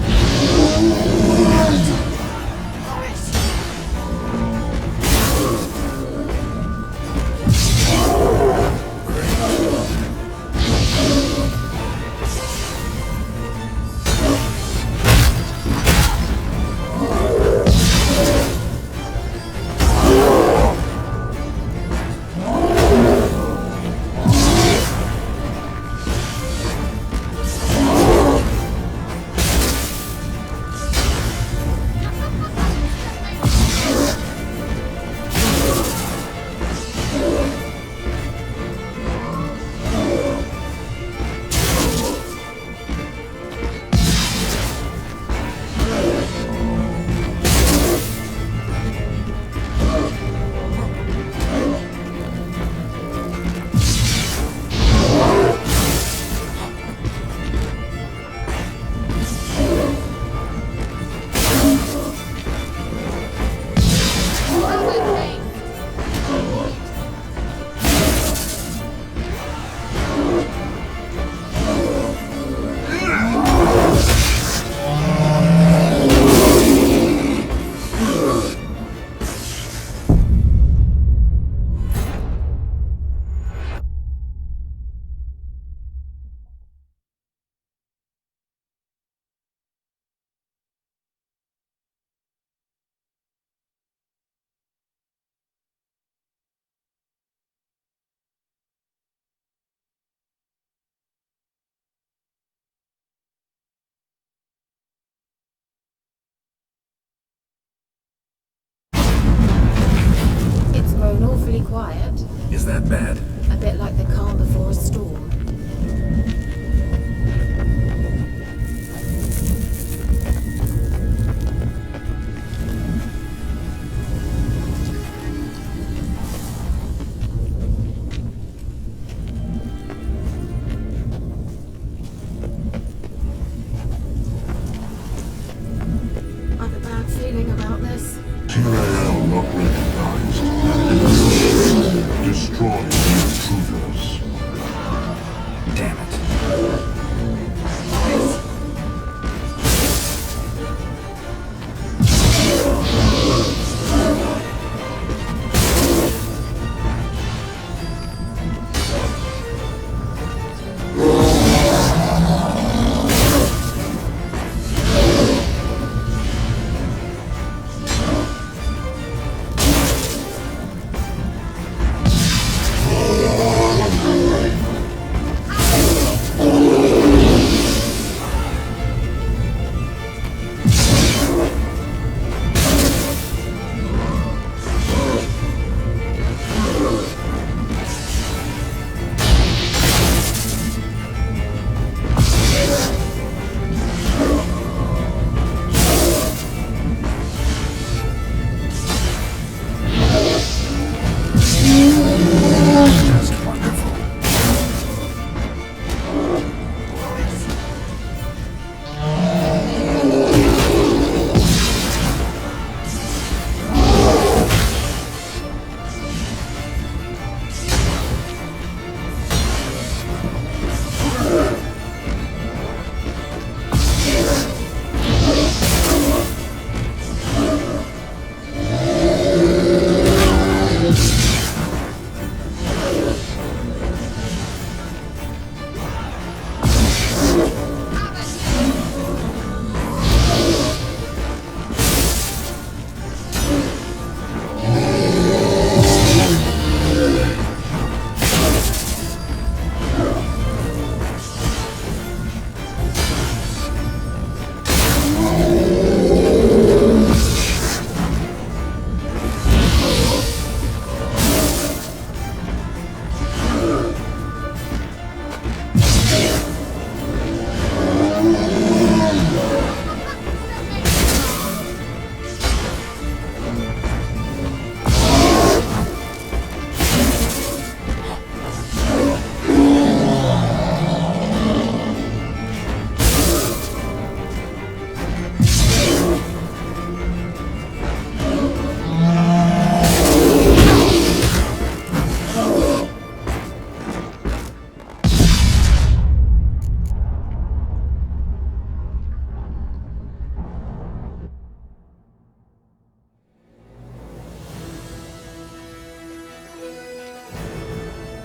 Grown awfully quiet. Is that bad? A bit like the calm before a storm. I've a bad feeling about this. Tyrael not recognized. Destroy the intruders. Damn it.